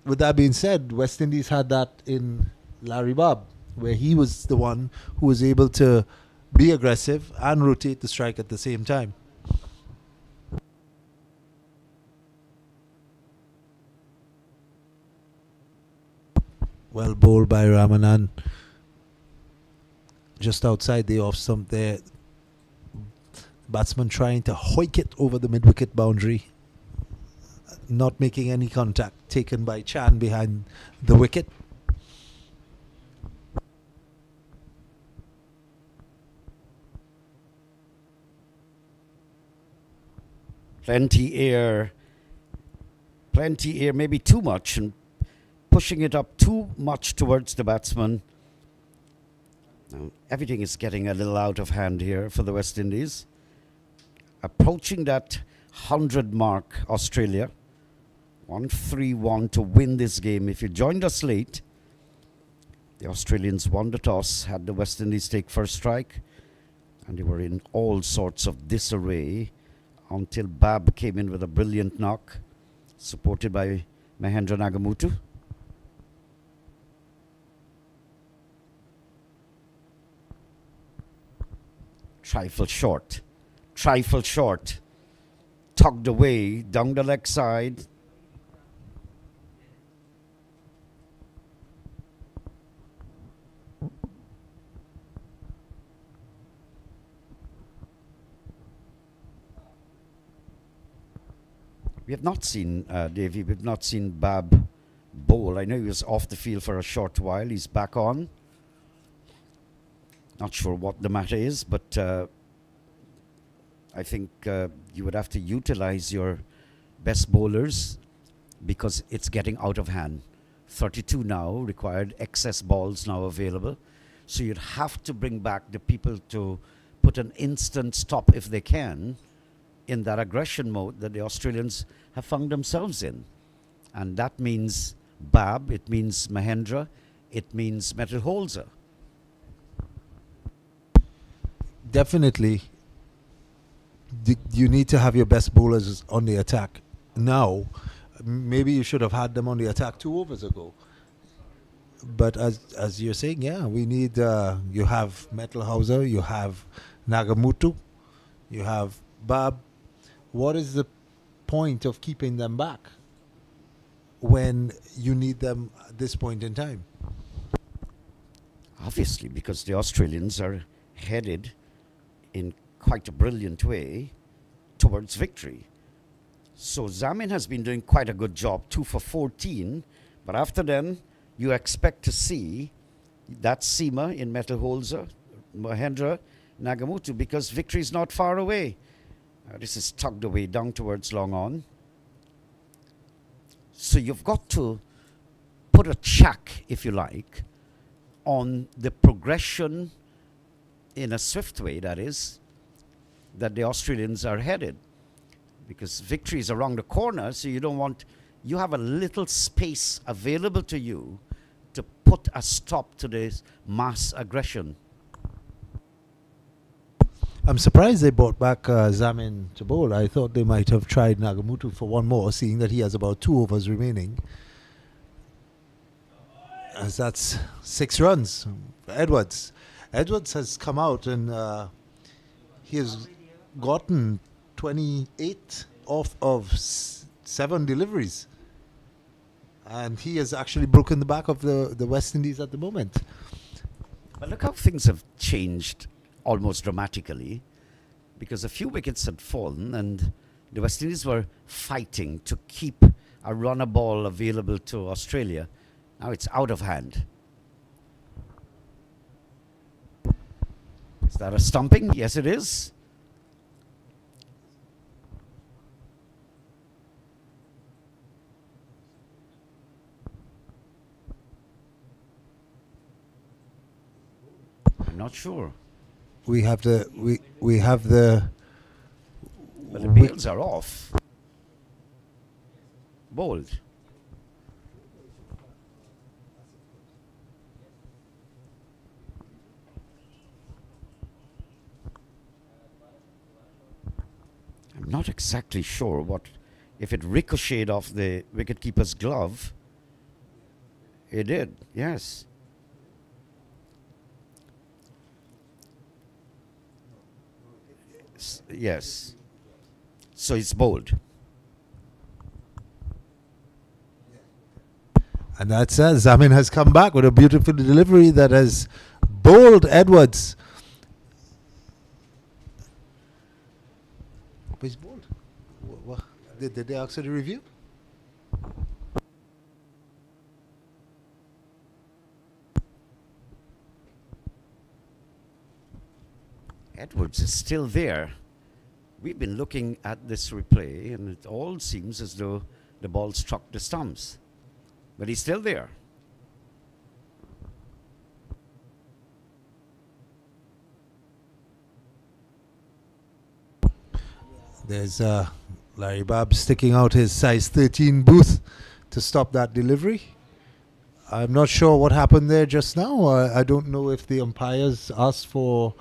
With that being said, West Indies had that in Larry Bob, where he was the one who was able to be aggressive and rotate the strike at the same time. Well bowled by Ramanan. Just outside the off stump there. Batsman trying to hoik it over the mid-wicket boundary. Not making any contact. Taken by Chan behind the wicket. Plenty air, maybe too much, and pushing it up too much towards the batsman. Now, everything is getting a little out of hand here for the West Indies. Approaching that 100 mark, Australia. 1-3-1 to win this game. If you joined us late, the Australians won the toss, had the West Indies take first strike, and they were in all sorts of disarray until Bab came in with a brilliant knock, supported by Mahendra Nagamutu. Trifle short. Trifle short. Tugged away down the leg side. We have not seen, Davey, we've not seen Bab bowl. I know he was off the field for a short while. He's back on. Not sure what the matter is, but I think you would have to utilize your best bowlers because it's getting out of hand. 32 now, required excess balls now available. So you'd have to bring back the people to put an instant stop if they can in that aggression mode that the Australians have found themselves in. And that means Bab, it means Mahendra, it means Metal Holzer. Definitely, you need to have your best bowlers on the attack now. Maybe you should have had them on the attack 2 overs ago. But as you're saying, yeah, we need, you have Metalhauser, you have Nagamutu, you have Bab. What is the point of keeping them back when you need them at this point in time? Obviously, because the Australians are headed in quite a brilliant way towards victory. So Zamin has been doing quite a good job, 2 for 14. But after then, you expect to see that Seema in Metal Holzer, Mahendra, Nagamutu, because victory is not far away. This is tugged away down towards long on. So you've got to put a check, if you like, on the progression in a swift way, that is, that the Australians are headed. Because victory is around the corner, so you have a little space available to you to put a stop to this mass aggression. I'm surprised they brought back Zamin to bowl. I thought they might have tried Nagamutu for one more, seeing that he has about 2 overs remaining. As that's 6 runs for Edwards. Edwards has come out and he has gotten 28 off of 7 deliveries. And he has actually broken the back of the West Indies at the moment. But look how things have changed almost dramatically, because a few wickets had fallen and the West Indies were fighting to keep a runner ball available to Australia. Now it's out of hand. Is that a stumping? Yes, it is. I'm not sure. We have the But the bails are off. Bold. I'm not exactly sure if it ricocheted off the wicketkeeper's glove. It did, yes. Yes. So it's bold. And that's Zamin has come back with a beautiful delivery that has bowled Edwards. But he's bowled. Did they ask for the review? Edwards is still there. We've been looking at this replay and it all seems as though the ball struck the stumps. But he's still there. There's Larry Babb sticking out his size 13 booth to stop that delivery. I'm not sure what happened there just now. I don't know if the umpires asked for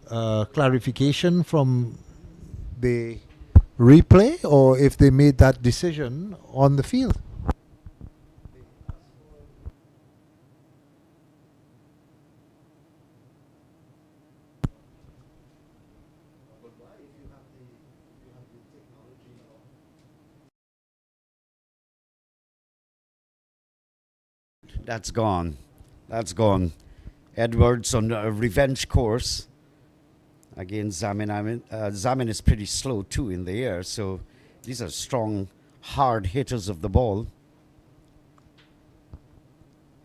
clarification from the replay or if they made that decision on the field. That's gone. That's gone. Edwards on a revenge course against Zamin. Zamin is pretty slow too in the air, so these are strong, hard hitters of the ball.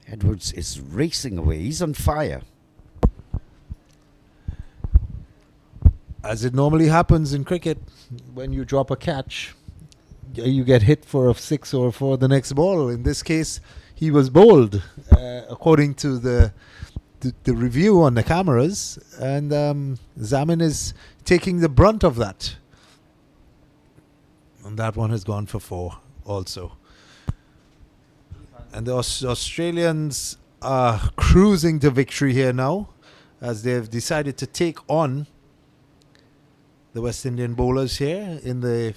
Edwards is racing away. He's on fire. As it normally happens in cricket, when you drop a catch, you get hit for a 6 or for the next ball. In this case, he was bowled, according to the review on the cameras, and Zamin is taking the brunt of that. And that one has gone for 4 also. And the Australians are cruising to victory here now, as they've decided to take on the West Indian bowlers here in the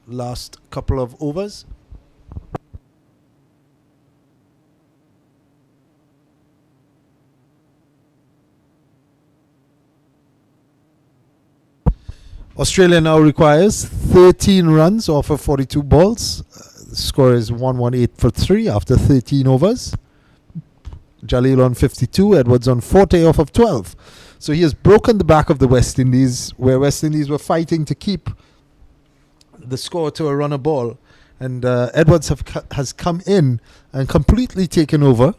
last couple of overs. Australia now requires 13 runs off of 42 balls. The score is 118 for 3 after 13 overs. Jalil on 52, Edwards on 40 off of 12. So he has broken the back of the West Indies, where West Indies were fighting to keep the score to a run a ball. And Edwards has come in and completely taken over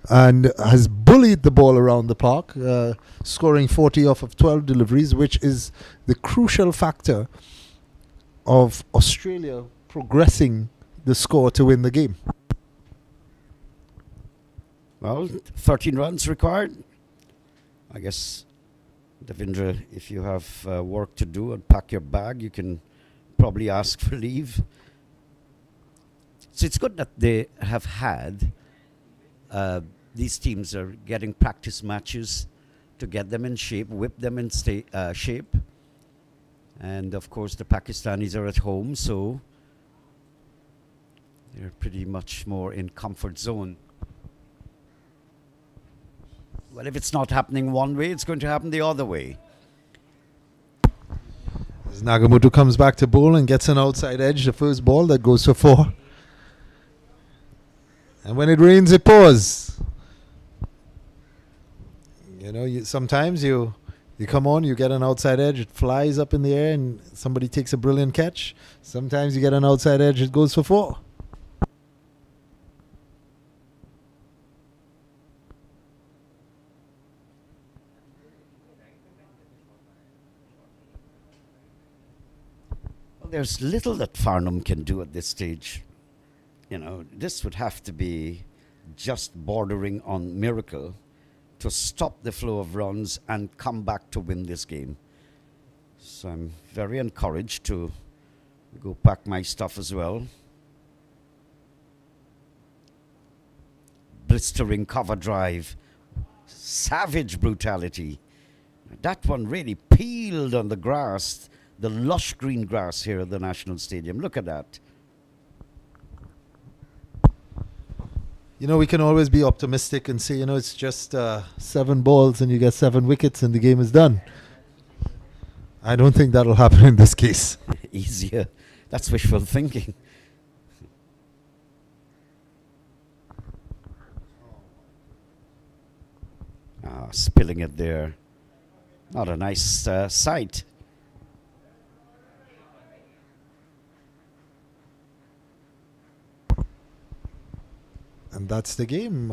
and has bullied the ball around the park, scoring 40 off of 12 deliveries, which is the crucial factor of Australia progressing the score to win the game. Well, 13 runs required. I guess, Devendra, if you have work to do and pack your bag, you can probably ask for leave. So it's good that they have had these teams are getting practice matches to get them in shape, whip them in shape. And of course, the Pakistanis are at home, so they're pretty much more in comfort zone. Well, if it's not happening one way, it's going to happen the other way. As Nagamutu comes back to bowl and gets an outside edge, the first ball that goes for 4. And when it rains, it pours. You know, sometimes you come on, you get an outside edge, it flies up in the air and somebody takes a brilliant catch. Sometimes you get an outside edge, it goes for 4. Well, there's little that Farnham can do at this stage. You know, this would have to be just bordering on miracle to stop the flow of runs and come back to win this game. So I'm very encouraged to go pack my stuff as well. Blistering cover drive. Savage brutality. That one really peeled on the grass, the lush green grass here at the National Stadium. Look at that. You know, we can always be optimistic and say, you know, it's just 7 balls and you get 7 wickets and the game is done. I don't think that'll happen in this case. Easier. That's wishful thinking. Spilling it there. Not a nice sight. And that's the game.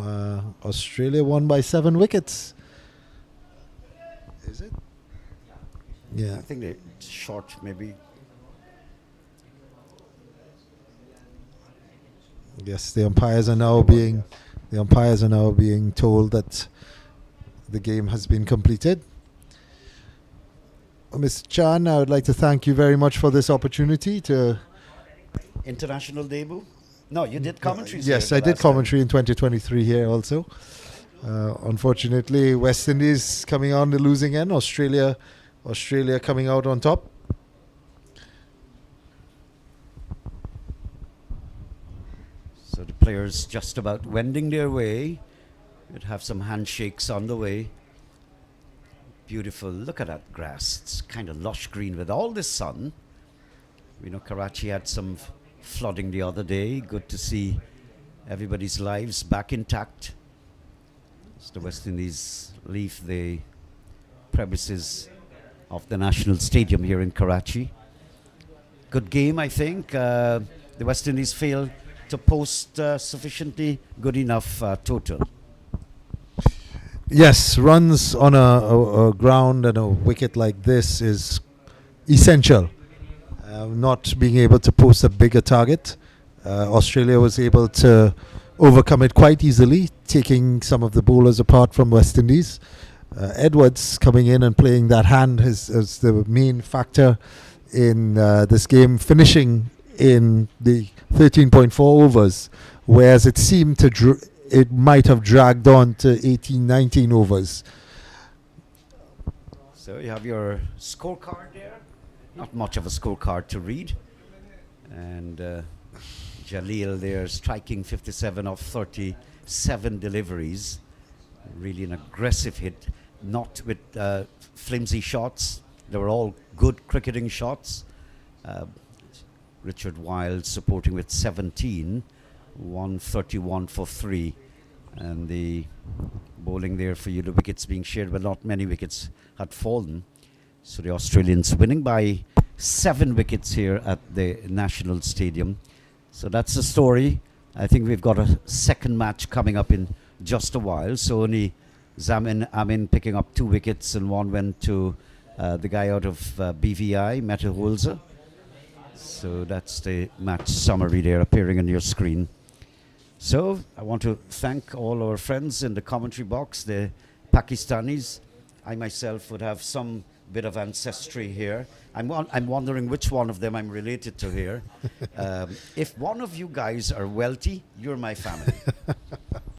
Australia won by 7 wickets. Is it? Yeah. I think they're short, maybe. Yes, the umpires are now being told that the game has been completed. Mr. Chan, I would like to thank you very much for this opportunity to... International debut? No, you did commentaries. Yes, I did commentary in 2023 here also. Unfortunately, West Indies coming on the losing end. Australia coming out on top. So the players just about wending their way. We'd have some handshakes on the way. Beautiful. Look at that grass. It's kind of lush green with all this sun. We know Karachi had some flooding the other day. Good to see everybody's lives back intact. As the West Indies leave the premises of the National Stadium here in Karachi. Good game, I think. The West Indies failed to post sufficiently good enough total. Yes, runs on a ground and a wicket like this is essential. Not being able to post a bigger target. Australia was able to overcome it quite easily, taking some of the bowlers apart from West Indies. Edwards coming in and playing that hand is the main factor in this game, finishing in the 13.4 overs, whereas it seemed to it might have dragged on to 18, 19 overs. So you have your scorecard there. Not much of a scorecard to read. And Jaleel there striking 57 of 37 deliveries. Really an aggressive hit, not with flimsy shots. They were all good cricketing shots. Richard Wild supporting with 17, 131 for 3. And the bowling there for you, the wickets being shared, but not many wickets had fallen. So the Australians winning by 7 wickets here at the National Stadium. So that's the story. I think we've got a second match coming up in just a while. So only Zamin Amin picking up 2 wickets, and one went to the guy out of BVI, Meta Holzer. So that's the match summary there appearing on your screen. So I want to thank all our friends in the commentary box, the Pakistanis. I myself would have some bit of ancestry here. I'm wondering which one of them I'm related to here. If one of you guys are wealthy, you're my family.